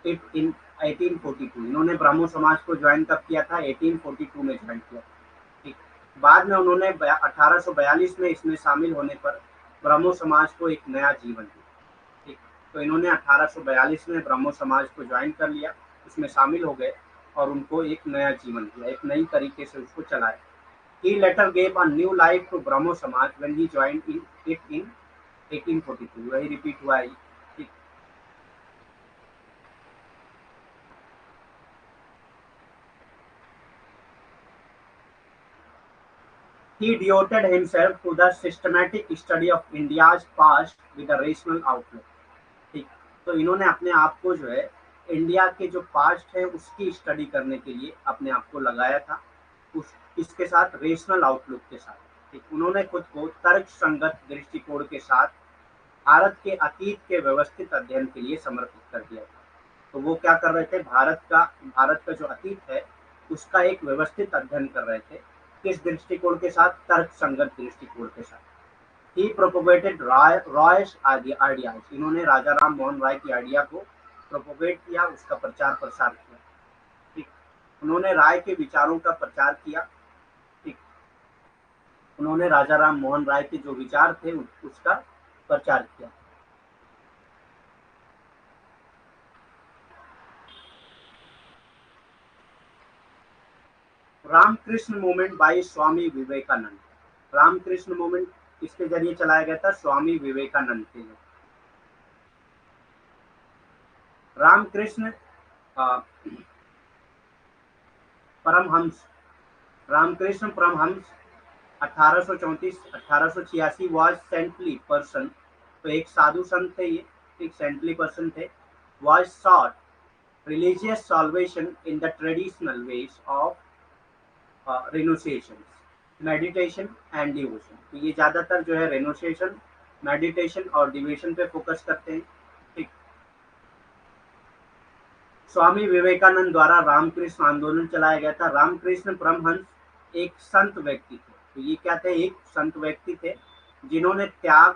it in 1842। इन्होंने ब्रह्मो समाज को ज्वाइन कब किया था? 1842 में ज्वाइन किया। ठीक, बाद में उन्होंने 1842 में इसमें शामिल होने पर ब्रह्मो समाज को एक नया जीवन दिया। ठीक, तो इन्होंने 1842 में ब्रह्मो समाज को ज्वाइन कर लिया, उसमें शामिल हो गए और उनको एक नया जीवन दिया, एक नई तरीके से उसको चलाया। He later gave a new life to Brahmo Samaj when he joined it in 1842। वही रिपीट हुआ है। He devoted himself to the systematic study of India's past with a rational outlook। ठीक, तो इन्होंने अपने आप को जो है इंडिया के जो पास्ट है उसकी स्टडी करने के लिए अपने आप को लगाया था, उस इसके साथ रेशनल आउटलुक के साथ। ठीक, उन्होंने खुद को तर्क संगत दृष्टिकोण के साथ भारत के अतीत के व्यवस्थित अध्ययन के लिए समर्पित कर दिया था। तो वो क्या कर रहे थे? भारत का जो अतीत है उसका एक व्यवस्थित अध्ययन कर रहे थे। किस दृष्टिकोण के साथ? तर्क संगत दृष्टिकोण के साथ। ही प्रोपोगेटेड रॉयस आइडियाज। इन्होंने राजा राम मोहन राय की आइडिया को प्रोपोगेट किया, उसका प्रचार प्रसार किया। ठीक, उन्होंने राय के विचारों का प्रचार किया। ठीक, उन्होंने राजा राम मोहन राय के जो विचार थे उसका प्रचार किया। Ramakrishna movement by Swami Vivekananda. Ramakrishna movement किसके जरिए चलाया गया था? स्वामी विवेकानंद के जरिए। Ramakrishna Paramahamsa, Ramakrishna Paramahamsa 1886 was saintly person, तो एक साधु संत थे ये, एक सेंटली पर्सन थे, was sought religious salvation in the traditional ways of renunciation, meditation and devotion। तो ये ज़्यादातर जो है renunciation, meditation और devotion पे फोकस करते हैं। ठीक। स्वामी विवेकानंद द्वारा रामकृष्ण आंदोलन चलाया गया था। रामकृष्ण परमहंस एक संत व्यक्ति थे। तो ये क्या थे? एक संत व्यक्ति थे जिन्होंने त्याग,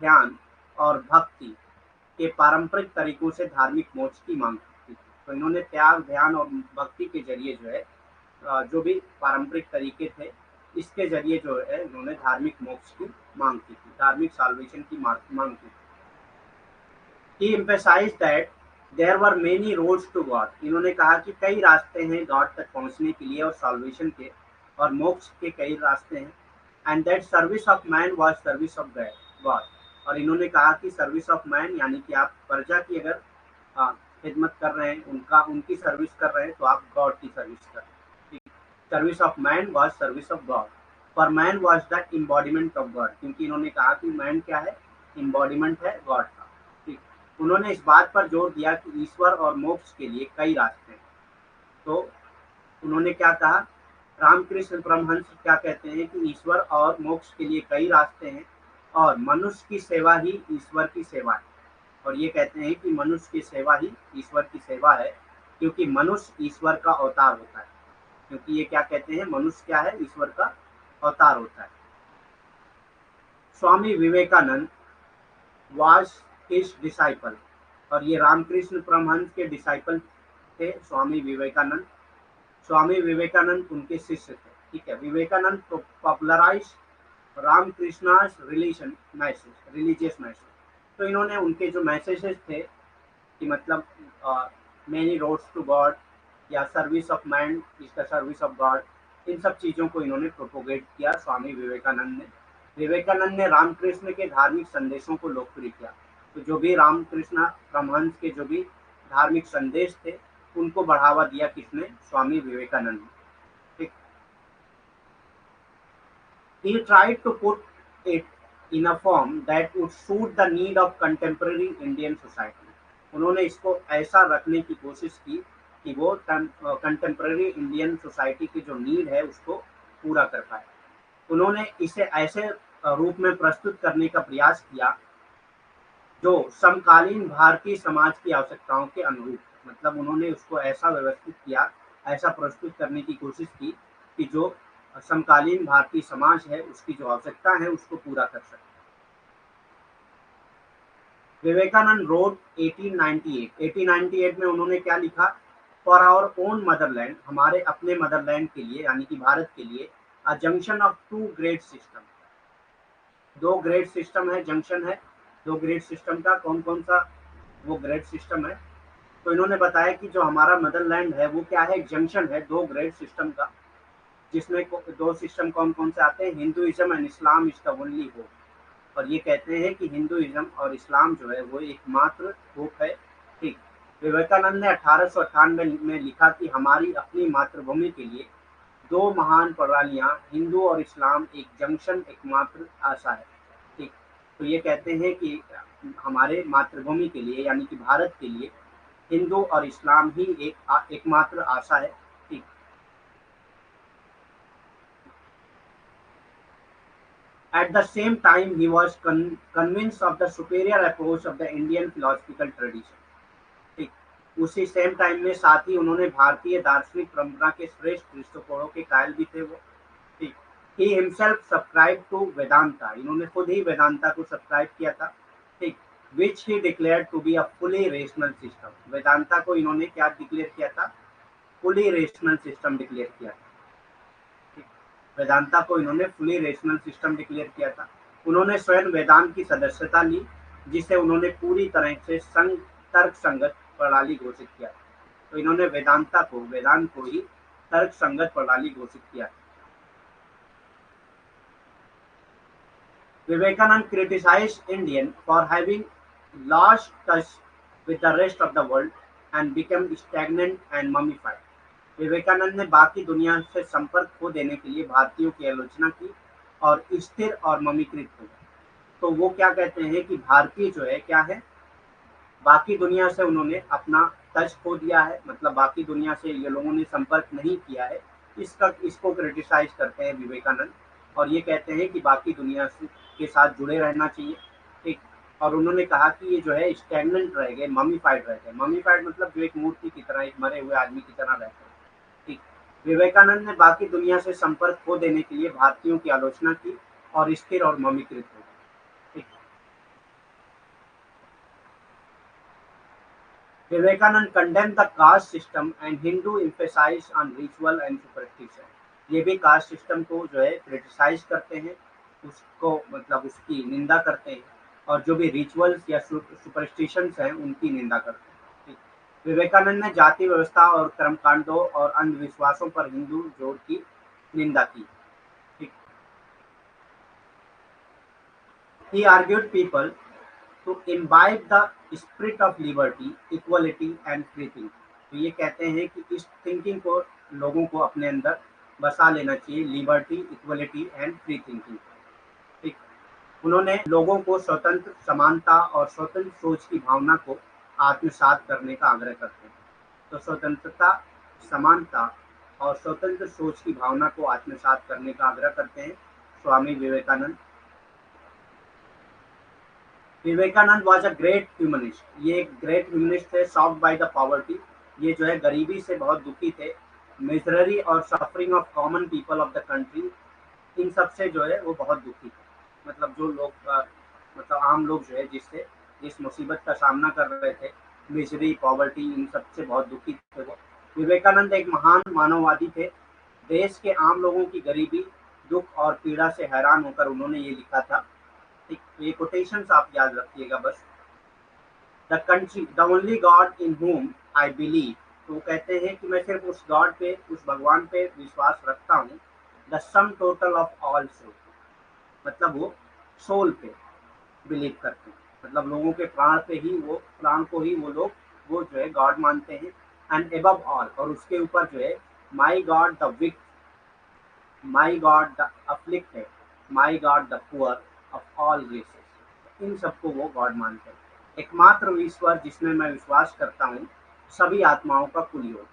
ध्यान और भक्ति के पारंपरिक तरीकों से धार्मिक मोक्ष की मांग की थी। तो इन्होंने त्याग, ध्यान और भक्ति के जरिए जो है जो भी पारंपरिक तरीके थे, इसके जरिए जो है इन्होंने धार्मिक मोक्ष की मांग की थी, धार्मिक साल्वेशन की मांग की थी। He emphasized that there were many roads to God। इन्होंने कहा कि कई रास्ते हैं गॉड तक पहुंचने के लिए और साल्वेशन के और मोक्ष के कई रास्ते हैं। And that service of man was service of God. और इन्होंने कहा कि सर्विस ऑफ मैन यानी कि आप प्रजा की अगर खिदमत कर रहे हैं, उनकी सर्विस कर रहे हैं, तो आप गॉड की सर्विस कर रहे हैं। Service of man was service of God, for man was the embodiment of God. क्योंकि इन्होंने कहा कि मैन क्या है? एम्बॉडीमेंट है गॉड का। ठीक। उन्होंने इस बात पर जोर दिया कि ईश्वर और मोक्ष के लिए कई रास्ते हैं। तो उन्होंने क्या कहा? रामकृष्ण परमहंस क्या कहते हैं कि ईश्वर और मोक्ष के लिए कई रास्ते हैं और मनुष्य की सेवा ही ईश्वर की सेवा है। और ये कहते हैं कि मनुष्य की सेवा ही ईश्वर की सेवा है, क्योंकि मनुष्य ईश्वर का अवतार होता है। क्योंकि ये क्या कहते हैं? मनुष्य क्या है? ईश्वर का अवतार होता है। Swami Vivekananda was his disciple. और ये रामकृष्ण परमहंस के डिसाइपल थे स्वामी विवेकानंद। स्वामी विवेकानंद उनके शिष्य थे। ठीक है। विवेकानंद तो पॉपुलराइज रामकृष्णास रिलीजियस मैसेज। तो इन्होंने उनके जो मैसेजेस थे कि मतलब मेनी रोड्स टू गॉड या service of man is the service of God, इन सब चीज़ों को इन्होंने प्रोपोगेट किया स्वामी विवेकानंद ने। विवेकानंद ने रामकृष्ण के धार्मिक संदेशों को लोकप्रिय किया। तो जो भी रामकृष्ण परमहंस के जो भी धार्मिक संदेश थे, उनको बढ़ावा दिया किसने? स्वामी विवेकानंद ने। ठीक। He tried to put it in a form that would suit the need of contemporary Indian society। उन्होंने इसको ऐसा रखने की कोशिश की कि वो कंटेम्प्रेरी इंडियन सोसाइटी की जो नीड है उसको पूरा कर पाए। उन्होंने इसे ऐसे रूप में प्रस्तुत करने का प्रयास किया जो समकालीन भारतीय समाज की आवश्यकताओं के अनुरूप। मतलब उन्होंने उसको ऐसा व्यवस्थित किया, ऐसा प्रस्तुत करने की कोशिश की कि जो समकालीन भारतीय समाज है उसकी जो आवश्यकता है उसको पूरा कर सके। विवेकानंद रोड 1898 में उन्होंने क्या लिखा? फॉर आवर ओन मदरलैंड, हमारे अपने मदरलैंड के लिए यानी कि भारत के लिए, a junction of two great system. दो ग्रेट सिस्टम है, जंक्शन है दो ग्रेट सिस्टम का। कौन कौन सा वो ग्रेट सिस्टम है? तो इन्होंने बताया कि जो हमारा मदरलैंड है वो क्या है? जंक्शन है दो ग्रेट सिस्टम का, जिसमें दो सिस्टम कौन कौन से आते हैं? Hinduism and Islam is the only hope. और ये कहते हैं कि हिंदुइज्म और इस्लाम जो है वो एकमात्र होप है। ठीक। विवेकानंद ने 1898 में लिखा कि हमारी अपनी मातृभूमि के लिए दो महान प्रणालियां, हिंदू और इस्लाम, एक जंक्शन, एकमात्र आशा है। ठीक। तो ये कहते हैं कि हमारे मातृभूमि के लिए यानी कि भारत के लिए हिंदू और इस्लाम ही एकमात्र आशा है। ठीक। At the same time, he was convinced of the superior approach of the Indian philosophical tradition। ठीक। उसी सेम टाइम में साथ ही उन्होंने भारतीय दार्शनिक परंपरा के श्रेष्ठ दृष्टिकोणों के कायल भी थे वो। ठीक। He himself subscribed to Vedanta. इन्होंने खुद ही वेदांता को सब्सक्राइब किया था। ठीक। Which he declared to be a fully rational system। Vedanta को इन्होंने क्या डिक्लेयर किया था? फुली रेशनल सिस्टम डिक्लेयर किया था। वेदांता को इन्होंने फुली रेशनल सिस्टम डिक्लेयर किया था। उन्होंने स्वयं वेदांत की सदस्यता ली, जिसे उन्होंने पूरी तरह से तर्क संगत प्रणाली घोषित किया। तो इन्होंने वेदांत को ही तर्क संगत प्रणाली घोषित किया। Vivekananda criticised Indian for having lost touch with the rest of the world and become stagnant and mummified. Vivekananda ने बाकी दुनिया से संपर्क खो देने के लिए भारतीयों की आलोचना की और स्थिर और ममीकृत होगा। तो वो क्या कहते हैं कि भारतीय जो है क्या है, बाकी दुनिया से उन्होंने अपना टच खो दिया है, मतलब बाकी दुनिया से ये लोगों ने संपर्क नहीं किया है। इसको क्रिटिसाइज करते हैं विवेकानंद, और ये कहते हैं कि बाकी दुनिया के साथ जुड़े रहना चाहिए। ठीक। और उन्होंने कहा कि ये जो है स्टैग्नेंट रह गए, ममीफाइड रह गए। ममीफाइड मतलब जो एक मूर्ति की तरह, एक मरे हुए आदमी की तरह रहते हैं। ठीक। विवेकानंद ने बाकी दुनिया से संपर्क खो देने के लिए भारतीयों की आलोचना की और स्थिर और ममीकृत हो गए। ठीक। Vivekanand condemned the caste system and Hindu emphasized on ritual and superstition. ये भी कास्ट सिस्टम को जो है क्रिटिसाइज करते हैं, उसको मतलब उसकी निंदा करते हैं, और जो भी रिचुअल्स या सुपरस्टिशंस हैं उनकी निंदा करते हैं। ठीक। विवेकानंद ने जाति व्यवस्था और कर्मकांडों और अंधविश्वासों पर हिंदू जोड़ की निंदा की। ठीक। He argued people to imbibe the spirit of liberty, equality and free thinking. तो ये कहते हैं कि इस थिंकिंग को लोगों को अपने अंदर बसा लेना चाहिए, liberty, equality and free thinking. ठीक। उन्होंने लोगों को स्वतंत्र, समानता और स्वतंत्र सोच की भावना को आत्मसात करने का आग्रह करते हैं। तो स्वतंत्रता, समानता और स्वतंत्र सोच की भावना को आत्मसात करने का आग्रह करते हैं Swami Vivekananda. Vivekananda was a great humanist. ये एक ग्रेट ह्यूमनिस्ट थे। सॉफ्ट बाय द पॉवर्टी, ये जो है गरीबी से बहुत दुखी थे। मिजररी और suffering of common people of the country, इन सब से जो है वो बहुत दुखी थे। मतलब जो लोग मतलब आम लोग जो है जिस मुसीबत का सामना कर रहे थे, मिजरी, पॉवर्टी, इन सब से बहुत दुखी थे वो। विवेकानंद एक महान मानववादी थे। देश के आम लोगों की गरीबी, दुख और पीड़ा से हैरान होकर उन्होंने ये लिखा था। ये कोटेशंस आप याद रखिएगा बस। The country the only God in home I believe, तो वो कहते हैं कि मैं सिर्फ उस गॉड पे, उस भगवान पे विश्वास रखता हूँ। The sum total of all soul, मतलब वो सोल पे बिलीव करते हैं, मतलब लोगों के प्राण को ही वो लोग वो जो है गॉड मानते हैं। एंड एबव ऑल, और उसके ऊपर जो है my God the weak, my God the afflicted, my God the poor of all races, इन सबको वो गॉड मानते हैं। एकमात्र ईश्वर जिसमें मैं विश्वास करता हूँ, सभी आत्माओं का कुलयोग।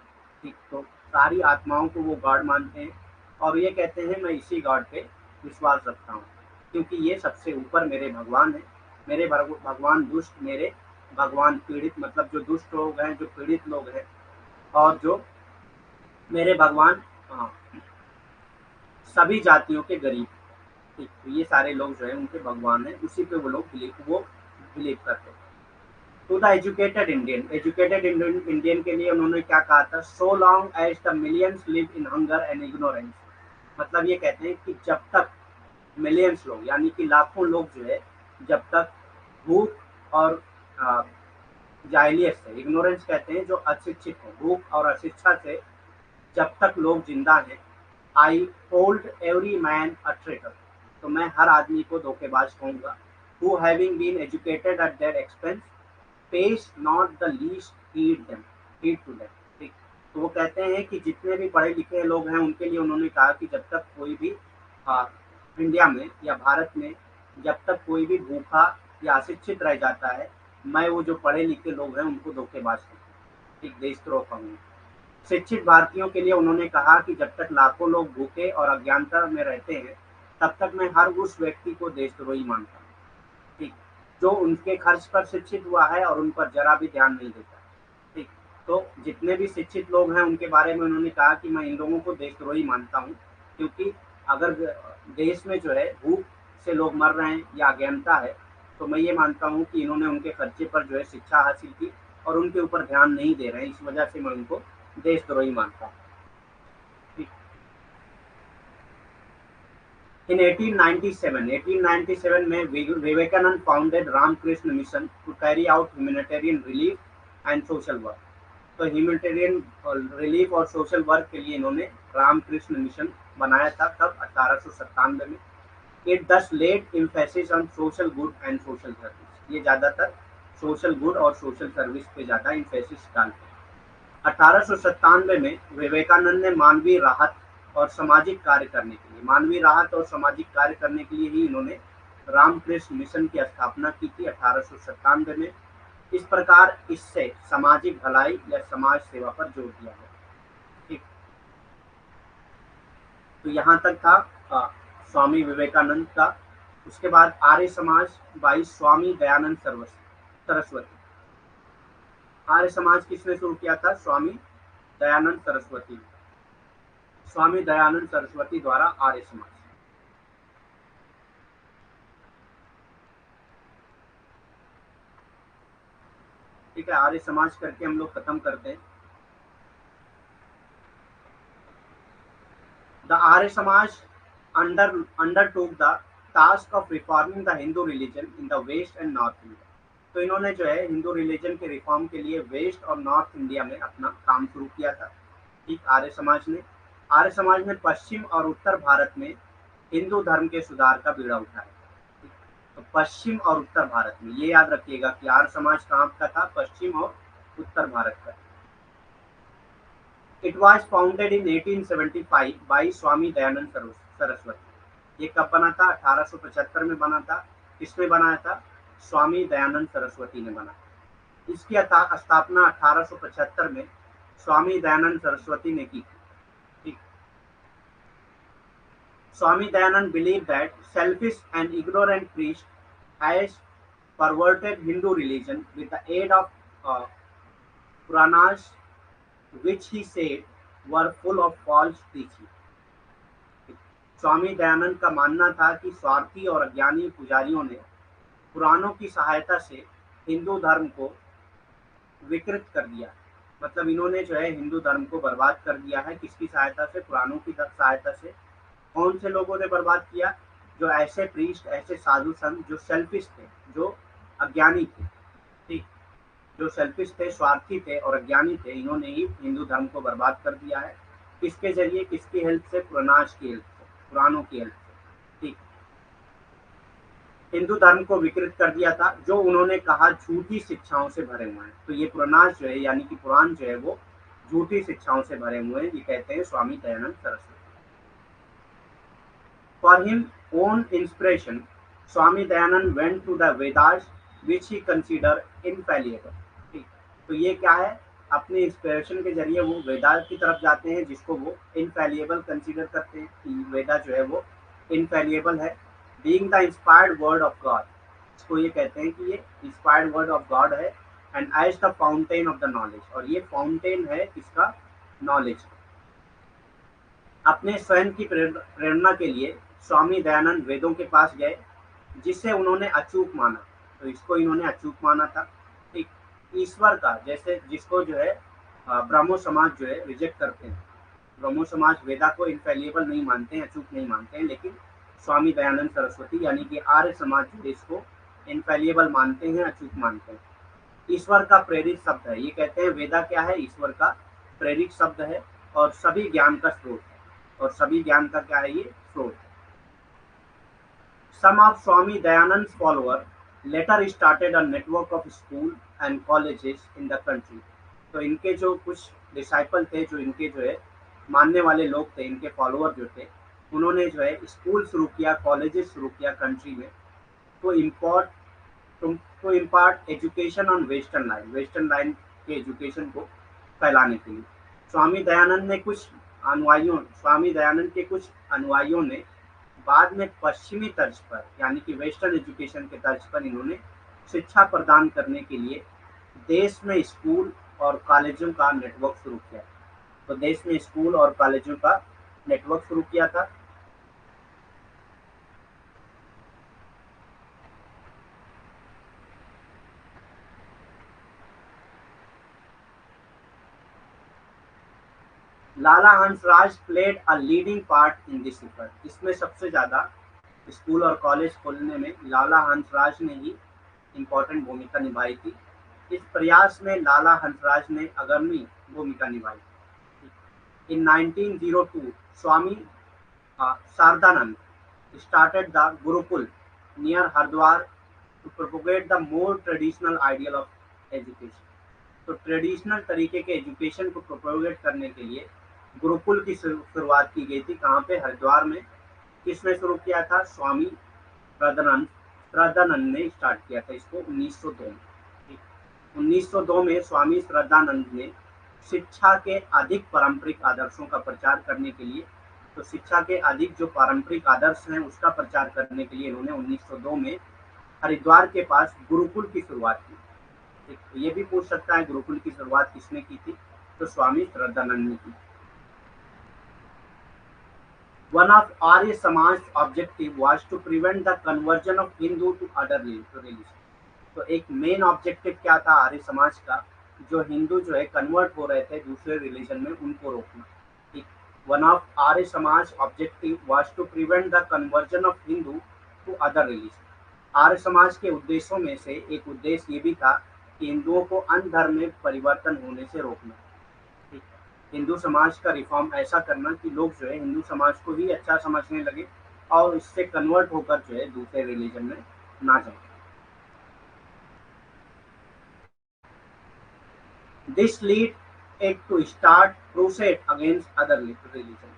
ठीक। तो सारी आत्माओं को वो गॉड मानते हैं, और ये कहते हैं मैं इसी गॉड पे विश्वास रखता हूँ, क्योंकि ये सबसे ऊपर मेरे भगवान है। मेरे भगवान दुष्ट, मेरे भगवान पीड़ित, मतलब जो दुष्ट लोग हैं, जो पीड़ित लोग हैं, और जो मेरे भगवान सभी जातियों के गरीब। ठीक। तो ये सारे लोग जो है उनके भगवान है, उसी पे वो लोग बिलीव करते हैं। To the educated Indian, educated Indian के लिए उन्होंने क्या कहा था, so long as the millions live in hunger and ignorance. मतलब ये कहते हैं कि जब तक मिलियंस लोग, यानी कि लाखों लोग जो है, जब तक भूख और जाहिलियत से, इग्नोरेंस कहते हैं जो अशिक्षित है, भूख और अशिक्षा से जब तक लोग जिंदा हैं, I hold every man a traitor, तो मैं हर आदमी को धोखेबाज कहूंगा। Who having been educated at their expense pays not the least heed to them। ठीक। तो वो कहते हैं कि जितने भी पढ़े लिखे लोग हैं उनके लिए उन्होंने कहा कि जब तक कोई भी इंडिया में या भारत में जब तक कोई भी भूखा या अशिक्षित रह जाता है, मैं वो जो पढ़े लिखे लोग हैं उनको धोखेबाज कहूँगा। ठीक, देशद्रोह कहूँगा। शिक्षित भारतीयों के लिए उन्होंने कहा कि जब तक लाखों लोग भूखे और अज्ञानता में रहते हैं, तब तक मैं हर उस व्यक्ति को देशद्रोही मानता हूँ। ठीक। जो उनके खर्च पर शिक्षित हुआ है और उन पर जरा भी ध्यान नहीं देता। ठीक। तो जितने भी शिक्षित लोग हैं उनके बारे में उन्होंने कहा कि मैं इन लोगों को देशद्रोही मानता हूँ, क्योंकि अगर देश में जो है भूख से लोग मर रहे हैं या अज्ञानता है, तो मैं ये मानता हूँ कि इन्होंने उनके खर्चे पर जो है शिक्षा हासिल की और उनके ऊपर ध्यान नहीं दे रहे हैं, इस वजह से मैं उनको देशद्रोही मानता हूँ। ठीक। In 1897 में Vivekananda founded Ramakrishna Mission to carry out humanitarian relief and social work. तो ह्यूमैनिटेरियन रिलीफ और सोशल वर्क के लिए इन्होंने रामकृष्ण मिशन बनाया था, तब 1897 में। It thus laid emphasis on social good and social service, ये ज़्यादातर सोशल गुड और सोशल सर्विस पे ज़्यादा एम्फेसिस डालते हैं। 1897 में विवेकानंद ने मानवीय राहत और सामाजिक कार्य करने के लिए, मानवीय राहत और सामाजिक कार्य करने के लिए ही इन्होंने रामकृष्ण मिशन की स्थापना की थी 1897 में। इस प्रकार इससे सामाजिक भलाई या समाज सेवा पर जोर दिया गया। ठीक, तो यहाँ तक था स्वामी विवेकानंद का। उसके बाद आर्य समाज बाई स्वामी दयानंद सरस्वती। आर्य समाज किसने शुरू किया था? स्वामी दयानंद सरस्वती। स्वामी दयानंद सरस्वती द्वारा आर्य समाज। ठीक है, आर्य समाज करके हम लोग खत्म करते हैं। The Arya Samaj undertook the task of reforming the Hindu religion in the West and North India। तो इन्होंने जो है हिंदू रिलीजन के रिफॉर्म के लिए वेस्ट और नॉर्थ इंडिया में अपना काम शुरू किया था। ठीक, आर्य समाज ने पश्चिम और उत्तर भारत में हिंदू धर्म के सुधार का बीड़ा उठाया। तो पश्चिम और उत्तर भारत में, ये याद रखिएगा कि आर्य समाज कहाँ का था? पश्चिम और उत्तर भारत का। It was founded in 1875 by Swami Dayanand Saraswati. ये कब बना था? 1875 में बना था। किसने बनाया था? स्वामी दयानंद सरस्वती ने बना। इसकी स्थापना 1875 में स्वामी दयानंद सरस्वती ने की थी। Swami Dayanand believed that selfish and ignorant priest has perverted Hindu religion with the aid of Puranas, which he said were full of false teaching। Swami Dayanand का मानना था कि स्वार्थी और अज्ञानी पुजारियों ने पुराणों की सहायता से हिंदू धर्म को विकृत कर दिया। मतलब इन्होंने जो है हिंदू धर्म को बर्बाद कर दिया है। किसकी सहायता से? पुराणों की सहायता से। कौन से लोगों ने बर्बाद किया? जो ऐसे प्रीस्ट, ऐसे साधु संत जो सेल्फिश थे, जो अज्ञानी थे। ठीक, जो सेल्फिश थे, स्वार्थी थे और अज्ञानी थे, इन्होंने ही हिंदू धर्म को बर्बाद कर दिया है। किसके जरिए? किसकी हेल्प से? पुराणास की हेल्प से, पुराणों की हेल्प से। ठीक, हिंदू धर्म को विकृत कर दिया था, जो उन्होंने कहा झूठी शिक्षाओं से भरे हुए हैं। तो ये पुराणास जो है, यानी कि पुराण जो है, वो झूठी शिक्षाओं से भरे हुए हैं, ये कहते हैं Swami Dayanand Saraswati. For him own inspiration, Swami Dayanand went to the Vedas, which he considered infallible। ठीक, तो ये क्या है? अपने इंस्पिरेशन के जरिए वो वेदा की तरफ जाते हैं, जिसको वो इनफैलिएबल कंसीडर करते हैं कि वेदा जो है वो इनफैलिएबल है। Being the inspired word of God, इसको ये कहते हैं कि ये इंस्पायर्ड वर्ड ऑफ गॉड है। And as the fountain of the knowledge, और ये फाउंटेन है इसका नॉलेज। अपने स्वयं की प्रेरणा के लिए स्वामी दयानंद वेदों के पास गए, जिसे उन्होंने अचूक माना। तो इसको इन्होंने अचूक माना था। ठीक, ईश्वर का, जैसे जिसको जो है ब्रह्मो समाज जो है रिजेक्ट करते हैं। ब्रह्मो समाज वेदा को इनफैलिएबल नहीं मानते हैं, अचूक नहीं मानते हैं, लेकिन स्वामी दयानंद सरस्वती यानी कि आर्य समाज जो इसको इनफैलिएबल मानते हैं, अचूक मानते हैं। ईश्वर का प्रेरित शब्द है, ये कहते हैं वेदा क्या है? ईश्वर का प्रेरित शब्द है और सभी ज्ञान का स्रोत है। और सभी ज्ञान का क्या है? ये स्रोत है। Some of Swami Dayanand's followers later started a network of school and colleges in the country। तो इनके जो कुछ डिसाइपल थे, जो इनके जो है मानने वाले लोग थे, इनके फॉलोअर जो थे, उन्होंने जो है स्कूल शुरू किया, कॉलेजेस शुरू किया कंट्री में। तो impart education on western line के एजुकेशन को फैलाने के लिए स्वामी दयानंद के कुछ अनुयायियों ने बाद में पश्चिमी तर्ज पर, यानी कि वेस्टर्न एजुकेशन के तर्ज पर, इन्होंने शिक्षा प्रदान करने के लिए देश में स्कूल और कॉलेजों का नेटवर्क शुरू किया। तो देश में स्कूल और कॉलेजों का नेटवर्क शुरू किया था। Lala Hansraj played a leading part in this effort. इसमें सबसे ज़्यादा स्कूल और कॉलेज खोलने में लाला हंसराज ने ही इम्पोर्टेंट भूमिका निभाई थी। इस प्रयास में लाला हंसराज ने अग्रणी भूमिका निभाई। इन 1902 स्वामी Sharadanand started the Gurukul near Hardwar to propagate the more traditional ideal of education। तो ट्रेडिशनल तरीके के एजुकेशन को प्रोपोगेट करने के लिए गुरुकुल की शुरुआत की गई थी। कहाँ पे? हरिद्वार में। किसने शुरू किया था? स्वामी श्रद्धानंद ने स्टार्ट किया था इसको 1902 में। 1902 में स्वामी श्रद्धानंद ने शिक्षा के अधिक पारंपरिक आदर्शों का प्रचार करने के लिए, तो शिक्षा के अधिक जो पारंपरिक आदर्श हैं उसका प्रचार करने के लिए इन्होंने 1902 में हरिद्वार के पास गुरुकुल की शुरुआत की। तो ये भी पूछ सकता है गुरुकुल की शुरुआत किसने की थी? तो स्वामी श्रद्धानंद ने की। One of Arya Samaj's objective was to prevent the conversion of Hindu to other religion. तो एक मेन ऑब्जेक्टिव क्या था आर्य समाज का? जो हिंदू जो है कन्वर्ट हो रहे थे दूसरे रिलीजन में, उनको रोकना। ठीक। One of Arya Samaj objective was to prevent the conversion of Hindu to other religion. Arya Samaj के उद्देश्यों में से एक उद्देश्य ये भी था कि हिंदुओं को अन्य धर्म में परिवर्तन होने से रोकना। हिंदू समाज का रिफॉर्म ऐसा करना कि लोग जो है हिंदू समाज को ही अच्छा समझने लगे और इससे कन्वर्ट होकर जो है दूसरे रिलीजन में ना जाए। This lead it to start crusade against other religion.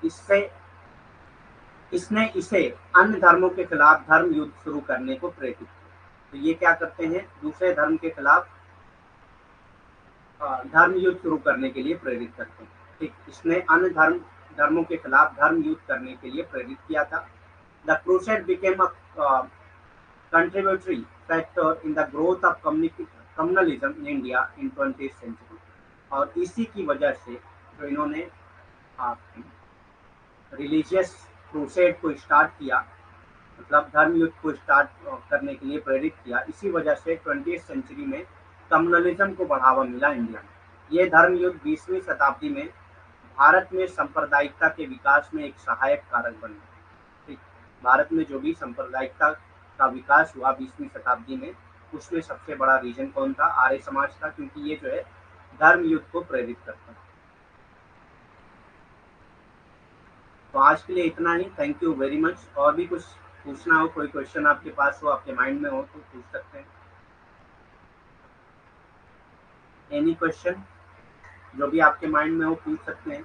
इसने इसे अन्य धर्मों के खिलाफ धर्म युद्ध शुरू करने को प्रेरित किया। तो ये क्या करते हैं? दूसरे धर्म के खिलाफ धर्म युद्ध शुरू करने के लिए प्रेरित करते हैं। ठीक। इसने अन्य धर्मों के खिलाफ धर्म युद्ध करने के लिए प्रेरित किया था। The crusade became a contributory factor in the growth of communalism in India in 20th century। और इसी की वजह से जो इन्होंने रिलीजियस क्रूसेड को स्टार्ट किया, मतलब धर्म युद्ध को स्टार्ट करने के लिए प्रेरित किया, इसी वजह से 20th सेंचुरी में कम्युनलिज्म को बढ़ावा मिला इंडिया में। ये धर्म युद्ध 20वीं शताब्दी में भारत में सांप्रदायिकता के विकास में एक सहायक कारक बन गया। भारत में जो भी सांप्रदायिकता का विकास हुआ 20वीं शताब्दी में, उसमें सबसे बड़ा रीजन कौन था? आर्य समाज था, क्योंकि ये जो है धर्म युद्ध को प्रेरित करता है। तो आज के लिए इतना ही। Thank you very much. और भी कुछ पूछना हो, कोई क्वेश्चन आपके पास हो, आपके माइंड में हो तो पूछ सकते हैं। एनी क्वेश्चन जो भी आपके माइंड में हो पूछ सकते हैं।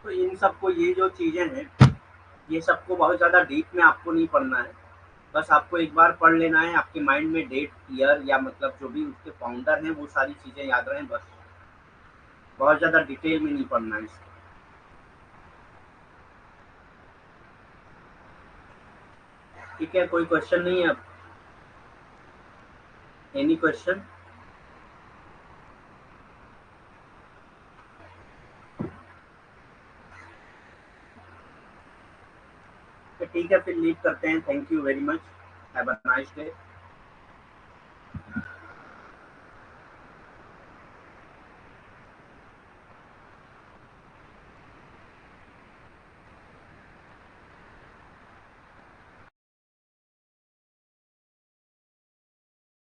तो इन सबको, ये जो चीजें हैं, ये सबको बहुत ज्यादा डीप में आपको नहीं पढ़ना है, बस आपको एक बार पढ़ लेना है। आपके माइंड में डेट, ईयर या मतलब जो भी उसके फाउंडर हैं वो सारी चीजें याद रहें, बस बहुत ज्यादा डिटेल में नहीं पढ़ना है इसको। ठीक है, कोई क्वेश्चन नहीं है अब? Any question? ठीक है, फिर लीव करते हैं। Thank you very much. Have a nice day.